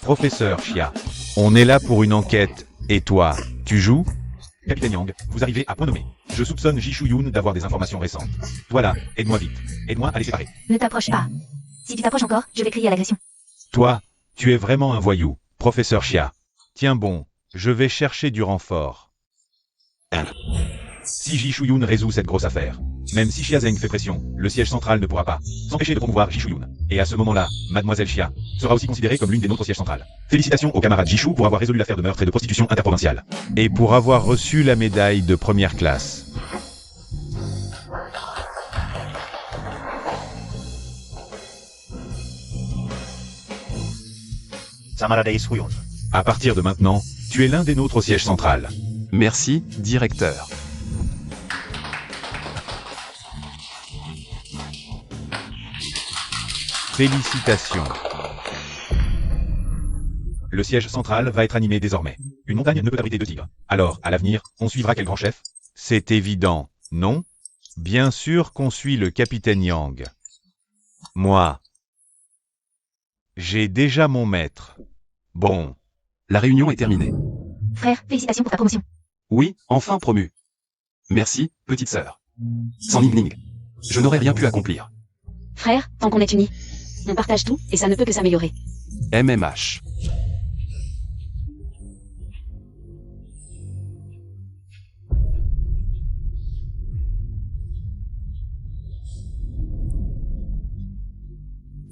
professeur Xia, On est là pour une enquête. Et toi, tu joues? Capitaine Yang, vous arrivez à point nommé. Je soupçonne Jishuyun d'avoir des informations récentes. Voilà, aide-moi vite. Aide-moi à les séparer. Ne t'approche pas. Si tu t'approches encore, je vais crier à l'agression. Toi, tu es vraiment un voyou, professeur Xia. Tiens bon, je vais chercher du renfort. Si Jishuyun résout cette grosse affaire, même si Xia Zheng fait pression, le siège central ne pourra pas s'empêcher de promouvoir Jishuyun. Et à ce moment-là, Mademoiselle Xia sera aussi considérée comme l'une des nôtres au siège central. Félicitations aux camarades Jishu pour avoir résolu l'affaire de meurtre et de prostitution interprovinciale. Et pour avoir reçu la médaille de première classe. À partir de maintenant, tu es l'un des nôtres au siège central. Merci, directeur. Félicitations. Le siège central va être animé désormais. Une montagne ne peut abriter deux tigres. Alors, à l'avenir, on suivra quel grand chef? C'est évident, non? Bien sûr qu'on suit le capitaine Yang. Moi, j'ai déjà mon maître. Bon, La réunion est terminée. Frère, félicitations pour ta promotion. Oui, enfin promu. Merci, petite sœur. Sans Ning Ning, je n'aurais rien pu accomplir. Frère, tant qu'on est unis, on partage tout et ça ne peut que s'améliorer. MMH.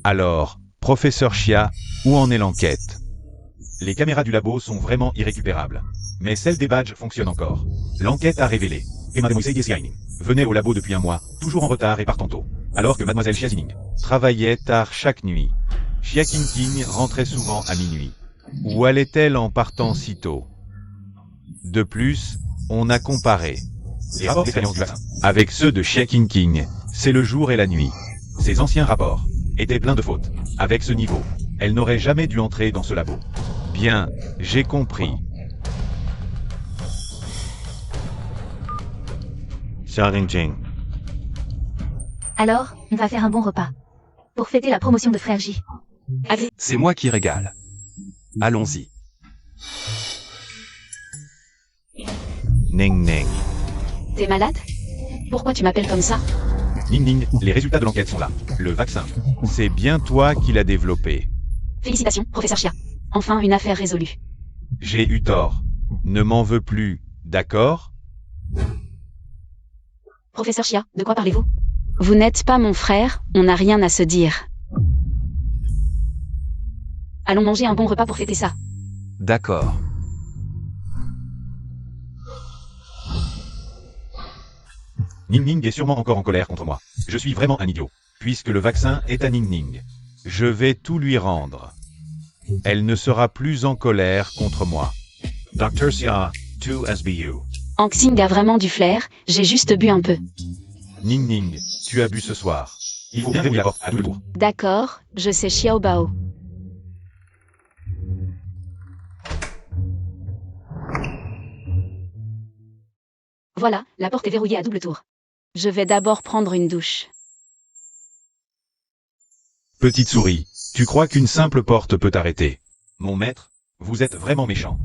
alors, professeur Xia, où en est l'enquête? Les caméras du labo sont vraiment irrécupérables. Mais celles des badges fonctionnent encore. L'enquête a révélé que Mademoiselle Yesianing venait au labo depuis un mois, toujours en retard et partant tôt. Alors que Mademoiselle Xiazining Travaillait tard chaque nuit. Xia Qingqing rentrait souvent à minuit. Où allait-elle en partant si tôt? De plus, on a comparé les rapports d'expérience du vaccin. avec ceux de Xia Qingqing. C'est le jour et la nuit. Ces anciens rapports étaient pleins de fautes. Avec ce niveau, elle n'aurait jamais dû entrer dans ce labo. Bien, j'ai compris. Alors, on va faire un bon repas. Pour fêter la promotion de frère J. C'est moi qui régale. Allons-y. Ning Ning. T'es malade? Pourquoi tu m'appelles comme ça? Ning Ning, les résultats de l'enquête sont là. Le vaccin. C'est bien toi qui l'as développé. Félicitations, professeur Xia. Enfin une affaire résolue. J'ai eu tort. Ne m'en veux plus, d'accord? Professeur Xia, de quoi parlez-vous? Vous n'êtes pas mon frère, on n'a rien à se dire. Allons manger un bon repas pour fêter ça. D'accord. Ning Ning est sûrement encore en colère contre moi. Je suis vraiment un idiot. puisque le vaccin est à Ning Ning. Je vais tout lui rendre. Elle ne sera plus en colère contre moi. Dr. Xia, 2 SBU. Hank Sing a vraiment du flair, j'ai juste bu un peu. Ning Ning, tu as bu ce soir. Il faut bien verrouiller la porte à double tour. D'accord, je sais Xiao Bao. Voilà, la porte est verrouillée à double tour. Je vais d'abord prendre une douche. Petite souris, tu crois qu'une simple porte peut t'arrêter? Mon maître, vous êtes vraiment méchant.